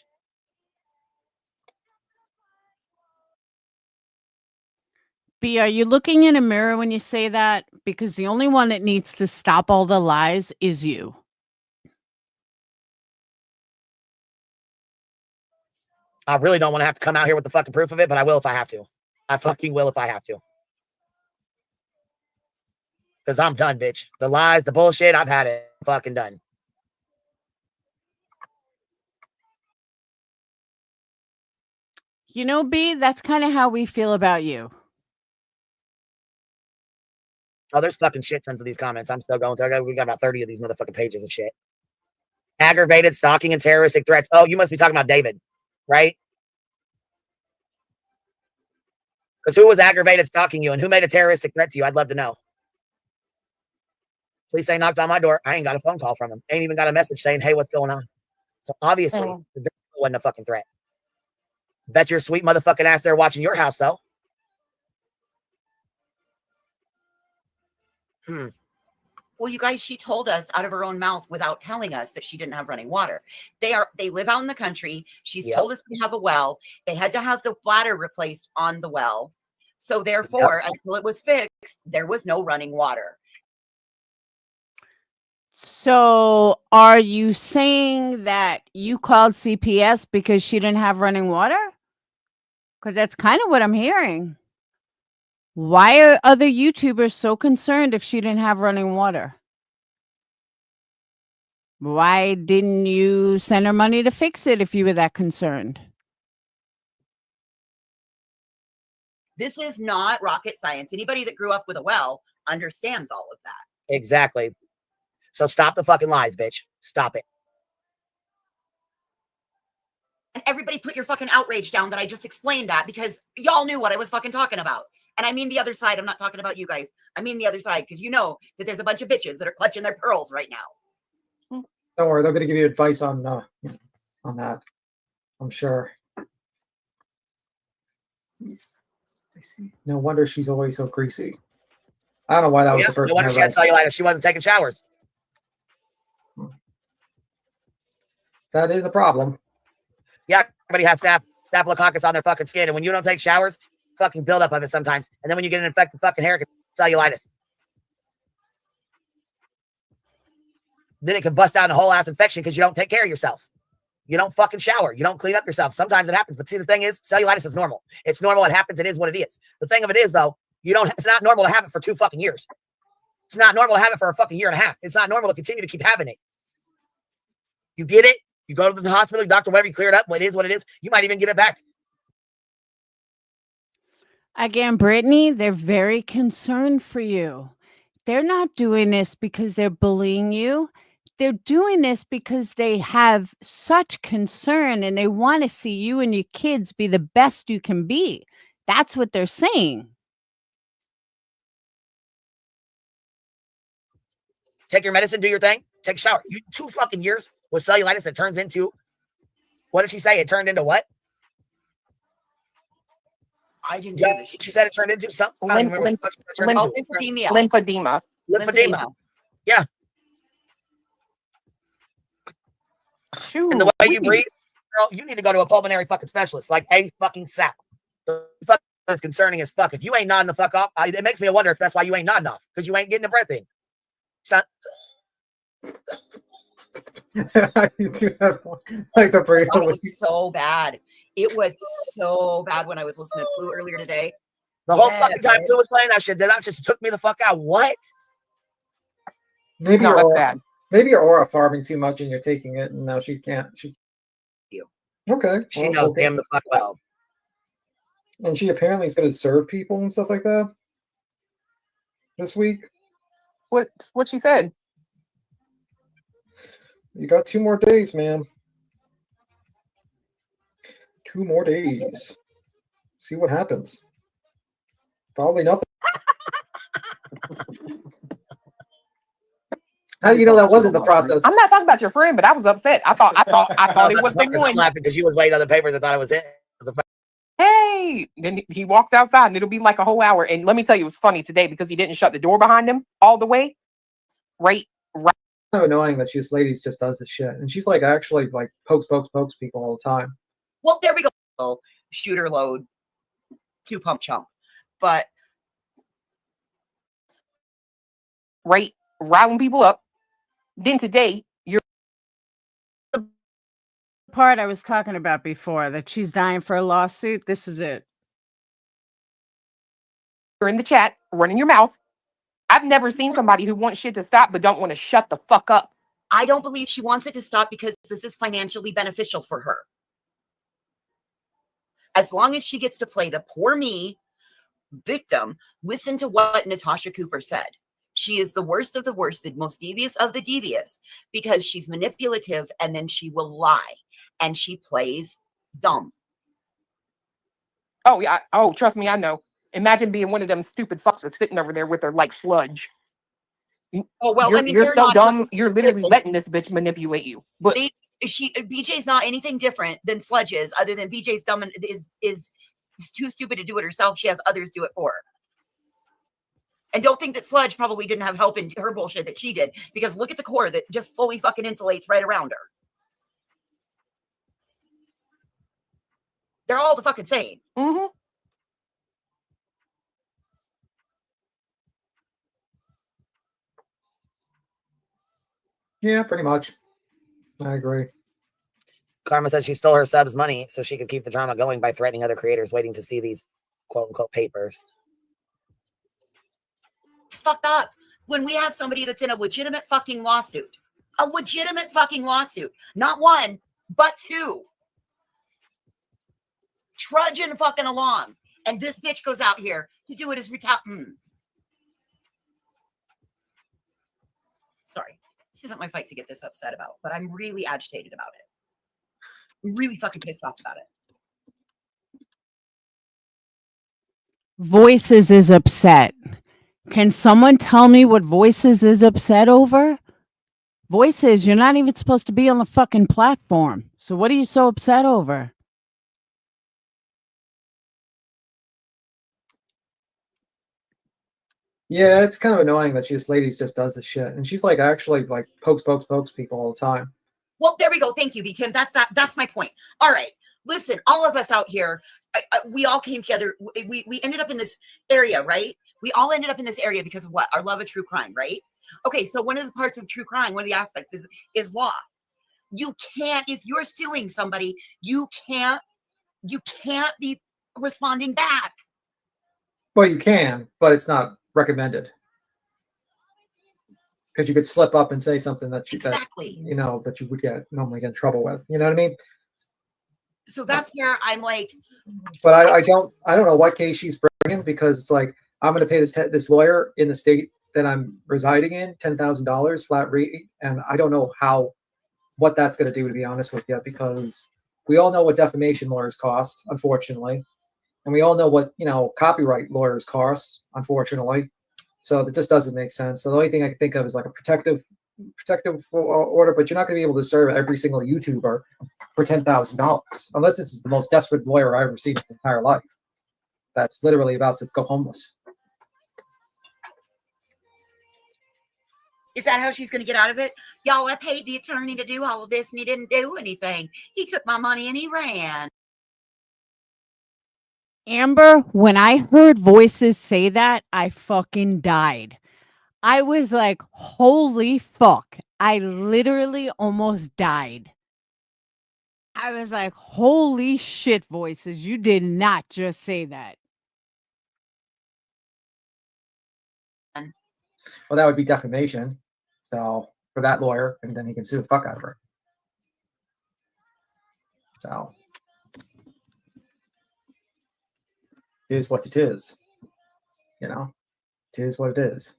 B, are you looking in a mirror when you say that? Because the only one that needs to stop all the lies is you. I really don't want to have to come out here with the fucking proof of it, but I will if I have to. I fucking will if I have to. Because I'm done, bitch. The lies, the bullshit, I've had it. Fucking done. You know, B, that's kind of how we feel about you. Oh, there's fucking shit tons of these comments. I'm still going through. We got about 30 of these motherfucking pages of shit. Aggravated stalking and terroristic threats. Oh, you must be talking about David, right? Because who was aggravated stalking you and who made a terroristic threat to you? I'd love to know. Police say knocked on my door. I ain't got a phone call from him. Ain't even got a message saying, hey, what's going on? So obviously, the wasn't a fucking threat. Bet your sweet motherfucking ass there watching your house, though. Well, you guys, she told us out of her own mouth without telling us that she didn't have running water. They live out in the country. She's told us they have a well. They had to have the bladder replaced on the well. So therefore, until it was fixed, there was no running water. So are you saying that you called CPS because she didn't have running water? Because that's kind of what I'm hearing. Why are other YouTubers so concerned if she didn't have running water? Why didn't you send her money to fix it if you were that concerned? This is not rocket science. Anybody that grew up with a well understands all of that. Exactly. So stop the fucking lies, bitch. Stop it. And everybody put your fucking outrage down that I just explained that because y'all knew what I was fucking talking about. And I mean the other side. I'm not talking about you guys. I mean the other side because you know that there's a bunch of bitches that are clutching their pearls right now. Don't worry, they're going to give you advice on that. I'm sure. No wonder she's always so greasy. I don't know why that was the first. No wonder she had cellulitis. She wasn't taking showers. That is a problem. Yeah, everybody has staphylococcus on their fucking skin, and when you don't take showers, fucking buildup of it sometimes. And then when you get an infected fucking hair, it can cellulitis. Then it can bust out a whole ass infection because you don't take care of yourself. You don't fucking shower. You don't clean up yourself. Sometimes it happens. But see, the thing is, cellulitis is normal. It's normal. It happens. It is what it is. The thing of it is, though, it's not normal to have it for 2 fucking years. It's not normal to have it for a fucking year and a half. It's not normal to continue to keep having it. You get it. You go to the hospital, doctor, whatever, you clear it up. What it is what it is. You might even get it back. Again, Brittany, they're very concerned for you. They're not doing this because they're bullying you. They're doing this because they have such concern and they want to see you and your kids be the best you can be. That's what they're saying. Take your medicine, do your thing, take a shower. 2 fucking years with cellulitis that turns into, what did she say? It turned into what? I didn't do this. She said it turned into something. Lymphedema. Lymphedema. Yeah. Shoot. And the way you breathe, girl, you need to go to a pulmonary fucking specialist, like a fucking sap. The fuck is concerning as fuck. If you ain't nodding the fuck off, it makes me wonder if that's why you ain't nodding off, because you ain't getting the breath in. You do have one, like the breath. It was so bad. It was so bad when I was listening to Flu earlier today. The whole fucking time Flu was playing that shit, that just took me the fuck out. What? Maybe that's bad. Maybe you're aura farming too much and you're taking it, and now she can't. Okay. She knows him the fuck well. And she apparently is going to serve people and stuff like that this week. What she said? You got 2 more days, man. 2 more days. See what happens. Probably nothing. How do you know that wasn't the process? I'm not talking about your friend, but I was upset. I thought it was the one. Laughing because she was waiting on the papers. I thought it was it. Hey, then he walks outside and it'll be like a whole hour. And let me tell you, it was funny today because he didn't shut the door behind him all the way. Right. So annoying that this lady just does this shit, and she's like actually like pokes people all the time. Well, there we go. Shooter load, 2 pump chump. But right? Riling people up. Then today, you're The part I was talking about before, that she's dying for a lawsuit. This is it. in the chat running your mouth. I've never seen somebody who wants shit to stop but don't want to shut the fuck up. I don't believe she wants it to stop because this is financially beneficial for her. As long as she gets to play the poor me victim, listen to what Natasha Cooper said. She is the worst of the worst, the most devious of the devious, because she's manipulative and then she will lie and she plays dumb. Oh, yeah. Oh, trust me, I know. Imagine being one of them stupid fucks that's sitting over there with her like sludge. Oh, well, I mean, you're they're so not dumb. You're literally listen, letting this bitch manipulate you. But BJ's not anything different than Sludge is, other than BJ's dumb and is too stupid to do it herself. She has others do it for her. And don't think that Sludge probably didn't have help in her bullshit that she did, because look at the core that just fully fucking insulates right around her. They're all the fucking same. Mm-hmm. Yeah, pretty much. I agree. Karma said she stole her subs' money so she could keep the drama going by threatening other creators waiting to see these quote unquote papers. It's fucked up when we have somebody that's in a legitimate fucking lawsuit. A legitimate fucking lawsuit. Not one, but two. Trudging fucking along. And this bitch goes out here to do it as Sorry. This isn't my fight to get this upset about, but I'm really agitated about it. I'm really fucking pissed off about it. Voices is upset. Can someone tell me what Voices is upset over? Voices, you're not even supposed to be on the fucking platform. So what are you so upset over? Yeah, it's kind of annoying that this lady just does this shit, and she's like actually like pokes people all the time. Well, there we go. Thank you, B-Tim. That's my point. All right. Listen, all of us out here, we all came together. We ended up in this area, right? We all ended up in this area because of what? Our love of true crime, right? Okay, so one of the parts of true crime, one of the aspects is law. You can't, if you're suing somebody, you can't be responding back. Well, you can, but it's not recommended, because you could slip up and say something that you that you would normally get in trouble with. You know what I mean? So that's where I'm like. But I don't know what case she's bringing, because it's like, I'm going to pay this lawyer in the state that I'm residing in $10,000 flat rate, and I don't know what that's going to do, to be honest with you, because we all know what defamation lawyers cost, unfortunately, and we all know what copyright lawyers cost, unfortunately. So that just doesn't make sense. So the only thing I can think of is like a protective order, but you're not going to be able to serve every single YouTuber for $10,000 unless it's the most desperate lawyer I've ever seen in my entire life. That's literally about to go homeless. Is that how she's going to get out of it? Y'all, I paid the attorney to do all of this and he didn't do anything. He took my money and he ran. Amber, when I heard Voices say that, I fucking died. I was like, holy fuck. I literally almost died. I was like, holy shit, Voices. You did not just say that. Well, that would be defamation. So for that lawyer, and then he can sue the fuck out of her. So it is what it is. It is what it is.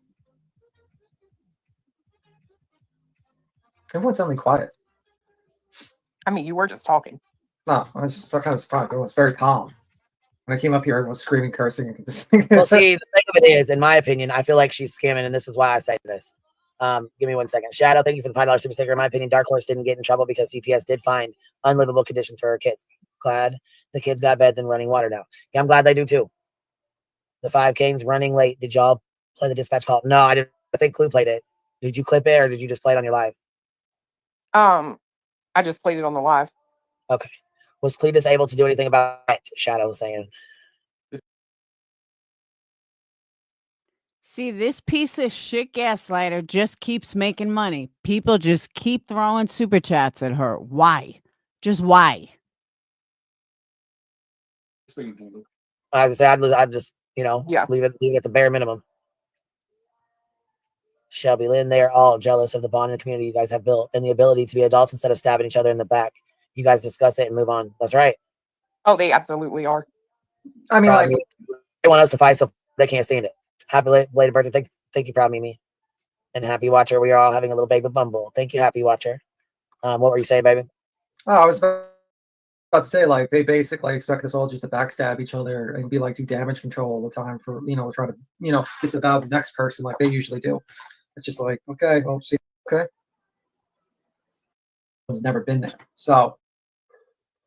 Everyone's suddenly quiet. I mean, you were just talking. No, I was just kind of surprised. Everyone was very calm. When I came up here, everyone was screaming, cursing. Well, see, the thing of it is, in my opinion, I feel like she's scamming, and this is why I say this. Give me 1 second. Shadow, thank you for the $5 super sticker. In my opinion, Dark Horse didn't get in trouble because CPS did find unlivable conditions for her kids. Glad the kids got beds and running water now. Yeah, I'm glad they do too. The 5 Kings running late. Did y'all play the dispatch call? No, I didn't. I think Clue played it. Did you clip it, or did you just play it on your live? I just played it on the live. Okay. Was Cletus able to do anything about it? Shadow was saying. See, this piece of shit gaslighter just keeps making money. People just keep throwing super chats at her. Why? Just why? As I said, I'd just, you know, Yeah. leave it at the bare minimum. Shelby Lynn, they are all jealous of the bond and community you guys have built and the ability to be adults instead of stabbing each other in the back. You guys discuss it and move on. That's right. Oh, they absolutely are. I mean, Proud like, they want us to fight, so they can't stand it. Happy belated birthday. Thank you, Proud Mimi. And Happy Watcher. We are all having a little baby bumble. Thank you, Happy Watcher. What were you saying, baby? oh, I was about to say, like, they basically expect us all just to backstab each other and be like, do damage control all the time for, you know, try to, you know, disavow the next person like they usually do. It's just like, okay, well, see, okay. It's never been there. So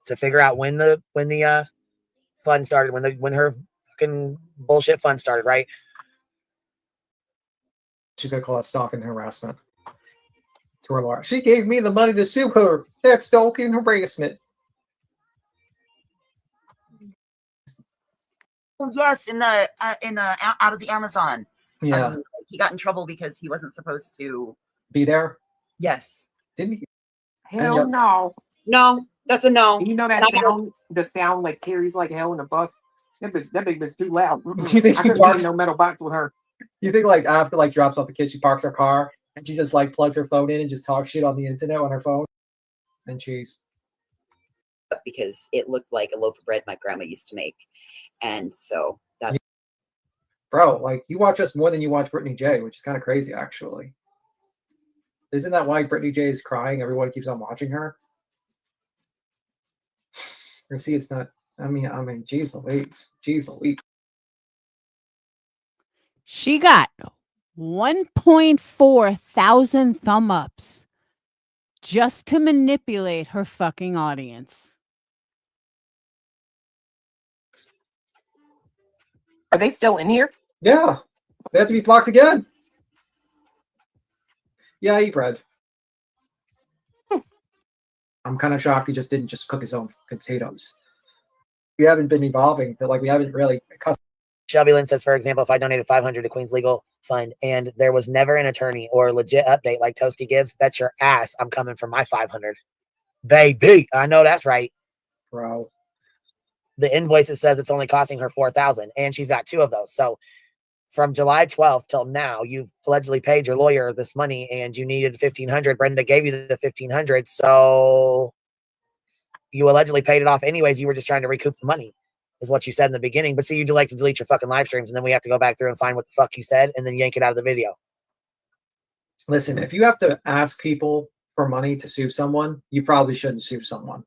To figure out when the fun started, when her fucking bullshit fun started, right? she's gonna call that stalking and harassment to her lawyer. She gave me the money to sue her. That's stalking and harassment. Oh yes, in the out of the Amazon. Yeah. He got in trouble because he wasn't supposed to Be there. Yes. Didn't he? Hell no. No, that's a no. You know that sound, the sound like carries like hell in a bus. That big bitch too loud. You think I she couldn't be parks in no metal box with her. You think like after like drops off the kid, she parks her car and she just like plugs her phone in and just talks shit on the internet on her phone? And she's because it looked like a loaf of bread my grandma used to make. And so that bro, like you watch us more than you watch Britney J, which is kind of crazy actually. Isn't that why Britney J is crying? Everyone keeps on watching her. Or see, it's not. I mean, geez Louise, geez Louise. She got 1.4 thousand thumb ups just to manipulate her fucking audience. Are they still in here? Yeah, they have to be blocked again. Yeah, I eat bread. I'm kind of shocked he just didn't just cook his own potatoes. We haven't been evolving. Like we haven't really. Shelby Lynn says, for example, if I donated $500 to Queen's Legal Fund and there was never an attorney or a legit update like Toasty gives, bet your ass I'm coming for my $500. Baby, I know that's right. Bro. The invoice it says it's only costing her $4,000 and she's got 2 of those. So from July 12th till now, you've allegedly paid your lawyer this money and you needed $1,500. Brenda gave you the $1,500. So you allegedly paid it off anyways. You were just trying to recoup the money. Is what you said in the beginning, but see, you like to delete your fucking live streams, and then we have to go back through and find what the fuck you said, and then yank it out of the video. Listen, if you have to ask people for money to sue someone, you probably shouldn't sue someone.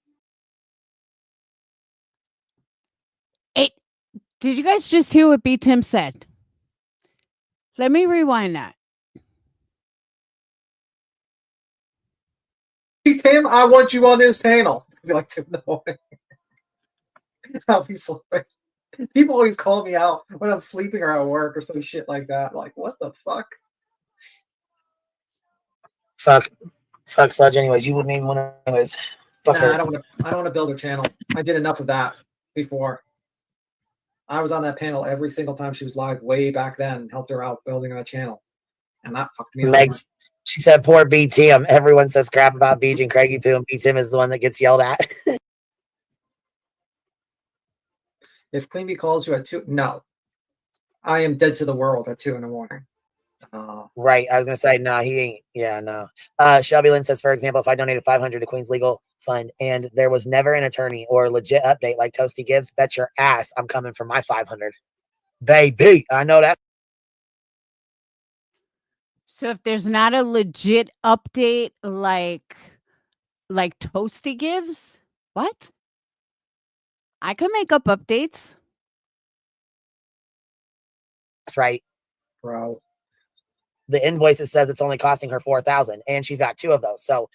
Hey, did you guys just hear what B. Tim said? Let me rewind that. Hey, Tim, I want you on this panel. I'd be like, Tim, no. I'll be sleeping. People always call me out when I'm sleeping or at work or some shit like that. Like, what the fuck? Fuck Sludge. Anyways, you wouldn't even want to. Anyways, fuck Nah, her. I don't want to build her channel. I did enough of that before. I was on that panel every single time she was live way back then, helped her out building her channel, and that fucked me up. Megs, she said, "Poor BTM." Everyone says crap about Beach and Craigie Poo, and BTM is the one that gets yelled at. If Queen Bee calls you at 2, no. I am dead to the world at 2 a.m. Right. I was gonna say, no, he ain't. Yeah, no. Shelby Lynn says, for example, if I donated $500 to Queen's Legal Fund and there was never an attorney or a legit update like Toasty gives, bet your ass I'm coming for my $500. Baby, I know that. So if there's not a legit update like Toasty gives, what? I could make up updates. That's right. Bro. The invoice it says it's only costing her $4,000 and she's got 2 of those. So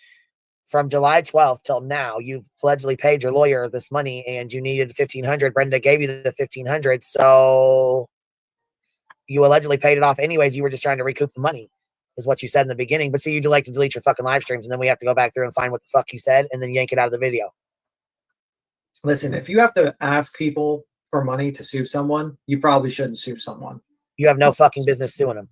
from July 12th till now, you've allegedly paid your lawyer this money and you needed $1,500. Brenda gave you the $1,500. So you allegedly paid it off anyways. You were just trying to recoup the money, is what you said in the beginning. But see, you like to delete your fucking live streams, and then we have to go back through and find what the fuck you said, and then yank it out of the video. Listen, if you have to ask people for money to sue someone, you probably shouldn't sue someone. You have no fucking business suing them.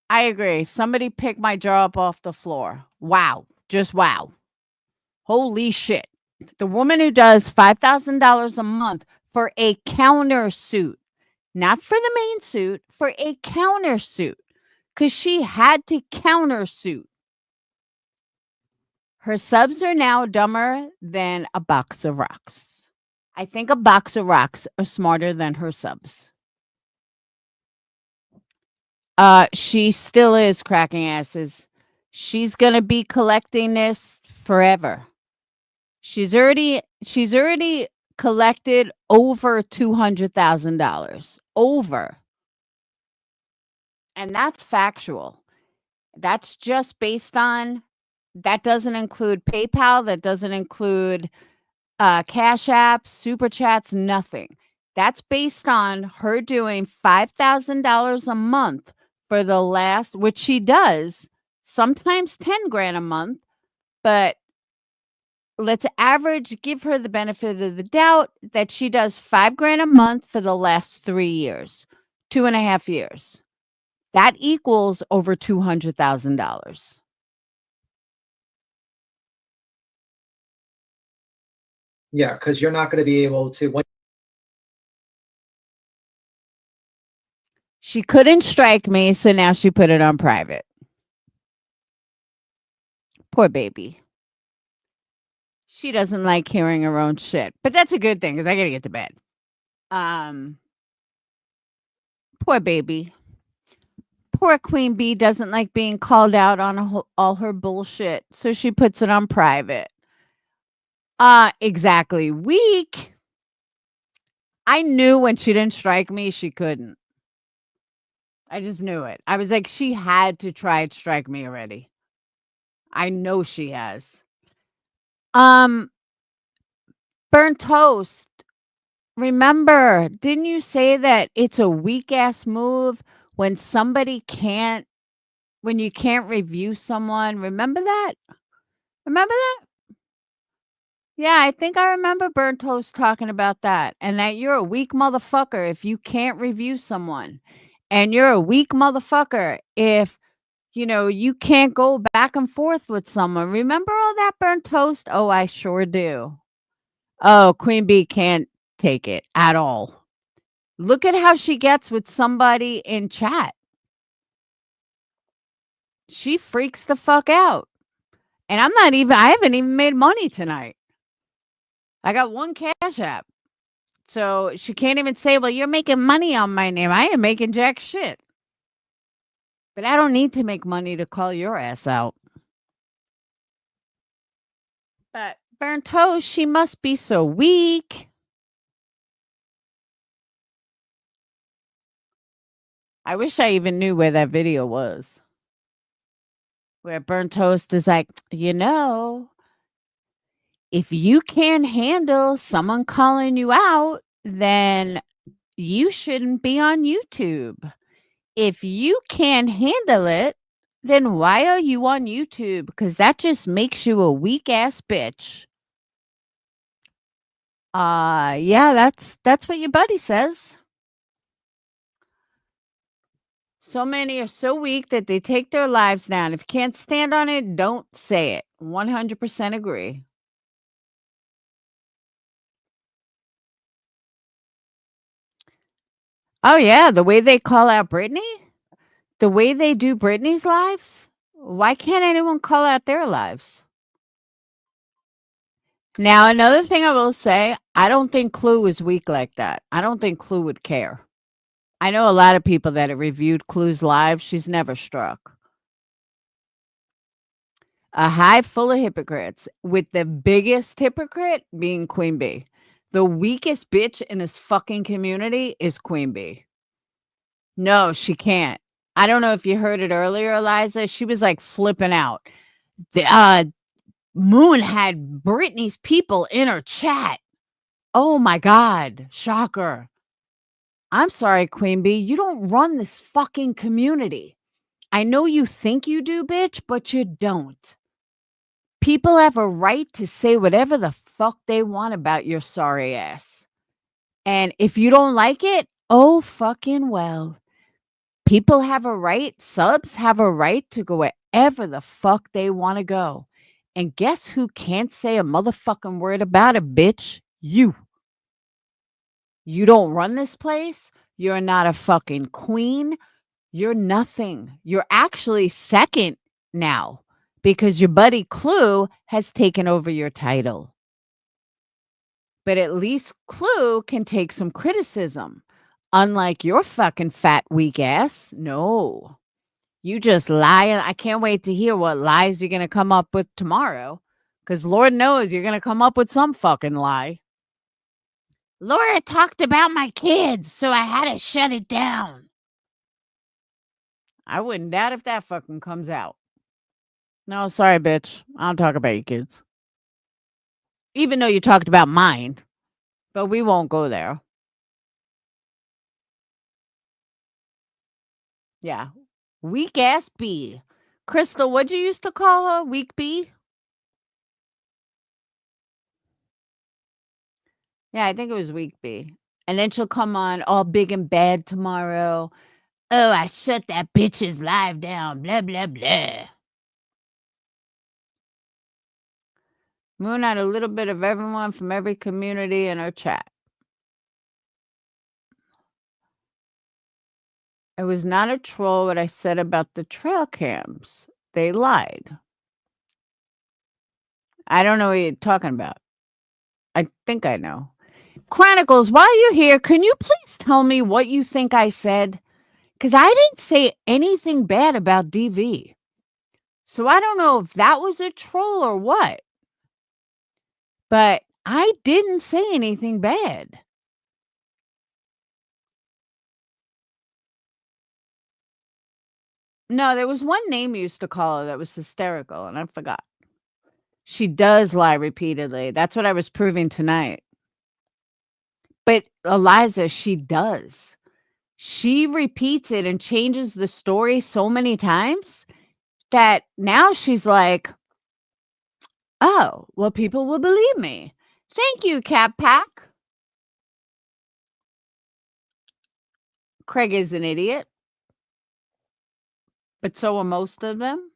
I agree. Somebody picked my jaw up off the floor. Wow. Just wow. Holy shit. The woman who does $5,000 a month for a countersuit, not for the main suit, for a countersuit, because she had to countersuit. Her subs are now dumber than a box of rocks. I think a box of rocks are smarter than her subs. She still is cracking asses. She's gonna be collecting this forever. She's already collected over $200,000. Over. And that's factual. That's just based on, that doesn't include PayPal, that doesn't include Cash App, Super Chats, nothing. That's based on her doing $5,000 a month for the last, which she does, sometimes 10 grand a month, but let's average, give her the benefit of the doubt that she does 5 grand a month for the last 3 years, 2.5 years. That equals over $200,000. Yeah, because you're not going to be able to. She couldn't strike me, so now she put it on private. Poor baby. She doesn't like hearing her own shit, but that's a good thing because I gotta get to bed. Poor baby. Poor Queen Bee doesn't like being called out on all her bullshit, so she puts it on private. Exactly. Weak. I knew when she didn't strike me, she couldn't. I just knew it. I was like, she had to try and strike me already. I know she has. Burnt toast. Remember, didn't you say that it's a weak ass move when somebody can't, when you can't review someone? Remember that? Remember that? Yeah, I think I remember Burnt Toast talking about that, and that you're a weak motherfucker if you can't review someone. And you're a weak motherfucker if, you can't go back and forth with someone. Remember all that, Burnt Toast? Oh, I sure do. Oh, Queen Bee can't take it at all. Look at how she gets with somebody in chat. She freaks the fuck out. And I haven't even made money tonight. I got one Cash App. So she can't even say, well, you're making money on my name. I ain't making jack shit. But I don't need to make money to call your ass out. But Burnt Toast, she must be so weak. I wish I even knew where that video was. Where Burnt Toast is like, if you can't handle someone calling you out, then you shouldn't be on YouTube. If you can't handle it, then why are you on YouTube? Because that just makes you a weak ass bitch. Yeah, that's what your buddy says. So many are so weak that they take their lives down. If you can't stand on it, don't say it. 100% agree. Oh, yeah, the way they call out Britney? The way they do Britney's lives, why can't anyone call out their lives? Now, another thing I will say, I don't think Clue is weak like that. I don't think Clue would care. I know a lot of people that have reviewed Clue's live. She's never struck. A hive full of hypocrites, with the biggest hypocrite being Queen Bee. The weakest bitch in this fucking community is Queen Bee. No, she can't. I don't know if you heard it earlier, Eliza. She was like flipping out. Moon had Britney's people in her chat. Oh my God. Shocker. I'm sorry, Queen Bee. You don't run this fucking community. I know you think you do, bitch, but you don't. People have a right to say whatever the fuck they want about your sorry ass. And if you don't like it, oh fucking well. People have a right, subs have a right to go wherever the fuck they want to go. And guess who can't say a motherfucking word about it, bitch? You. You don't run this place. You're not a fucking queen. You're nothing. You're actually second now because your buddy Clue has taken over your title. But at least Clue can take some criticism. Unlike your fucking fat, weak ass. No. You just lie. I can't wait to hear what lies you're going to come up with tomorrow. Because Lord knows you're going to come up with some fucking lie. Laura talked about my kids, so I had to shut it down. I wouldn't doubt if that fucking comes out. No, sorry, bitch. I don't talk about your kids. Even though you talked about mine. But we won't go there. Yeah. Weak ass bee. Crystal, what'd you used to call her? Weak bee? Yeah, I think it was weak bee. And then she'll come on all big and bad tomorrow. Oh, I shut that bitch's live down. Blah, blah, blah. Moon had a little bit of everyone from every community in her chat. It was not a troll what I said about the trail cams. They lied. I don't know what you're talking about. I think I know. Chronicles, while you're here, can you please tell me what you think I said? Because I didn't say anything bad about DV. So I don't know if that was a troll or what. But I didn't say anything bad. No, there was one name you used to call her that was hysterical, and I forgot. She does lie repeatedly. That's what I was proving tonight. But Eliza, she does. She repeats it and changes the story so many times that now she's like, oh, well, people will believe me. Thank you, Cat Pack. Craig is an idiot. But so are most of them.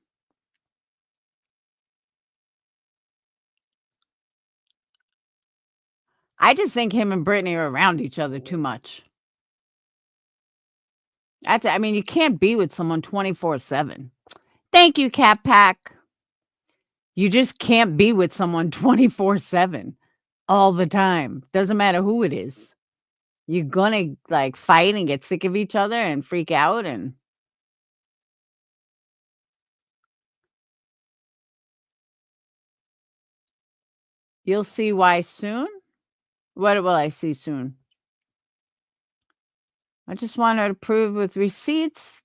I just think him and Britney are around each other too much. I mean, you can't be with someone 24/7. Thank you, Cat Pack. You just can't be with someone 24/7 all the time. Doesn't matter who it is. You're gonna like fight and get sick of each other and freak out, and you'll see why soon. What will I see soon? I just want her to prove with receipts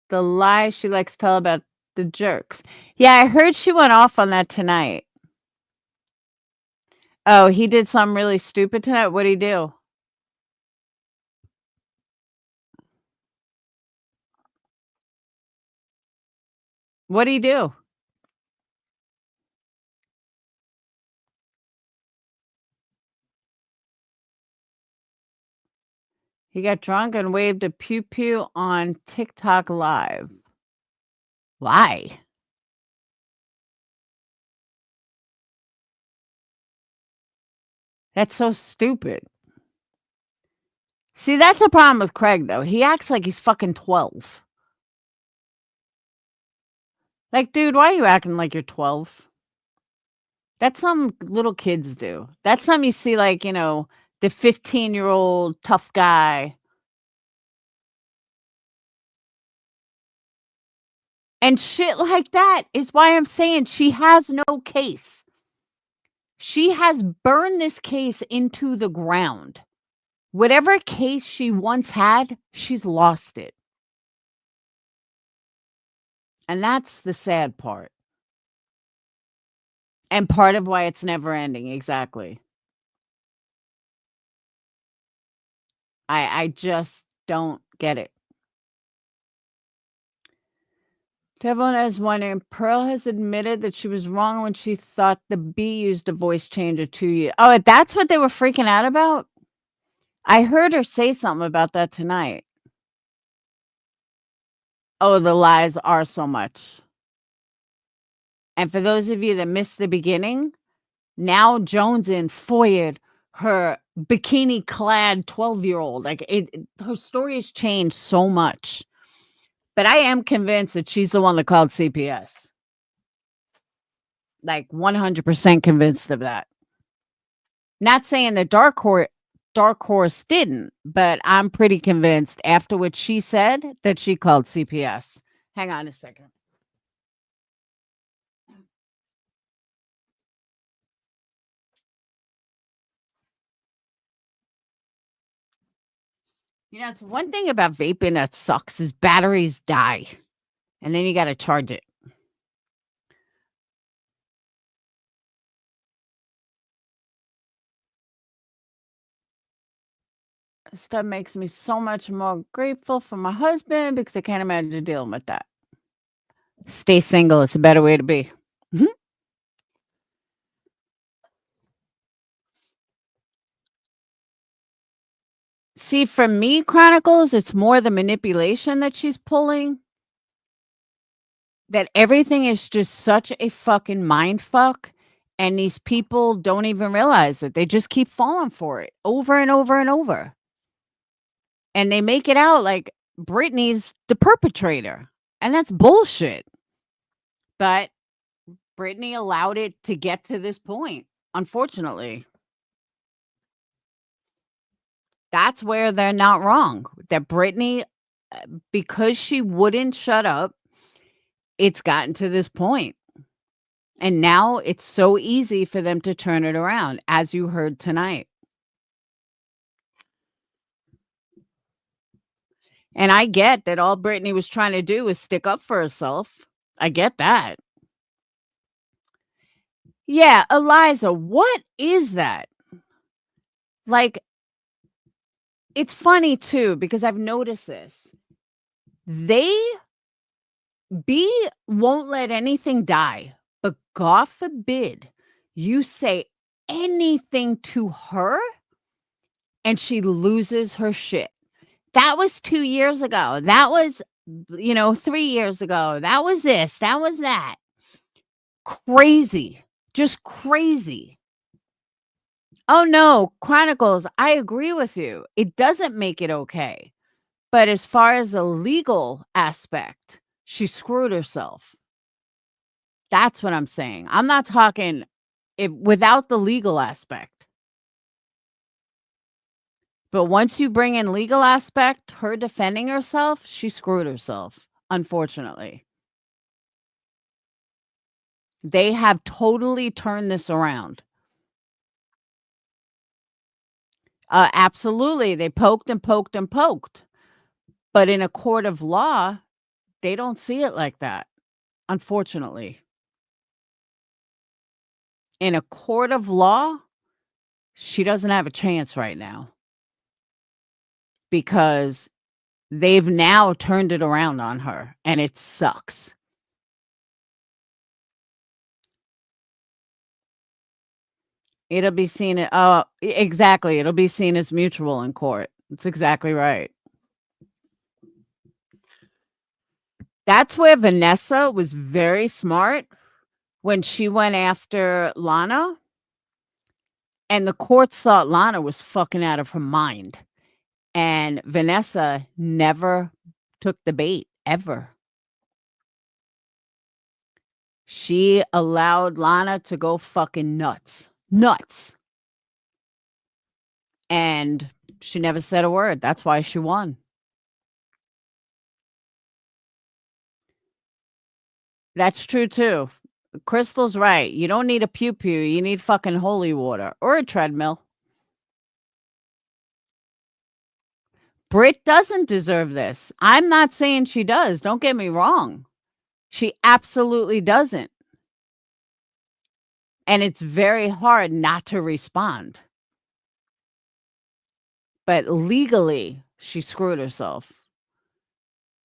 the lie she likes to tell about the jerks. Yeah, I heard she went off on that tonight. Oh, he did something really stupid tonight? What'd he do? What'd he do? He got drunk and waved a pew pew on TikTok Live. Why? That's so stupid. See, that's a problem with Craig, though. He acts like he's fucking 12. Like, dude, why are you acting like you're 12? That's something little kids do. That's something you see, like, the 15-year-old tough guy. And shit like that is why I'm saying she has no case. She has burned this case into the ground. Whatever case she once had, she's lost it. And that's the sad part. And part of why it's never ending. Exactly. I just don't get it. Everyone is wondering, Pearl has admitted that she was wrong when she thought the bee used a voice changer 2 years. Oh, that's what they were freaking out about? I heard her say something about that tonight. Oh, the lies are so much. And for those of you that missed the beginning, now Jones in FOIA'd her bikini-clad 12-year-old. Like, her story has changed so much. But I am convinced that she's the one that called CPS. Like, 100% convinced of that. Not saying that Dark Horse didn't, but I'm pretty convinced after what she said that she called CPS. Hang on a second. It's one thing about vaping that sucks is batteries die. And then you got to charge it. Stuff makes me so much more grateful for my husband because I can't imagine dealing with that. Stay single. It's a better way to be. See, for me, Chronicles, it's more the manipulation that she's pulling. That everything is just such a fucking mind fuck. And these people don't even realize it. They just keep falling for it over and over and over. And they make it out like Britney's the perpetrator. And that's bullshit. But Britney allowed it to get to this point, unfortunately. That's where they're not wrong. That Britney, because she wouldn't shut up, it's gotten to this point. And now it's so easy for them to turn it around, as you heard tonight. And I get that all Britney was trying to do was stick up for herself. I get that. Yeah, Eliza, what is that? Like, it's funny too, because I've noticed this. B won't let anything die, but God forbid you say anything to her and she loses her shit. That was 2 years ago. That was, 3 years ago. That was this. That was that. Crazy. Just crazy. Oh, no. Chronicles, I agree with you. It doesn't make it okay. But as far as the legal aspect, she screwed herself. That's what I'm saying. I'm not talking without the legal aspect. But once you bring in legal aspect, her defending herself, she screwed herself, unfortunately. They have totally turned this around. Absolutely. They poked and poked and poked. But in a court of law, they don't see it like that, unfortunately. In a court of law, she doesn't have a chance right now. Because they've now turned it around on her, and it sucks. It'll be seen exactly. It'll be seen as mutual in court. That's exactly right. That's where Vanessa was very smart when she went after Lana. And the court thought Lana was fucking out of her mind. And Vanessa never took the bait, ever. She allowed Lana to go fucking nuts. Nuts. And she never said a word. That's why she won. That's true too. Crystal's right. You don't need a pew-pew. You need fucking holy water or a treadmill. Britt doesn't deserve this. I'm not saying she does. Don't get me wrong. She absolutely doesn't. And it's very hard not to respond. But legally, she screwed herself.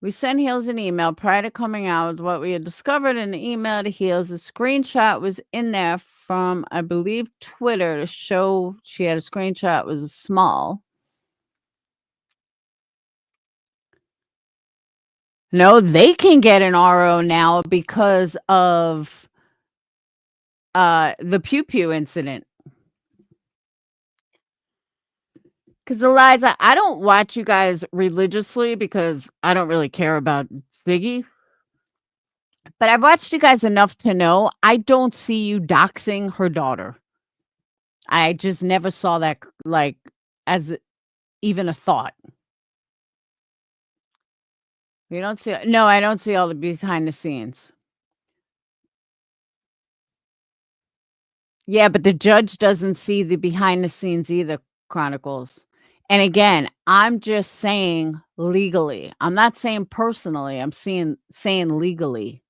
We sent Heels an email prior to coming out with what we had discovered in the email to Heels. A screenshot was in there from, I believe, Twitter to show she had a screenshot was small. No, they can get an RO now because of the Pew Pew incident. Because Eliza, I don't watch you guys religiously because I don't really care about Ziggy. But I've watched you guys enough to know I don't see you doxing her daughter. I just never saw that like as even a thought. You don't see no, I don't see all the behind the scenes. Yeah, but the judge doesn't see the behind the scenes either, Chronicles. And again, I'm just saying legally. I'm not saying personally. I'm saying legally.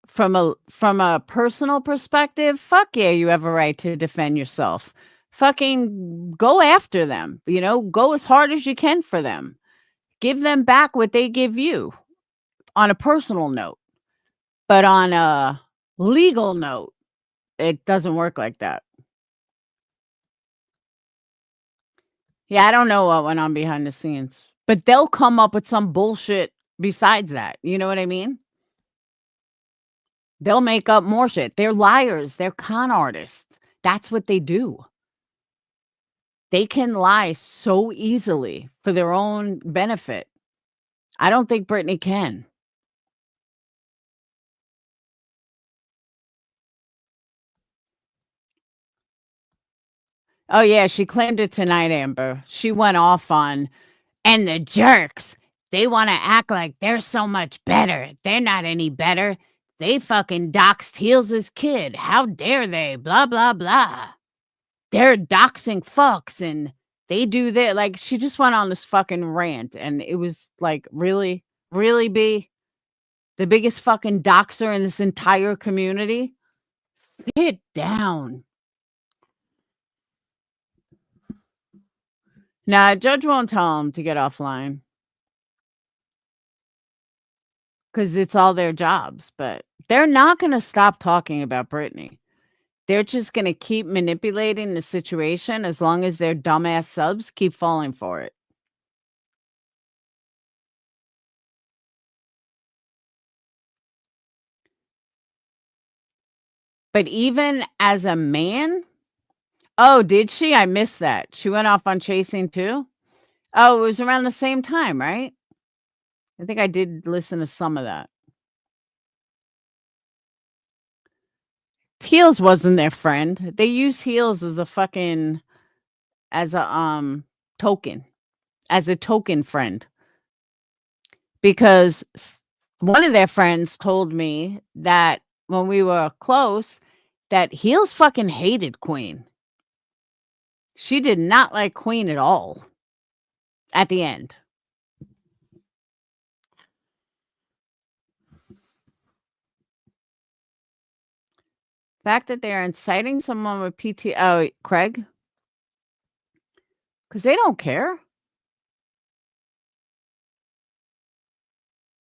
From a personal perspective, fuck yeah, you have a right to defend yourself. Fucking go after them. You know, go as hard as you can for them. Give them back what they give you on a personal note. But on a legal note, it doesn't work like that. Yeah, I don't know what went on behind the scenes, but they'll come up with some bullshit besides that. You know what I mean? They'll make up more shit. They're liars. They're con artists. That's what they do. They can lie so easily for their own benefit. I don't think Britney can. Oh, yeah, she claimed it tonight, Amber. She went off on, and the jerks, they want to act like they're so much better. They're not any better. They fucking doxed Heels' kid. How dare they? Blah, blah, blah. They're doxing fucks and they do that. Like, she just went on this fucking rant. And it was like, really, really, B? The biggest fucking doxer in this entire community? Sit down. Nah, judge won't tell him to get offline. Because it's all their jobs. But they're not going to stop talking about Britney. They're just going to keep manipulating the situation as long as their dumbass subs keep falling for it. But even as a man, oh, did she? I missed that. She went off on chasing too? Oh, it was around the same time, right? I think I did listen to some of that. Heels wasn't their friend. They used Heels as a fucking token. As a token friend. Because one of their friends told me that when we were close, that Heels fucking hated Queen. She did not like Queen at all. At the end. Fact that they're inciting someone with PT. Oh, Craig? Because they don't care.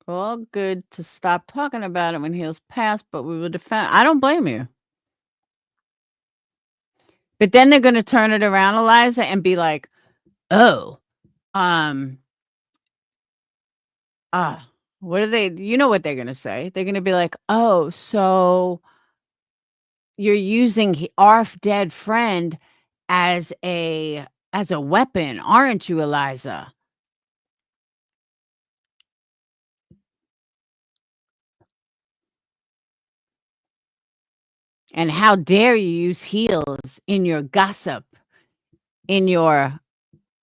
Well, good to stop talking about it when Heels passed, but we will defend. I don't blame you. But then they're going to turn it around, Eliza, and be like, oh, what are they? You know what they're going to say? They're going to be like, oh, so you're using our dead friend as a as a weapon, aren't you, Eliza? And how dare you use heels in your gossip, in your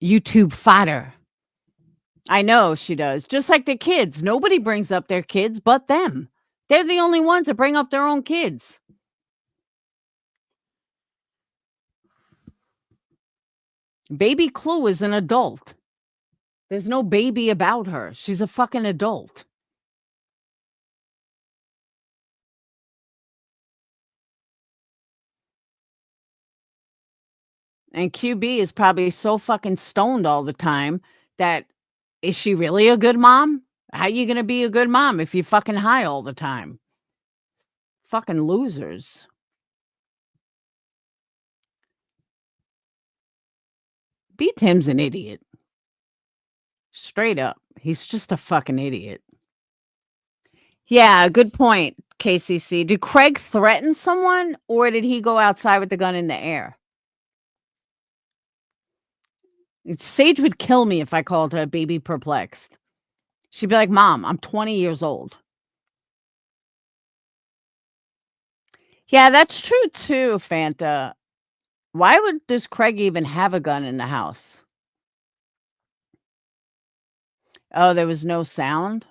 YouTube fodder? I know she does. Just like the kids. Nobody brings up their kids but them. They're the only ones that bring up their own kids. Baby Clue is an adult. There's no baby about her. She's a fucking adult. And QB is probably so fucking stoned all the time that is she really a good mom? How you gonna be a good mom if you fucking high all the time? Fucking losers. B. Tim's an idiot. Straight up. He's just a fucking idiot. Yeah, good point, KCC. Did Craig threaten someone or did he go outside with the gun in the air? Sage would kill me if I called her baby perplexed. She'd be like, Mom, I'm 20 years old. Yeah, that's true too, Fanta. Why does Craig even have a gun in the house? Oh, there was no sound?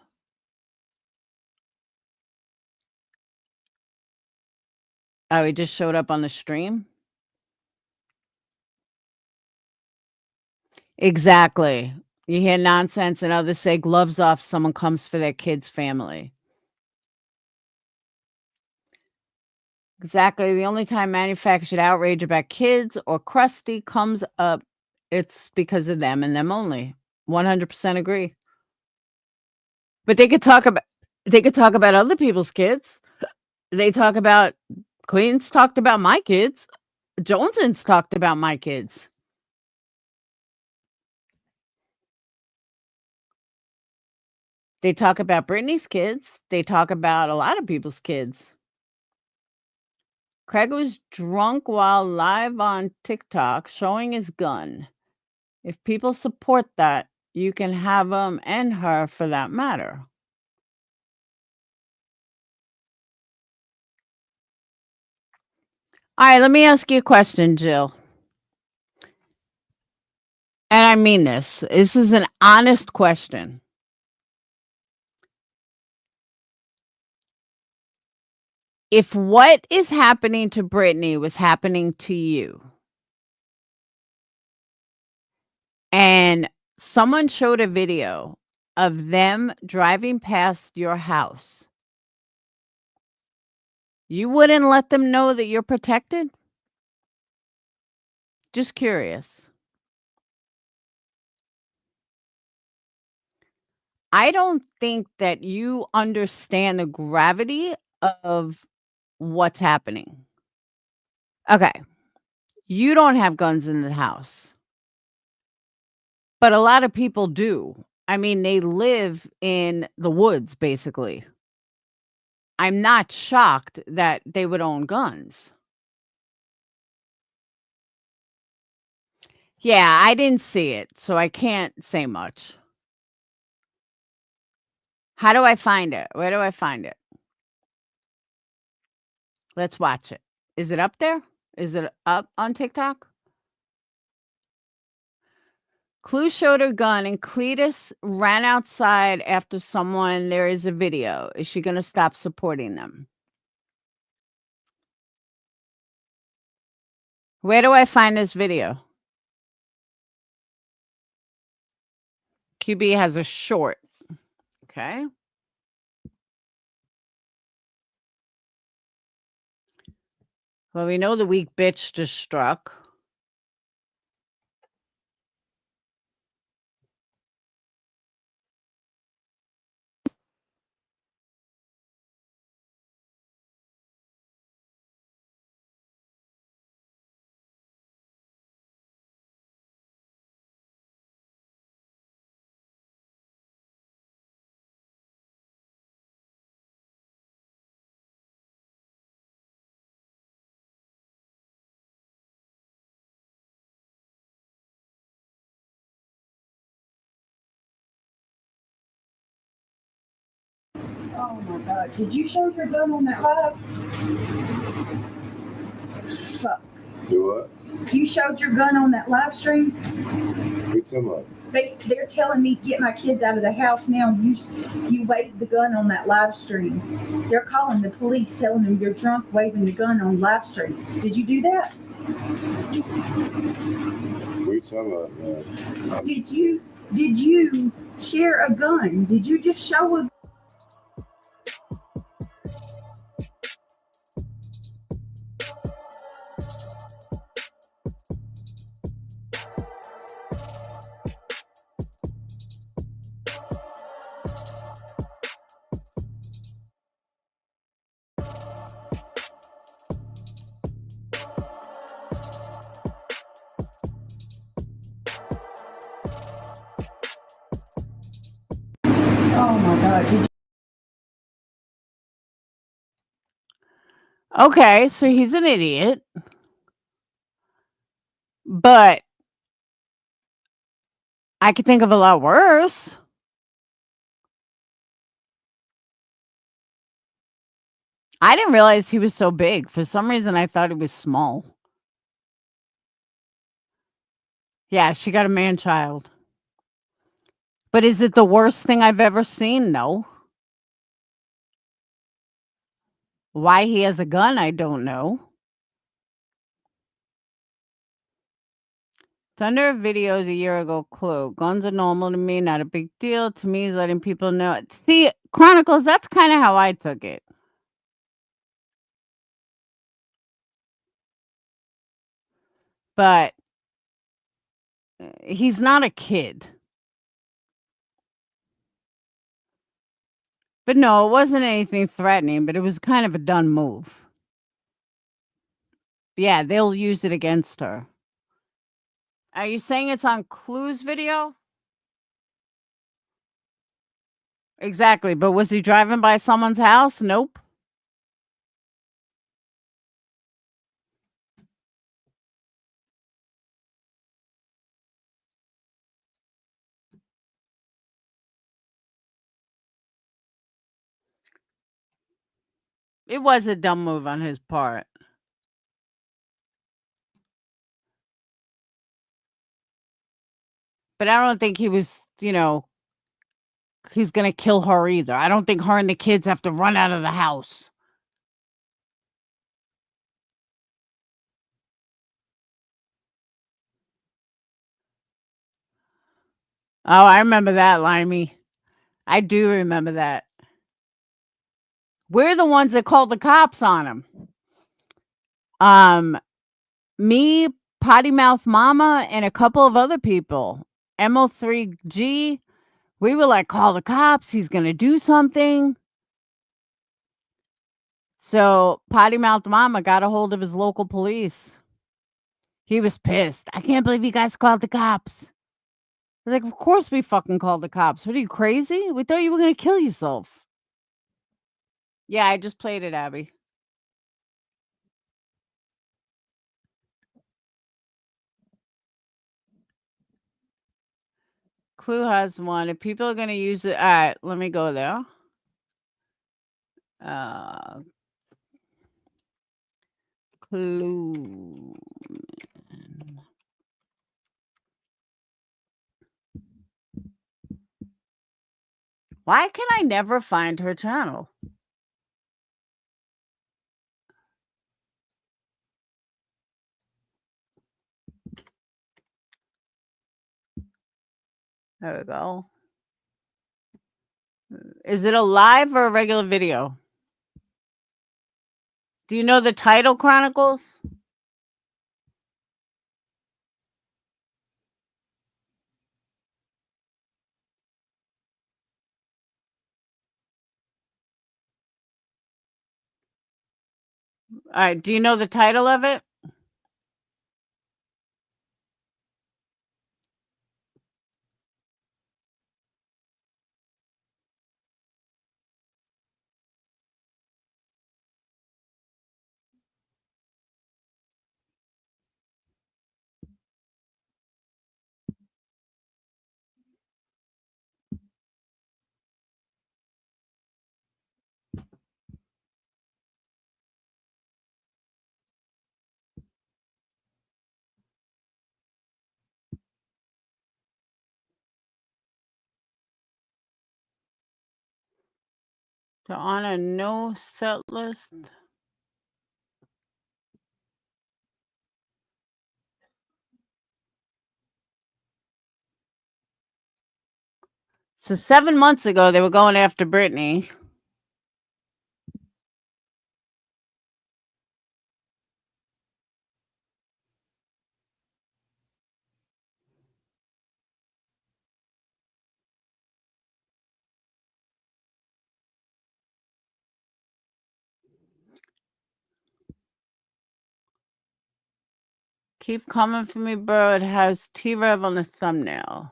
Oh, he just showed up on the stream? Exactly. You hear nonsense and others say gloves off, someone comes for their kid's family. Exactly. The only time manufactured outrage about kids or crusty comes up, it's because of them and them only. 100% agree. But they could talk about other people's kids. They talk about Queen's talked about my kids. Joneson's talked about my kids. They talk about Britney's kids. They talk about a lot of people's kids. Craig was drunk while live on TikTok showing his gun. If people support that, you can have him and her for that matter. All right, let me ask you a question, Jill. And I mean this. This is an honest question. If what is happening to Britney was happening to you, and someone showed a video of them driving past your house, you wouldn't let them know that you're protected? Just curious. I don't think that you understand the gravity of what's happening. Okay. You don't have guns in the house, but a lot of people do. I mean, they live in the woods, basically. I'm not shocked that they would own guns. Yeah, I didn't see it, so I can't say much. How do I find it? Where do I find it? Let's watch it. Is it up there? Is it up on TikTok? Clue showed her gun and Cletus ran outside after someone. There is a video. Is she going to stop supporting them? Where do I find this video? QB has a short. Okay. Well, we know the weak bitch just struck. Oh my god. Did you show your gun on that live? Fuck. Do what? You showed your gun on that live stream? What you talking about? They're telling me to get my kids out of the house now. You waved the gun on that live stream. They're calling the police, telling them you're drunk waving the gun on live streams. Did you do that? What you talking about, man? Did you share a gun? Did you just show a Oh my god. Did you Okay, so he's an idiot. But I could think of a lot worse. I didn't realize he was so big. For some reason, I thought he was small. Yeah, she got a man-child. But is it the worst thing I've ever seen? No. Why he has a gun, I don't know. Thunder videos a year ago clue. Guns are normal to me, not a big deal. To me, is letting people know. See, Chronicles, that's kind of how I took it. But he's not a kid. But no, it wasn't anything threatening, but it was kind of a done move. Yeah, they'll use it against her. Are you saying it's on Clue's video? Exactly, but was he driving by someone's house? Nope. It was a dumb move on his part. But I don't think he was, he's gonna kill her either. I don't think her and the kids have to run out of the house. Oh, I remember that, Limey. I do remember that. We're the ones that called the cops on him. Me, Potty Mouth Mama, and a couple of other people. MO3G. We were like, call the cops. He's gonna do something. So Potty Mouth Mama got a hold of his local police. He was pissed. I can't believe you guys called the cops. I was like, of course we fucking called the cops. What are you, crazy? We thought you were gonna kill yourself. Yeah, I just played it, Abby. Clue has one. If people are gonna use it, all right, let me go there. Clue. Why can I never find her channel? There we go. Is it a live or a regular video? Do you know the title, Chronicles? All right. Do you know the title of it? To honor no set list. So 7 months ago, they were going after Britney. Keep coming for me, bro. It has T-Rev on the thumbnail.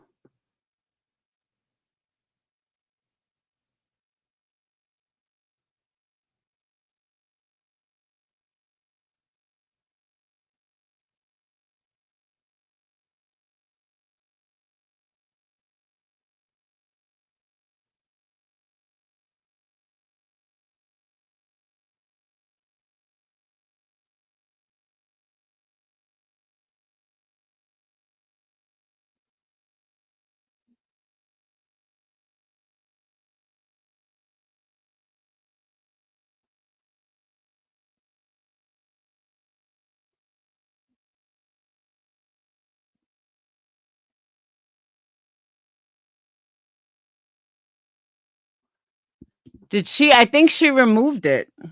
Did she? I think she removed it. All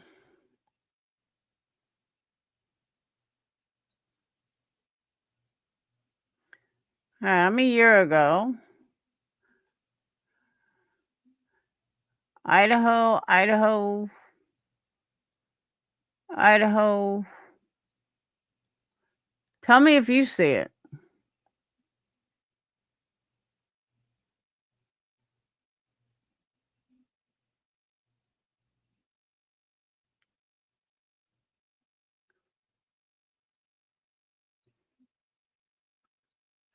right, I'm a year ago. Idaho, Idaho, Idaho. Tell me if you see it.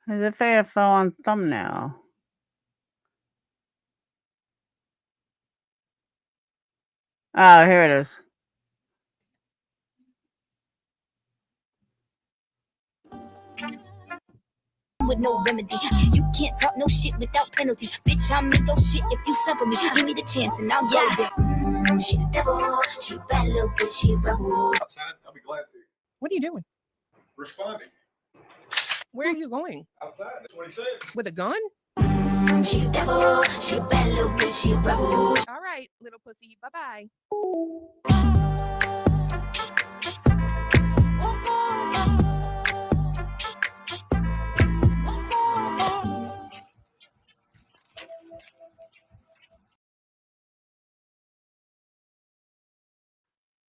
As if I fell on thumbnail. Oh, here it is. With no remedy, you can't talk no shit without penalties. Bitch, I'm in your shit if you suffer me. Give me the chance and I'll go there. She the devil, she a bad little bitch, she a rebel. Outside, I'll be glad to. What are you doing? Responding. Where are you going? Outside, that's what he said. With a gun? She the devil, she a bad little bitch, she a rebel. All right, little pussy. Bye-bye.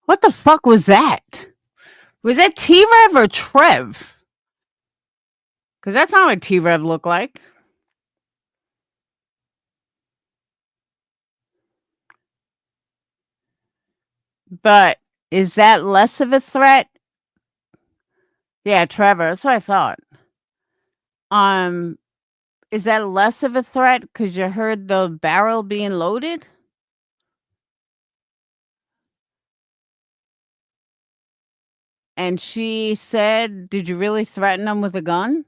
What the fuck was that? Was that T-Rev or Trev? Because that's not what T-Rev looked like. But is that less of a threat? Yeah, Trevor. That's what I thought. Is that less of a threat because you heard the barrel being loaded? And she said, "Did you really threaten him with a gun?"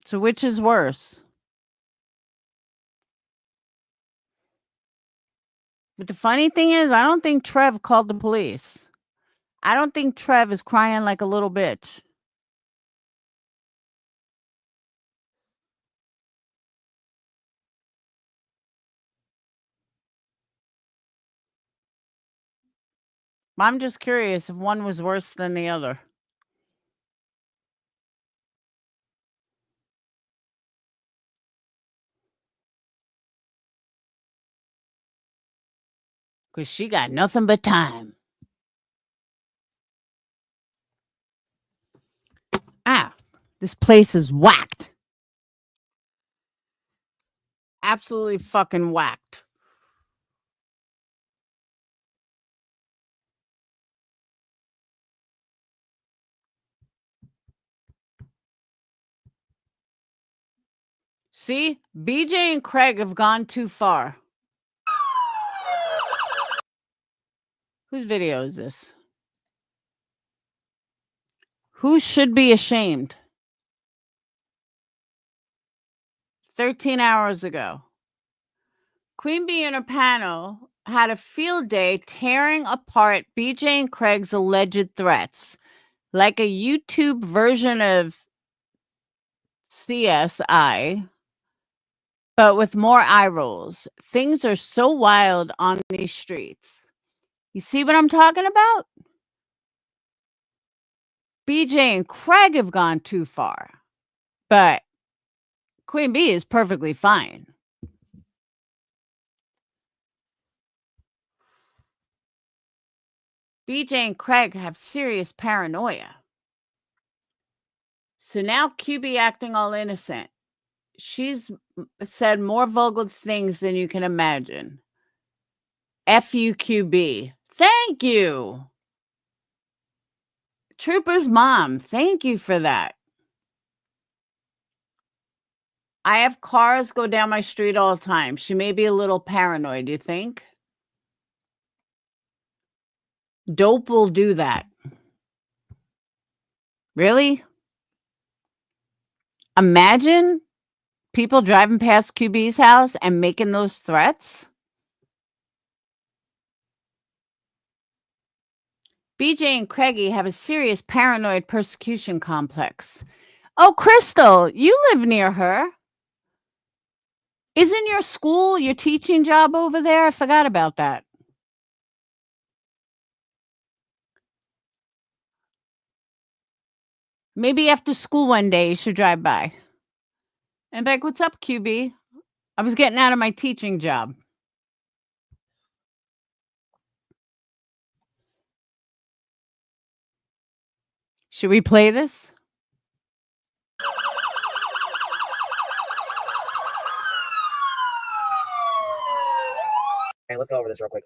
So which is worse? But the funny thing is, I don't think Trev called the police. I don't think Trev is crying like a little bitch. I'm just curious if one was worse than the other. Because she got nothing but time. Ah, this place is whacked. Absolutely fucking whacked. See, BJ and Craig have gone too far. Whose video is this? Who should be ashamed? 13 hours ago. Queen Bee and her panel had a field day tearing apart BJ and Craig's alleged threats, like a YouTube version of CSI, but with more eye rolls. Things are so wild on these streets. You see what I'm talking about? BJ and Craig have gone too far, but Queen Bee is perfectly fine. BJ and Craig have serious paranoia. So now QB acting all innocent. She's said more vulgar things than you can imagine. FUQB. Thank you. Trooper's mom. Thank you for that. I have cars go down my street all the time. She may be a little paranoid, do you think? Dope will do that. Really? Imagine people driving past QB's house and making those threats. BJ and Craigie have a serious paranoid persecution complex. Oh, Crystal, you live near her. Isn't your school your teaching job over there? I forgot about that. Maybe after school one day you should drive by. And Beck, what's up, QB? I was getting out of my teaching job. Should we play this? Hey, let's go over this real quick.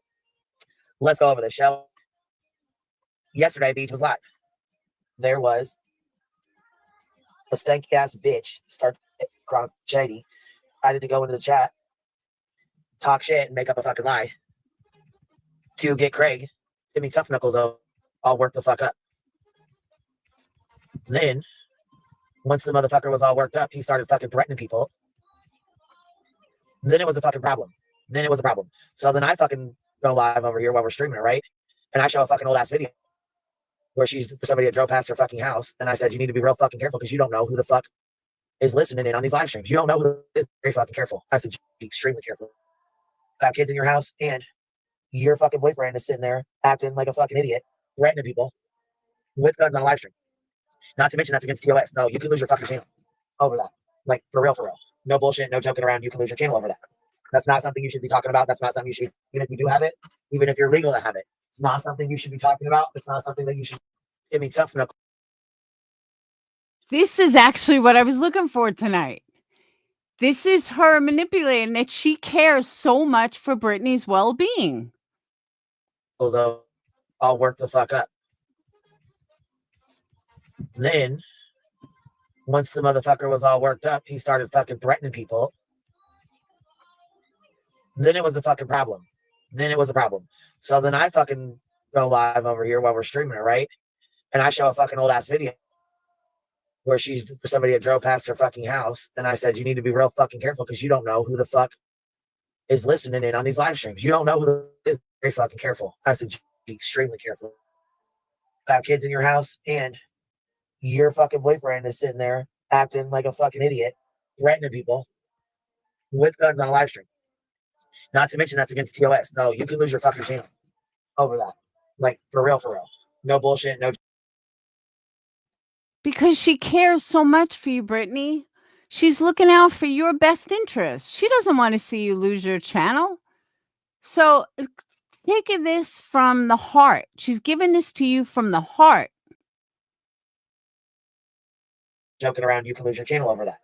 Let's go over this, shall we? Yesterday, Beach was live. There was a stanky ass bitch, start chronic shady, decided to go into the chat, talk shit, and make up a fucking lie to get Craig, Timmy Tough Knuckles, all worked the fuck up. Then, once the motherfucker was all worked up, he started fucking threatening people. Then it was a fucking problem. So then I fucking go live over here while we're streaming it, right? And I show a fucking old ass video where somebody that drove past her fucking house, and I said, you need to be real fucking careful because you don't know who the fuck is listening in on these live streams. You don't know who is. Very fucking careful. I said, be extremely careful. Have kids in your house, and your fucking boyfriend is sitting there acting like a fucking idiot, threatening people with guns on a live stream. Not to mention that's against TOS. No, you can lose your fucking channel over that. Like, for real, for real. No bullshit, no joking around. You can lose your channel over that. That's not something you should be talking about. That's not something you should, even if you do have it, even if you're legal to have it. It's not something you should be talking about. It's not something that you should give me tough enough. This is actually what I was looking for tonight. This is her manipulating that she cares so much for Britney's well-being. I'll work the fuck up. Then, once the motherfucker was all worked up, he started fucking threatening people. Then it was a fucking problem. So then I fucking go live over here while we're streaming it, right? And I show a fucking old ass video where somebody that drove past her fucking house, and I said, you need to be real fucking careful because you don't know who the fuck is listening in on these live streams. You don't know who is. Very fucking careful. I said, be extremely careful. Have kids in your house, and your fucking boyfriend is sitting there acting like a fucking idiot, threatening people with guns on a live stream. Not to mention that's against TOS. No, you can lose your fucking channel over that. Like, for real, for real. No bullshit, no. Because she cares so much for you, Britney. She's looking out for your best interest. She doesn't want to see you lose your channel. So taking this from the heart. She's giving this to you from the heart. Joking around, you can lose your channel over that.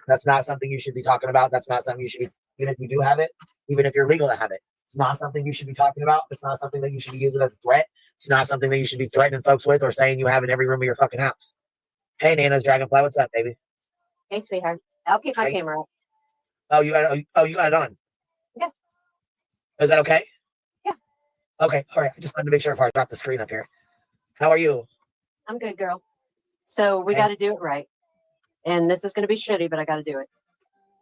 That's not something you should be talking about. That's not something you should be, even if you do have it, even if you're legal to have it. It's not something you should be talking about. It's not something that you should be using as a threat. It's not something that you should be threatening folks with or saying you have in every room of your fucking house. Hey, Nana's Dragonfly, what's up, baby? Hey, sweetheart. I'll keep my camera up. Oh, you got it on? Yeah. Is that okay? Yeah. Okay, all right. I just wanted to make sure before I drop the screen up here. How are you? I'm good, girl. So we got to do it right. And this is going to be shitty, but I got to do it.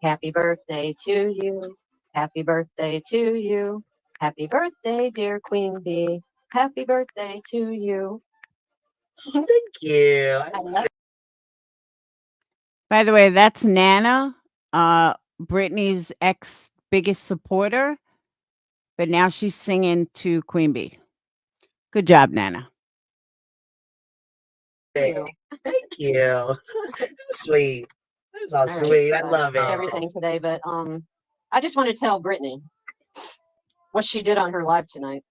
Happy birthday to you. Happy birthday to you. Happy birthday, dear Queen Bee. Happy birthday to you. Thank you. I love By the way, that's Nana, Britney's ex biggest supporter, but now she's singing to Queen Bee. Good job, Nana. you. Thank you. Sweet. That's all All right, sweet. I so love that's it. everything today, but I just want to tell Brittany what she did on her live tonight.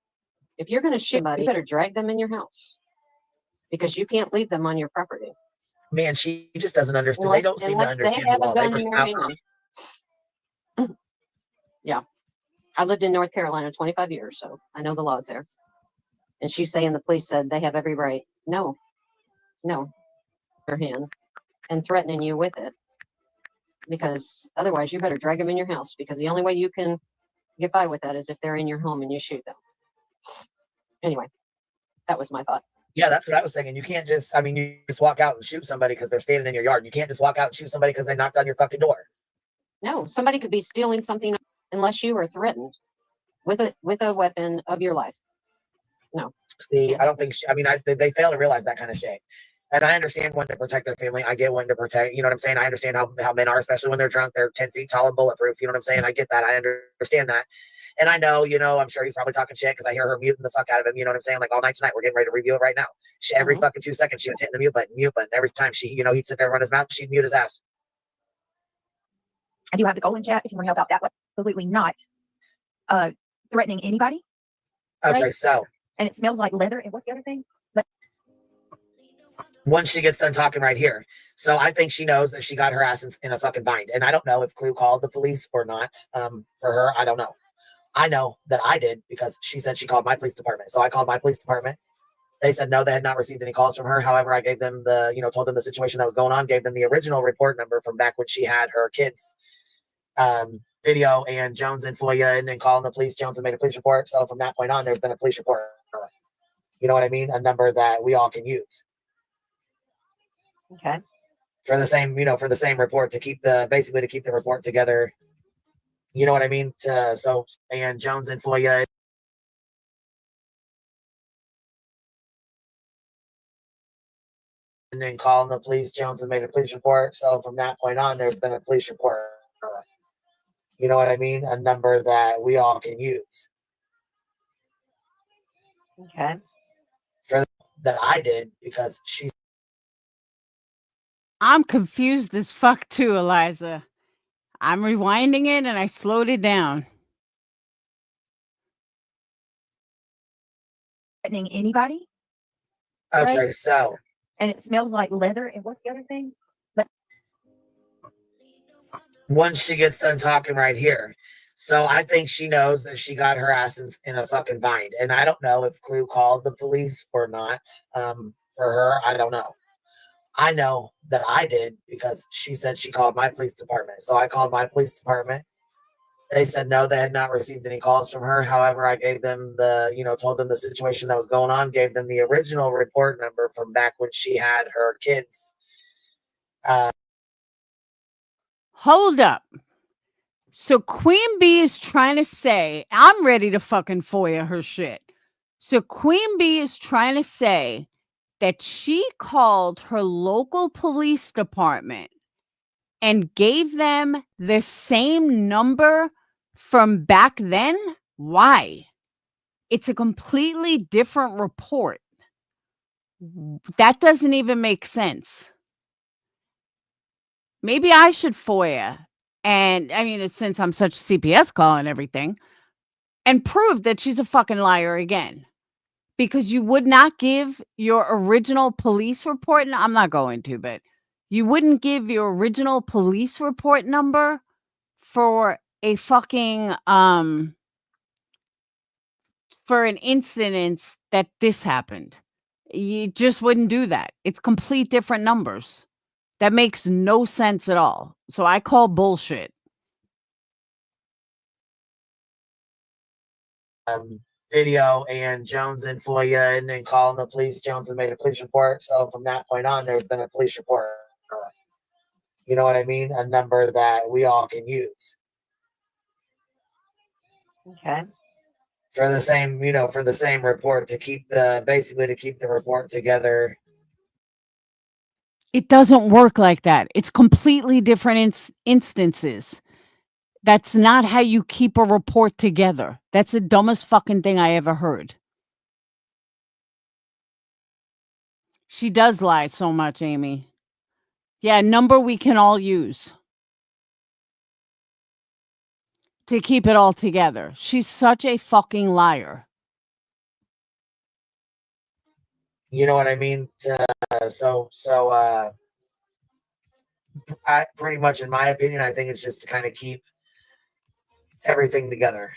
If you're going to shoot somebody, you better drag them in your house because you can't leave them on your property Man, she just doesn't understand. unless, They don't seem to unless they understand the have a law. They gun just in their hand. Yeah, I lived in North Carolina 25 years, so I know the laws there. And she's saying the police said they have every right. No, their hand and threatening you with it because otherwise you better drag them in your house because the only way you can get by with that is if they're in your home and you shoot them. Anyway, that was my thought. Yeah, that's what I was thinking. You can't just, I mean, you just walk out and shoot somebody because they're standing in your yard. You can't just walk out and shoot somebody because they knocked on your fucking door. No, somebody could be stealing something unless you are threatened with a weapon of your life. No. See, I don't think, they fail to realize that kind of shit. And I understand wanting to protect their family. I get wanting to protect, you know what I'm saying? I understand how men are, especially when they're drunk. They're 10 feet tall and bulletproof. You know what I'm saying? I get that. I understand that. And I know, I'm sure he's probably talking shit because I hear her muting the fuck out of him. You know what I'm saying? Like all night tonight, we're getting ready to review it right now. Every fucking 2 seconds, she was hitting the mute button. Every time he'd sit there and run his mouth, she'd mute his ass. I do have to go in chat if you want to help out that way. Absolutely not threatening anybody. Okay, right? so. And it smells like leather. And what's the other thing? Once she gets done talking right here. So I think she knows that she got her ass in a fucking bind. And I don't know if Clue called the police or not. For her, I don't know. I know that I did because she said she called my police department. So I called my police department. They said no, they had not received any calls from her. However, I gave them told them the situation that was going on, gave them the original report number from back when she had her kids video and Jones and FOIA and then calling the police. Jones had made a police report. So from that point on, there's been a police report. You know what I mean? A number that we all can use. Okay. For the same report to keep the report together. You know what I mean? And Jones and FOIA. And then calling the police, Jones had made a police report. So from that point on, there's been a police report. You know what I mean? A number that we all can use. Okay. That I did because she's. I'm confused as fuck too, Eliza. I'm rewinding it and I slowed it down. Threatening anybody. Okay, right? so. And it smells like leather. And what's the other thing? Once she gets done talking right here. So I think she knows that she got her ass in a fucking bind. And I don't know if Clue called the police or not. For her, I don't know. I know that I did because she said she called my police department. So I called my police department. They said no, they had not received any calls from her. However, I gave them told them the situation that was going on, gave them the original report number from back when she had her kids. Hold up. So Queen Bee is trying to say, I'm ready to fucking FOIA her shit. So Queen Bee is trying to say that she called her local police department and gave them the same number from back then? Why? It's a completely different report. That doesn't even make sense. Maybe I should FOIA. And I mean, since I'm such a CPS call and everything, and prove that she's a fucking liar again. Because you would not give your original police report. And I'm not going to, but you wouldn't give your original police report number for a fucking for an incident that this happened. You just wouldn't do that. It's complete different numbers. That makes no sense at all. So I call bullshit. Video and Jones and FOIA and then calling the police. Jones had made a police report. So from that point on, there's been a police report. You know what I mean? A number that we all can use. Okay. For the same, for the same report to keep the report together. It doesn't work like that. It's completely different instances. That's not how you keep a report together. That's the dumbest fucking thing I ever heard. She does lie so much, Amy. Yeah, number we can all use to keep it all together. She's such a fucking liar. You know what I mean? I pretty much, in my opinion, I think it's just to kind of keep everything together.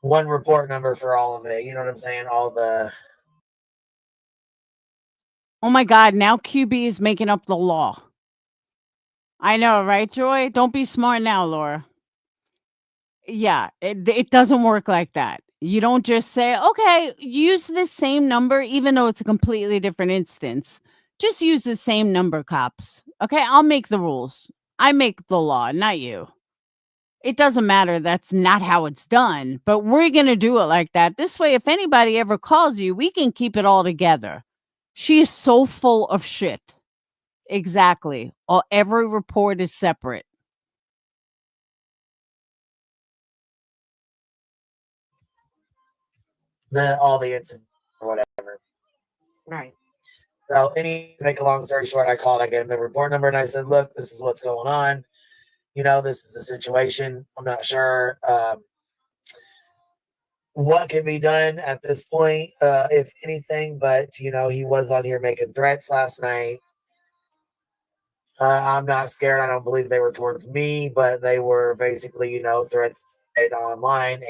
One report number for all of it. You know what I'm saying? All the. Oh my God, now QB is making up the law. I know, right, Joy? Don't be smart now, Laura. Yeah, it doesn't work like that. You don't just say, okay, use this same number, even though it's a completely different instance. Just use the same number, cops. Okay, I'll make the rules. I make the law, not you. It doesn't matter. That's not how it's done, but we're going to do it like that. This way, if anybody ever calls you, we can keep it all together. She is so full of shit. Exactly. Every report is separate. All the incidents or whatever. Right. So, to make a long story short, I called, I gave him the report number, and I said, look, this is what's going on. This is the situation. I'm not sure what can be done at this point, if anything, but, he was on here making threats last night. I'm not scared. I don't believe they were towards me, but they were basically, threats online.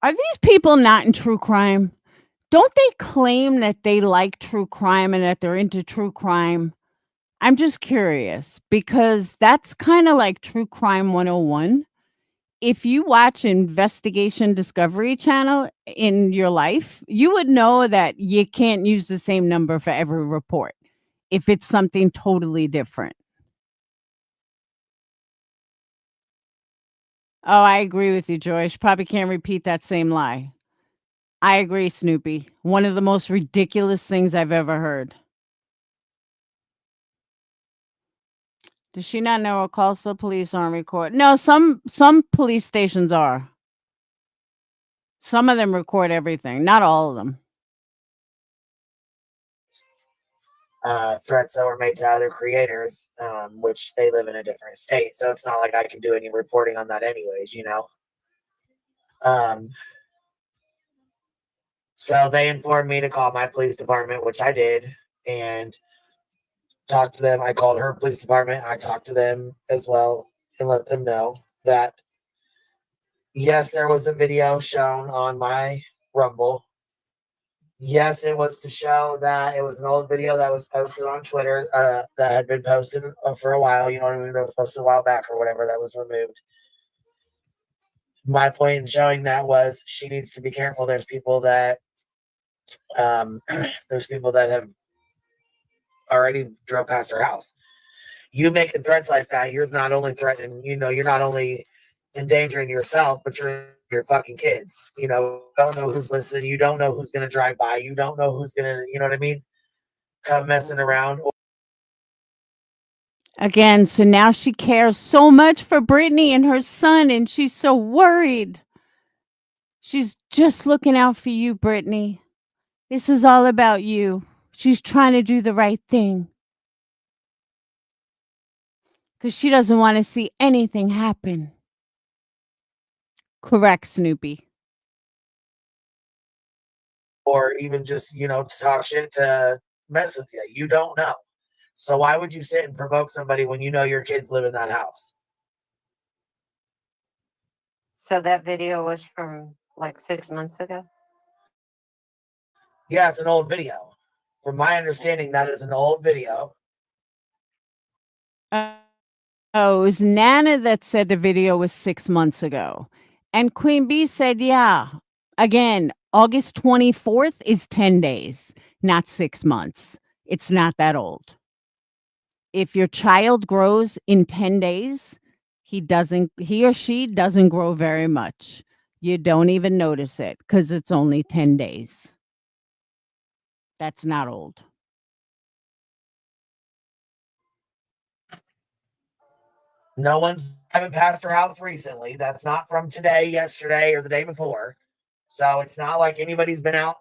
Are these people not in true crime? Don't they claim that they like true crime and that they're into true crime? I'm just curious because that's kind of like True Crime 101. If you watch Investigation Discovery Channel in your life, you would know that you can't use the same number for every report if it's something totally different. Oh, I agree with you, Joyce. Probably can't repeat that same lie. I agree, Snoopy. One of the most ridiculous things I've ever heard. Does she not know what calls to the police aren't recorded? No, some police stations are. Some of them record everything, not all of them. Threats that were made to other creators, which they live in a different state. So it's not like I can do any reporting on that anyways, So they informed me to call my police department, which I did, and talked to them. I called her police department. I talked to them as well and let them know that, yes, there was a video shown on my Rumble. Yes, it was to show that it was an old video that was posted on Twitter, that had been posted for a while. You know what I mean? That was posted a while back or whatever, that was removed. My point in showing that was she needs to be careful. There's people that have already drove past her house. You making threats like that, you're not only threatening, you're not only endangering yourself, but you're your fucking kids. Don't know who's listening. You don't know who's gonna drive by. You don't know who's gonna, you know what I mean? Come messing around. Again, so now she cares so much for Britney and her son, and she's so worried. She's just looking out for you, Britney. This is all about you. She's trying to do the right thing. Because she doesn't want to see anything happen. Correct, Snoopy. Or even just, talk shit to mess with you. You don't know. So why would you sit and provoke somebody when you know your kids live in that house? So that video was from like 6 months ago? Yeah, it's an old video. From my understanding, that is an old video. Oh, it was Nana that said the video was 6 months ago. And Queen Bee said, yeah. Again, August 24th is 10 days, not 6 months. It's not that old. If your child grows in 10 days, he or she doesn't grow very much. You don't even notice it because it's only 10 days. That's not old. No one's haven't passed her house recently. That's not from today, yesterday, or the day before. So it's not like anybody's been out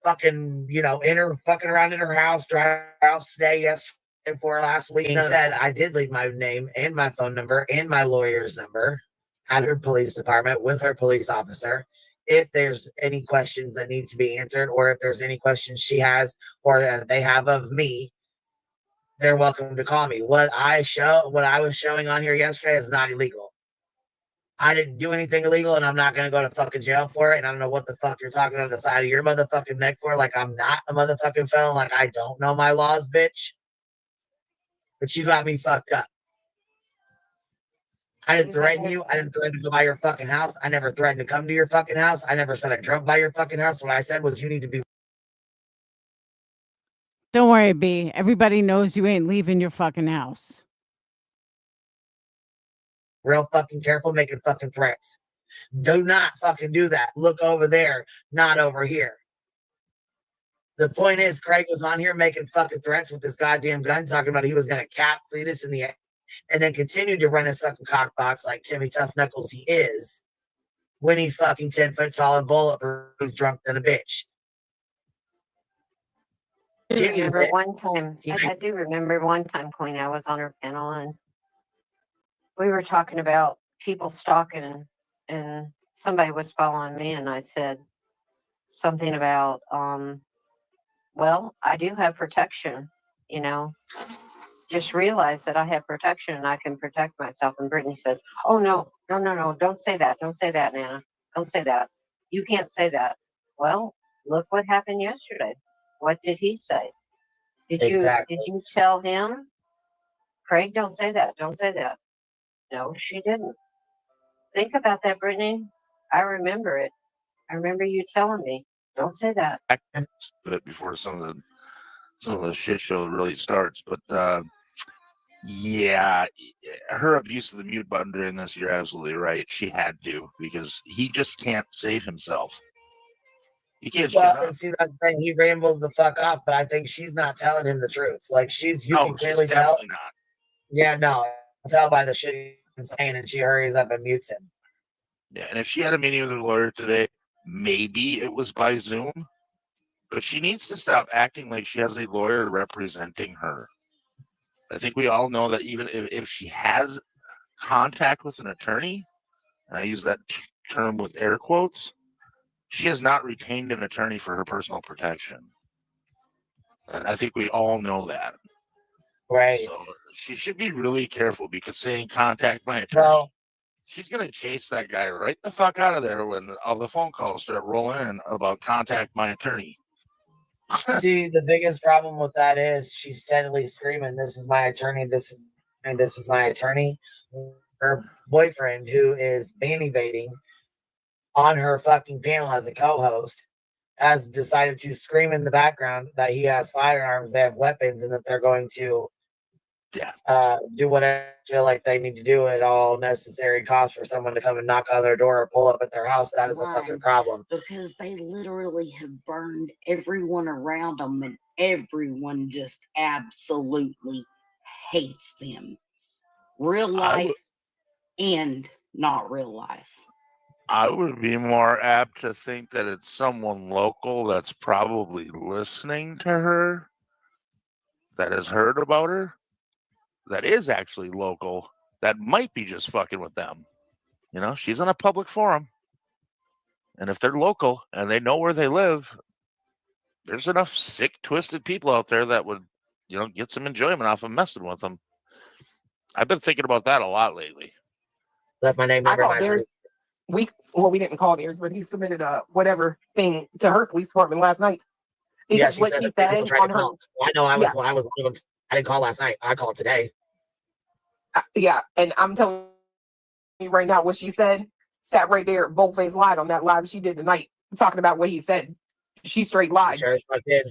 fucking, in her fucking around in her house, driving her house today, yesterday, before last week. Being said, I did leave my name and my phone number and my lawyer's number at her police department with her police officer. If there's any questions that need to be answered, or if there's any questions she has or they have of me, they're welcome to call me. What I was showing on here yesterday is not illegal. I didn't do anything illegal, and I'm not going to go to fucking jail for it. And I don't know what the fuck you're talking on the side of your motherfucking neck for. Like, I'm not a motherfucking felon. Like, I don't know my laws, bitch. But you got me fucked up. I didn't threaten you. I didn't threaten to go by your fucking house. I never threatened to come to your fucking house. I never said I drove by your fucking house. What I said was you need to be Don't worry, B. Everybody knows you ain't leaving your fucking house. real fucking careful making fucking threats. Do not fucking do that. Look over there, not over here. The point is, Craig was on here making fucking threats with this goddamn gun, talking about he was going to cap Cletus in the air, and then continued to run his fucking cock box like Timmy Tough Knuckles he is, when he's fucking 10 foot tall and bulletproof, he's drunk than a bitch. I do remember one time, I do remember one time, Queen, I was on her panel and we were talking about people stalking, and somebody was following me, and I said something about, well, I do have protection, just realize that I have protection and I can protect myself. And Brittany said, oh, no, don't say that. Don't say that, Nana. Don't say that. You can't say that. Well, look what happened yesterday. What did he say? Did you tell him? Craig, don't say that. Don't say that. No, she didn't. Think about that, Brittany. I remember it. I remember you telling me, don't say that. But before some of the shit show really starts. But yeah, her abuse of the mute button during this, you're absolutely right. She had to, because he just can't save himself. You can't shut up. And see, that's the thing. He rambles the fuck off, but I think she's not telling him the truth. Like, you can clearly tell. Not. Yeah, no, I can tell by the shit he's saying, and she hurries up and mutes him. Yeah, and if she had a meeting with her lawyer today, maybe it was by Zoom, but she needs to stop acting like she has a lawyer representing her. I think we all know that even if she has contact with an attorney, and I use that term with air quotes, she has not retained an attorney for her personal protection. And I think we all know that. Right. So she should be really careful, because saying contact my attorney, she's going to chase that guy right the fuck out of there when all the phone calls start rolling in about contact my attorney. See, the biggest problem with that is she's steadily screaming, this is my attorney, this is my attorney. Her boyfriend, who is ban evading on her fucking panel as a co-host, has decided to scream in the background that he has firearms, they have weapons, and that they're going to do whatever they feel like they need to do at all necessary costs for someone to come and knock on their door or pull up at their house. That is a fucking problem. Because they literally have burned everyone around them, and everyone just absolutely hates them. Real life and not real life. I would be more apt to think that it's someone local that's probably listening to her, that has heard about her, that is actually local, that might be just fucking with them. She's in a public forum. And if they're local and they know where they live, there's enough sick, twisted people out there that would, get some enjoyment off of messing with them. I've been thinking about that a lot lately. Left my name. I called theirs. We didn't call theirs, but he submitted a whatever thing to her police department last night. Because what she said on her. I know. I was one of them. I didn't call last night. I called today. Yeah, and I'm telling you right now, what she said sat right there, bold-faced lied on that live she did tonight, talking about what he said. She straight lied. Sure, I did.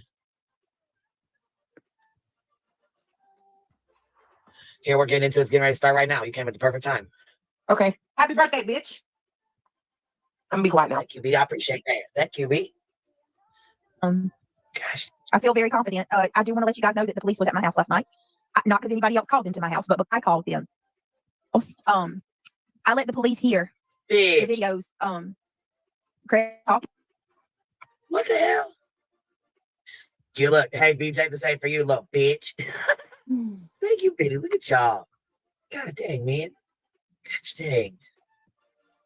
Here, we're getting into it. It's getting ready to start right now. You came at the perfect time. Okay. Happy birthday, bitch. I'm gonna be quiet now. Thank you, B. I appreciate that. Thank you, B. Gosh, I feel very confident. I do want to let you guys know that the police was at my house last night. Not because anybody else called them to my house, but I called them. I let the police hear the videos. Craig talk. What the hell? You look, hey, BJ, the same for you, little bitch. Thank you, Billy. Look at y'all. God dang, man. Gosh dang.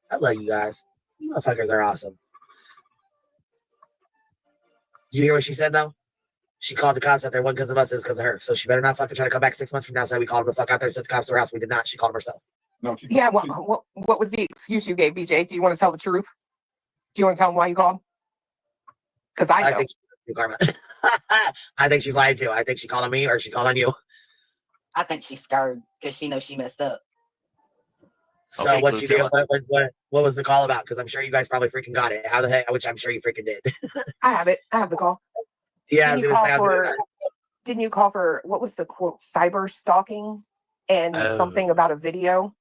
I love you guys. You motherfuckers are awesome. You hear what she said, though? She called the cops out there. It wasn't because of us, it was because of her. So she better not fucking try to come back 6 months from now. Say we called them the fuck out there, sent the cops to her house. We did not. She called them herself. No, Yeah, what was the excuse you gave, BJ? Do you want to tell the truth? Do you want to tell them why you called? Because I know. think Karma. I think she's lying too. I think she called on me or she called on you. I think she's scared because she knows she messed up. So Okay, what you do? Luke, What was the call about? Because I'm sure you guys probably freaking got it. How the heck? Which I'm sure you freaking did. I have it. I have the call. Yeah, Didn't you call for what was the quote? Cyber stalking and something about a video.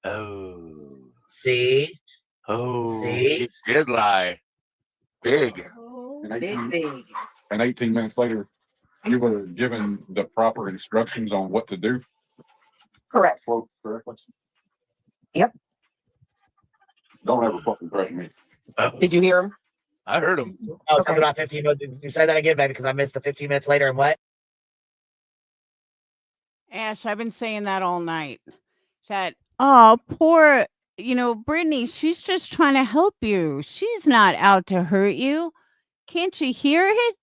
Oh. See? Oh, See? she did lie. Big. Big. And 18 minutes later, you were given the proper instructions on what to do. Correct. Quote correctly. Yep. Don't ever fucking threaten me. Did you hear him? I heard him. Oh, something about 15 minutes. Did you say that again, baby? Because I missed the 15 minutes later and what? Ash, I've been saying that all night. That, oh, poor, Brittany, she's just trying to help you. She's not out to hurt you. Can't you hear it?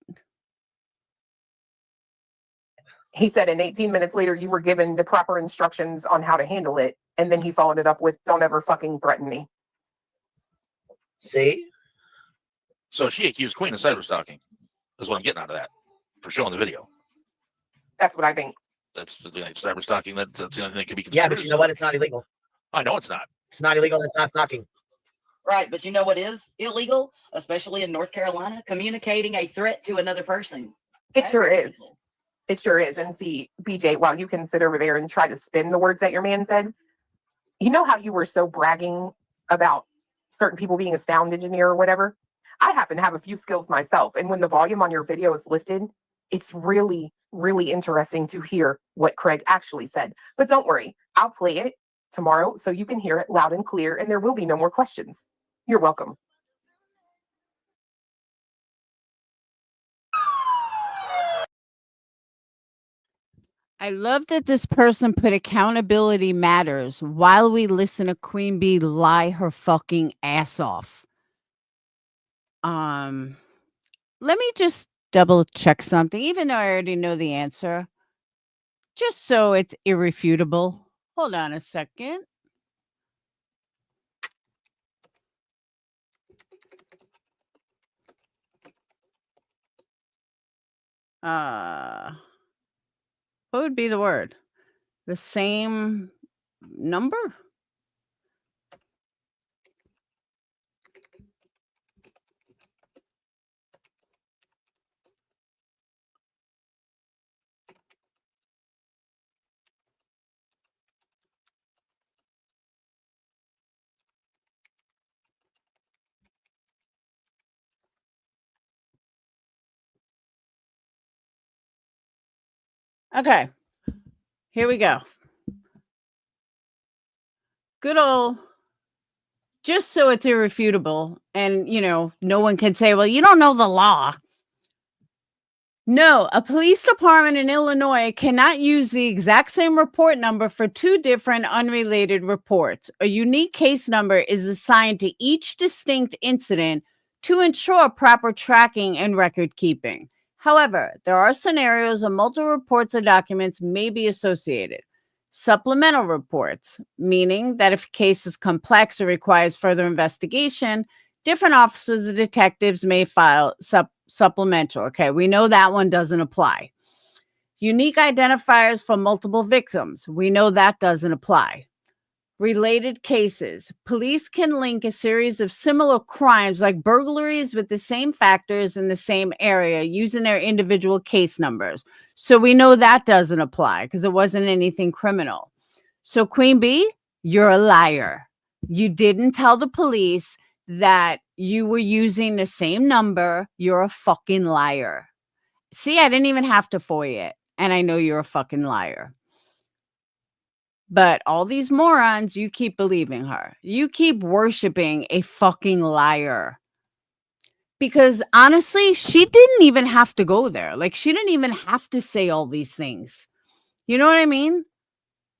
He said, and 18 minutes later, you were given the proper instructions on how to handle it. And then he followed it up with, don't ever fucking threaten me. See? So she accused Queen of cyber stalking. That's what I'm getting out of that for showing the video. That's what I think. That's the cyber stalking. That's the only thing that could be Yeah, but you know what? It's not illegal. I know it's not. It's not illegal. It's not stalking. Right, but you know what is illegal, especially in North Carolina? Communicating a threat to another person. It sure is. It sure is. And see, BJ, while you can sit over there and try to spin the words that your man said, you know how you were so bragging about certain people being a sound engineer or whatever? I happen to have a few skills myself. And when the volume on your video is listed, it's really, really interesting to hear what Craig actually said. But don't worry, I'll play it tomorrow so you can hear it loud and clear and there will be no more questions. You're welcome. I love that this person put accountability matters while we listen to Queen Bee lie her fucking ass off. Let me just double check something, even though I already know the answer, just so it's irrefutable. Hold on a second. What would be the word? The same number? Okay. Here we go. Good old, just so it's irrefutable and, no one can say, well, you don't know the law. No, a police department in Illinois cannot use the exact same report number for two different unrelated reports. A unique case number is assigned to each distinct incident to ensure proper tracking and record keeping. However, there are scenarios where multiple reports or documents may be associated. Supplemental reports, meaning that if a case is complex or requires further investigation, different officers or detectives may file supplemental. Okay, we know that one doesn't apply. Unique identifiers for multiple victims. We know that doesn't apply. Related cases. Police can link a series of similar crimes like burglaries with the same factors in the same area using their individual case numbers. So we know that doesn't apply because it wasn't anything criminal. So Queen Bee, You're a liar. You didn't tell the police that you were using the same number. You're a fucking liar. See, I didn't even have to FOIA it, and I know you're a fucking liar. But all these morons, you keep believing her. You keep worshiping a fucking liar. Because honestly, she didn't even have to go there. Like, she didn't even have to say all these things. You know what I mean?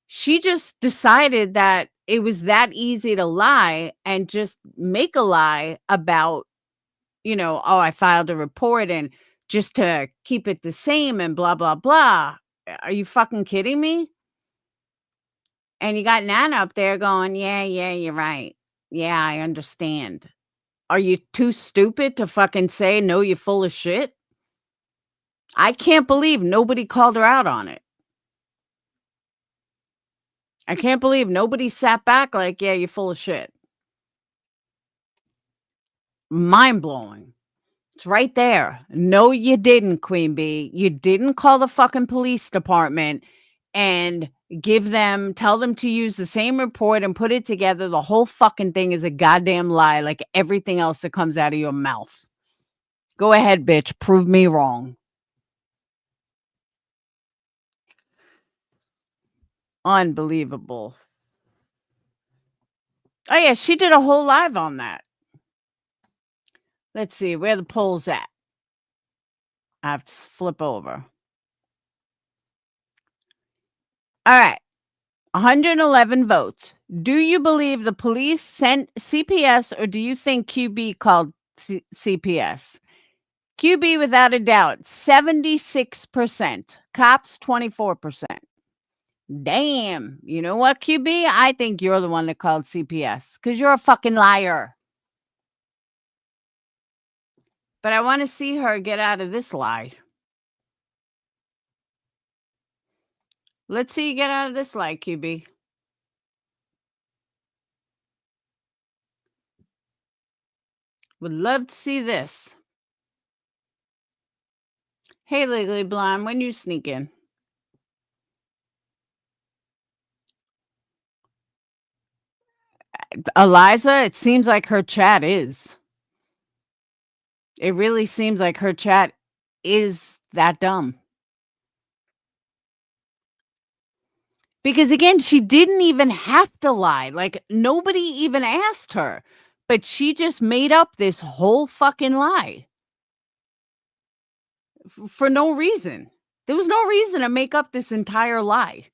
She just decided that it was that easy to lie and just make a lie about, oh, I filed a report and just to keep it the same and blah, blah, blah. Are you fucking kidding me? And you got Nana up there going, yeah, you're right. Yeah, I understand. Are you too stupid to fucking say, no, you're full of shit? I can't believe nobody called her out on it. I can't believe nobody sat back like, yeah, you're full of shit. Mind blowing. It's right there. No, you didn't, Queen Bee. You didn't call the fucking police department and tell them to use the same report and put it together. The whole fucking thing is a goddamn lie, like everything else that comes out of your mouth. Go ahead, bitch. Prove me wrong. Unbelievable. Oh, yeah, she did a whole live on that. Let's see where the poll's at. I have to flip over. All right. 111 votes. Do you believe the police sent CPS or do you think QB called CPS? QB without a doubt, 76%. Cops, 24%. Damn. You know what, QB? I think you're the one that called CPS because you're a fucking liar. But I want to see her get out of this lie. Let's see you get out of this lie, QB. Would love to see this. Hey, Legally Blonde, when you sneak in? Eliza, it seems like her chat is. It really seems like her chat is that dumb. Because again, she didn't even have to lie. Like, nobody even asked her. But she just made up this whole fucking lie. For no reason. There was no reason to make up this entire lie.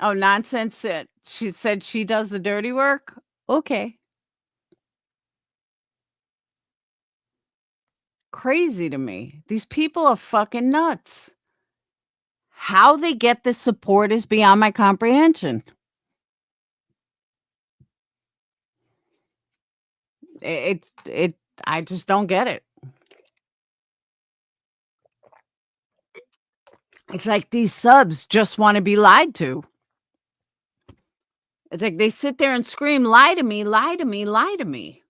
Oh, nonsense. She said she does the dirty work? Okay. Crazy to me. These people are fucking nuts. How they get this support is beyond my comprehension. I just don't get it. It's like these subs just want to be lied to. It's like they sit there and scream, lie to me, lie to me, lie to me.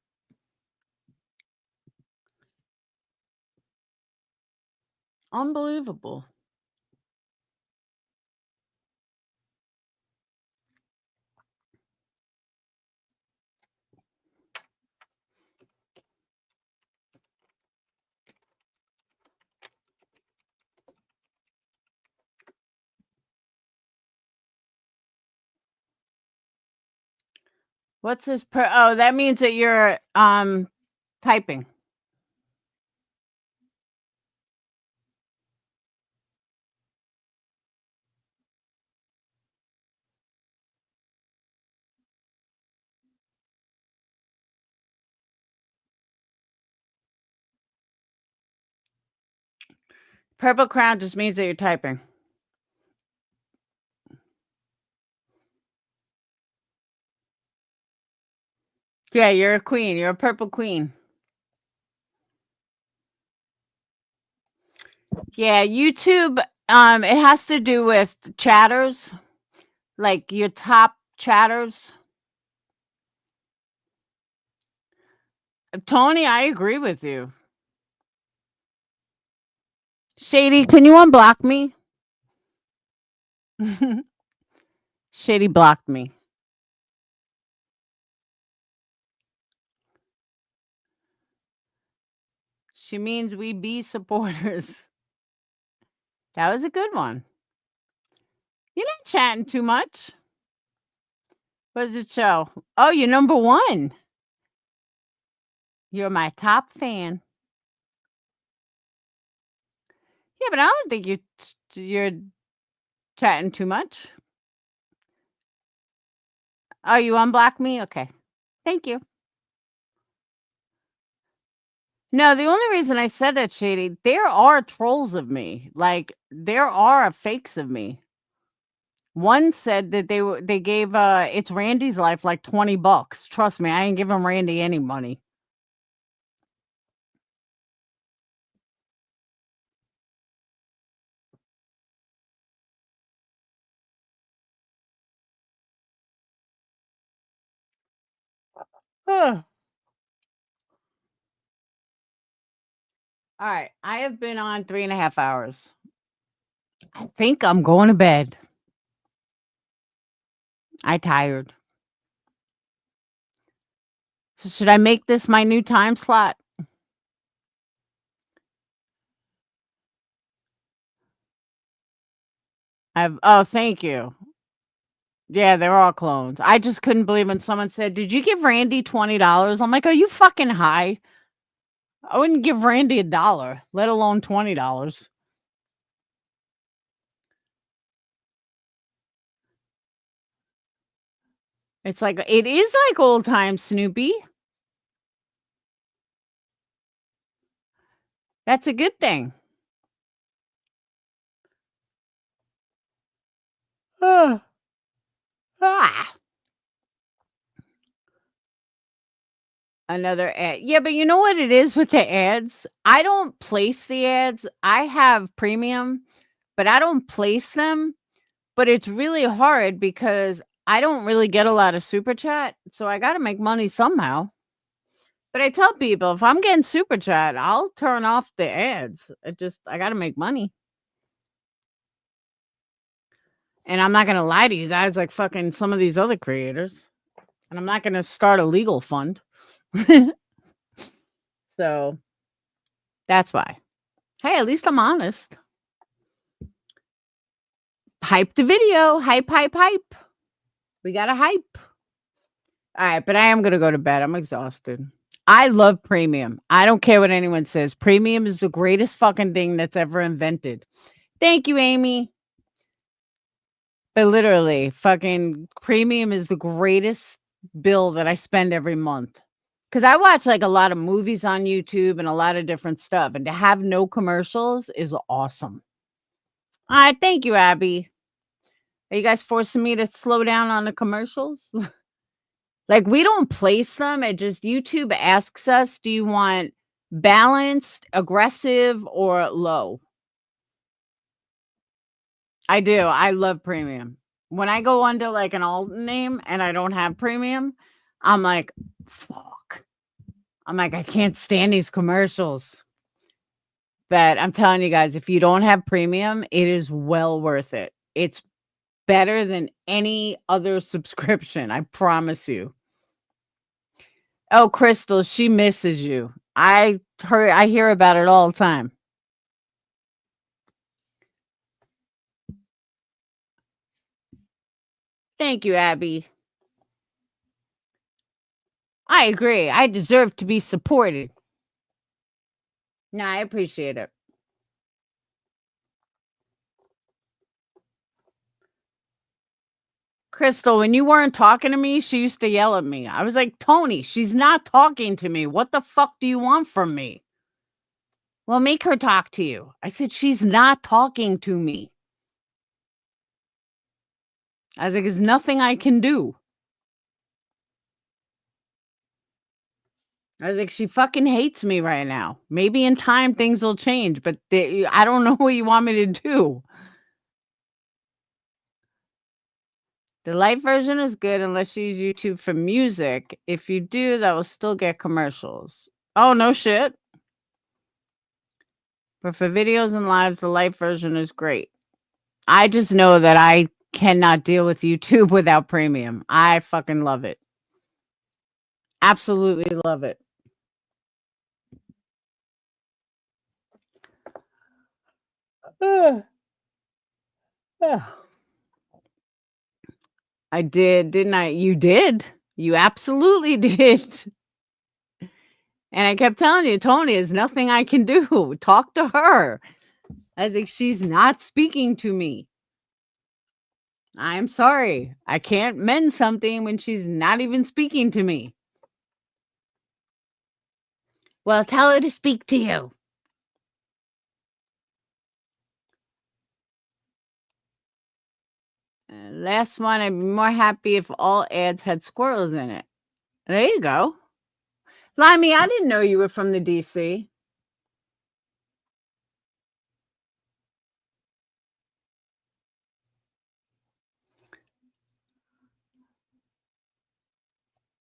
Unbelievable. What's this oh, that means that you're typing. Purple crown just means that you're typing. Yeah, you're a queen. You're a purple queen. Yeah, YouTube, it has to do with chatters, like your top chatters. Tony, I agree with you. Shady, can you unblock me? Shady blocked me. She means we be supporters. That was a good one. You're not chatting too much. What does it show? Oh, you're number one. You're my top fan. Yeah, but I don't think you're chatting too much. Oh, you unblocked me? Okay. Thank you. No, the only reason I said that, Shady, there are trolls of me. Like, there are fakes of me. One said that they gave It's Randy's Life like $20. Trust me, I ain't giving Randy any money. All right, I have been on 3.5 hours. I think I'm going to bed. I tired. So should I make this my new time slot? Oh, thank you. Yeah, they're all clones. I just couldn't believe when someone said, "Did you give Randy $20?" I'm like, "Are you fucking high?" I wouldn't give Randy $1, let alone $20. It's like it is like old times, Snoopy. That's a good thing. Ah. Another ad. Yeah, but you know what it is with the ads? I don't place the ads. I have premium, but I don't place them. But it's really hard because I don't really get a lot of super chat, so I got to make money somehow. But I tell people if I'm getting super chat, I'll turn off the ads. I got to make money. And I'm not going to lie to you guys like fucking some of these other creators. And I'm not going to start a legal fund. So that's why. Hey, at least I'm honest. Hype the video. Hype, hype, hype. We got to hype. All right, but I am going to go to bed. I'm exhausted. I love premium. I don't care what anyone says. Premium is the greatest fucking thing that's ever invented. Thank you, Amy. But literally, fucking premium is the greatest bill that I spend every month. Because I watch like a lot of movies on YouTube and a lot of different stuff. And to have no commercials is awesome. All right, thank you, Abby. Are you guys forcing me to slow down on the commercials? Like, we don't place them. It just YouTube asks us, do you want balanced, aggressive, or low? I do. I love premium. When I go under like an alt name and I don't have premium, I'm like, fuck. I'm like, I can't stand these commercials. But I'm telling you guys, if you don't have premium, it is well worth it. It's better than any other subscription. I promise you. Oh, Crystal, she misses you. I hear about it all the time. Thank you, Abby. I agree. I deserve to be supported. No, I appreciate it. Crystal, when you weren't talking to me, she used to yell at me. I was like, Tony, she's not talking to me. What the fuck do you want from me? Well, make her talk to you. I said, she's not talking to me. I was like, there's nothing I can do. I was like, she fucking hates me right now. Maybe in time things will change, but I don't know what you want me to do. The light version is good unless you use YouTube for music. If you do, that will still get commercials. Oh, no shit. But for videos and lives, the light version is great. I just know that I cannot deal with YouTube without premium. I fucking love it. Absolutely love it. I did, didn't I? You did. You absolutely did. And I kept telling you, Tony, there's nothing I can do. Talk to her. I was like, she's not speaking to me. I'm sorry. I can't mend something when she's not even speaking to me. Well, tell her to speak to you. Last one, I'd be more happy if all ads had squirrels in it. There you go. Limey, I didn't know you were from the DC.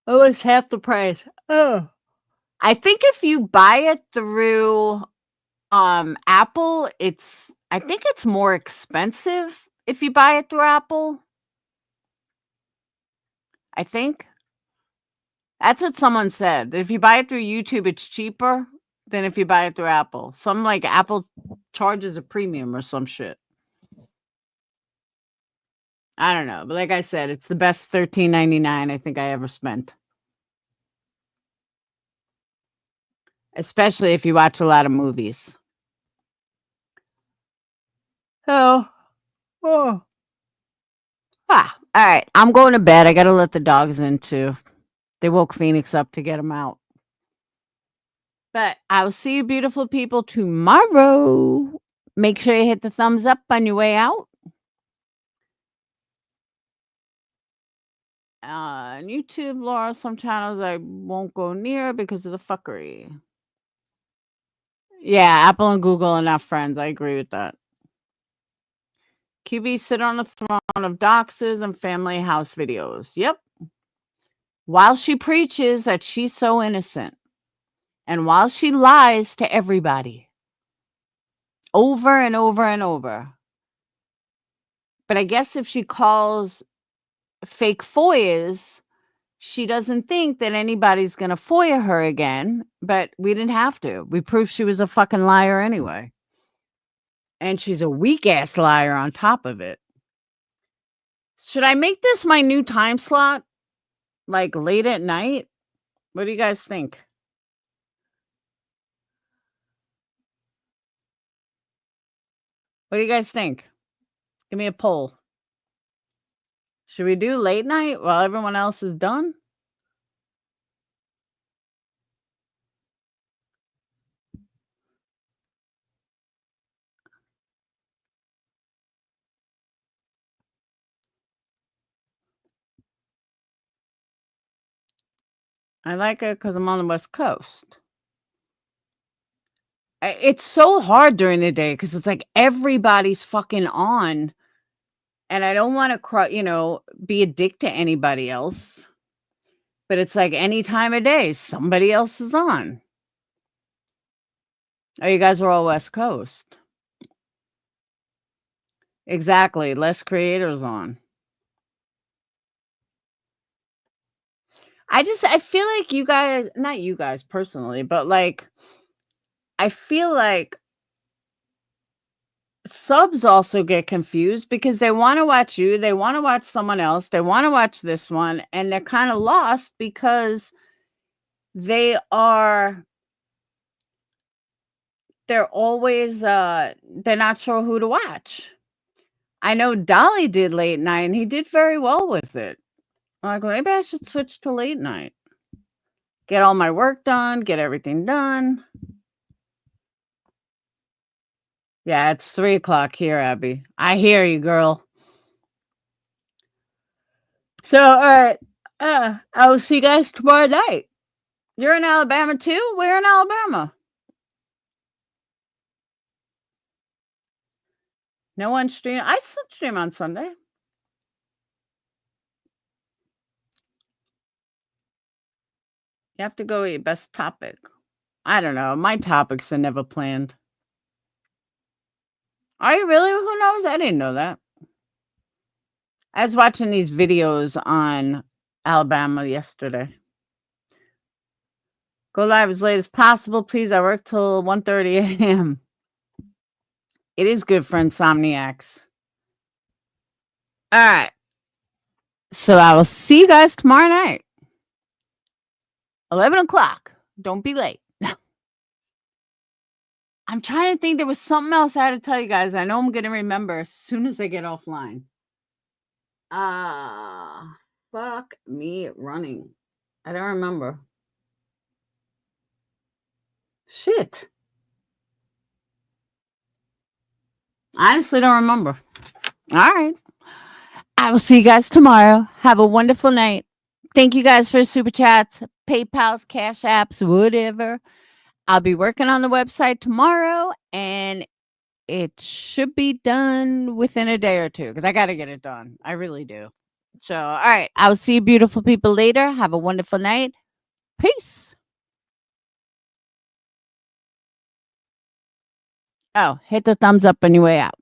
Oh, it's half the price. Oh. I think if you buy it through Apple, I think it's more expensive if you buy it through Apple. I think. That's what someone said. If you buy it through YouTube, it's cheaper than if you buy it through Apple. Some like Apple charges a premium or some shit. I don't know. But like I said, it's the best $13.99 I think I ever spent. Especially if you watch a lot of movies. Oh. All right. I'm going to bed. I got to let the dogs in too. They woke Phoenix up to get him out. But I will see you beautiful people tomorrow. Make sure you hit the thumbs up on your way out. On YouTube, Laura, some channels I won't go near because of the fuckery. Yeah, Apple and Google are not friends. I agree with that. QB sit on a throne of doxes and family house videos. Yep. While she preaches that she's so innocent. And while she lies to everybody. Over and over and over. But I guess if she calls fake FOIAs, she doesn't think that anybody's going to FOIA her again, but we didn't have to. We proved she was a fucking liar anyway. And she's a weak-ass liar on top of it. Should I make this my new time slot? Like late at night? What do you guys think? What do you guys think? Give me a poll. Should we do late night while everyone else is done? I like it because I'm on the West Coast. It's so hard during the day because it's like everybody's fucking on. And I don't want to, be a dick to anybody else. But it's like any time of day, somebody else is on. Oh, you guys are all West Coast. Exactly. Less creators on. I feel like you guys, not you guys personally, but like, I feel like subs also get confused because they want to watch you, they want to watch someone else, they want to watch this one, and they're kind of lost because they're always they're not sure who to watch. I know Dolly did late night and he did very well with it. I'm like, maybe I should switch to late night. Get all my work done, get everything done. Yeah, it's 3:00 here, Abby. I hear you, girl. So, all right. I will see you guys tomorrow night. You're in Alabama too? We're in Alabama. No one stream. I still stream on Sunday. You have to go with your best topic. I don't know. My topics are never planned. Are you really? Who knows? I didn't know that. I was watching these videos on Alabama yesterday. Go live as late as possible, please. I work till 1:30 a.m. It is good for insomniacs. All right. So I will see you guys tomorrow night. 11 o'clock. Don't be late. I'm trying to think. There was something else I had to tell you guys. I know I'm going to remember as soon as I get offline. Fuck me running. I don't remember. Shit. I honestly don't remember. All right. I will see you guys tomorrow. Have a wonderful night. Thank you guys for super chats, PayPals, Cash Apps, whatever. I'll be working on the website tomorrow, and it should be done within a day or two because I got to get it done. I really do. So, all right. I will see you beautiful people later. Have a wonderful night. Peace. Oh, hit the thumbs up on your way out.